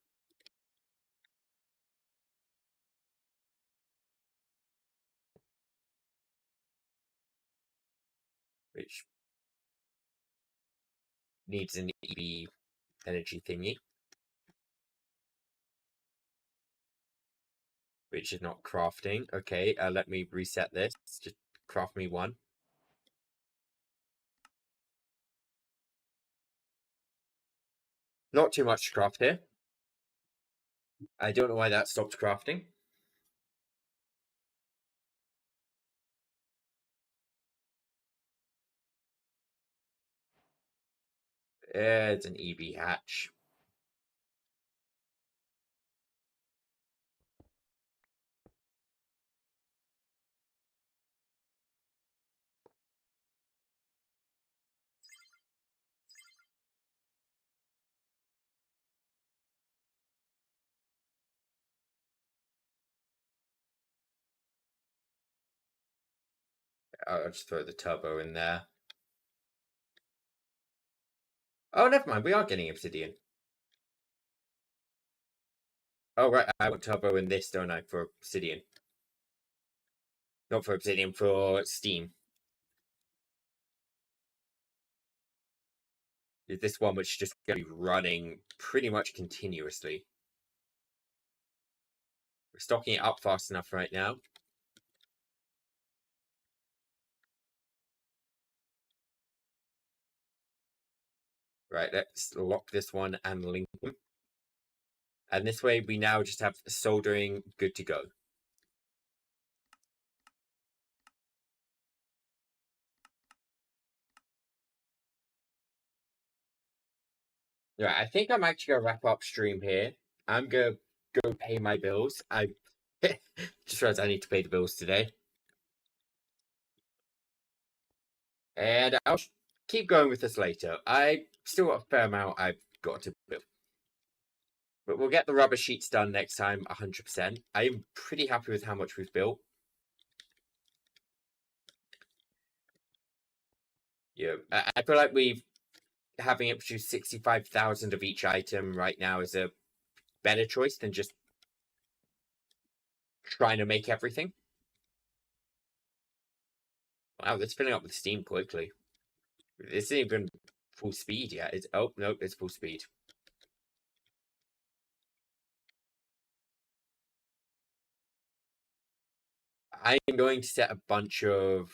Which needs an EV energy thingy. Which is not crafting. Okay, let me reset this. Just craft me one. Not too much to craft here. I don't know why that stopped crafting. It's an EV hatch. I'll just throw the turbo in there. Oh, never mind. We are getting obsidian. Oh, right. I want turbo in this, don't I, for obsidian? Not for obsidian, for steam. This one which is just going to be running pretty much continuously. We're stocking it up fast enough right now. Right, let's lock this one and link them. And this way we now just have soldering good to go. Right, I think I'm actually going to wrap up stream here. I'm going to go pay my bills. I just realized I need to pay the bills today. And I'll keep going with this later. I still got a fair amount I've got to build. But we'll get the rubber sheets done next time, 100%. I am pretty happy with how much we've built. Yeah, I feel like having it produce 65,000 of each item right now is a better choice than just trying to make everything. Wow, that's filling up with steam quickly. This isn't even full speed yet. Oh, nope, it's full speed. I'm going to set a bunch of...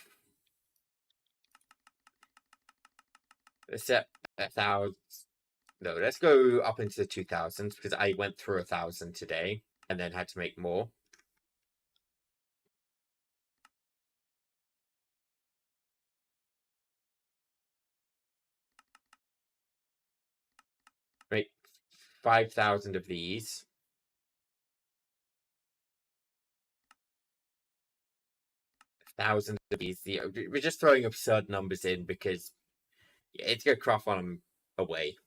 Let's set 1,000... No, let's go up into the 2,000s because I went through 1,000 today and then had to make more. Make 5,000 of these. 1,000 of these. We're just throwing absurd numbers in because it's going to craft on them away.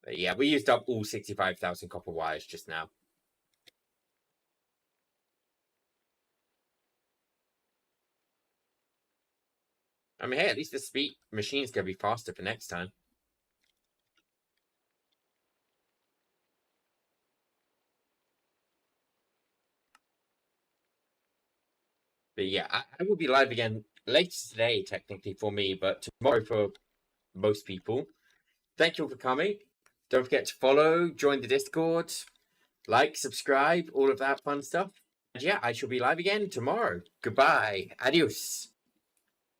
But yeah, we used up all 65,000 copper wires just now. I mean, hey, at least the speed machine's going to be faster for next time. But yeah, I will be live again later today, technically, for me, but tomorrow for most people. Thank you all for coming. Don't forget to follow, join the Discord, like, subscribe, all of that fun stuff. And yeah, I shall be live again tomorrow. Goodbye. Adios.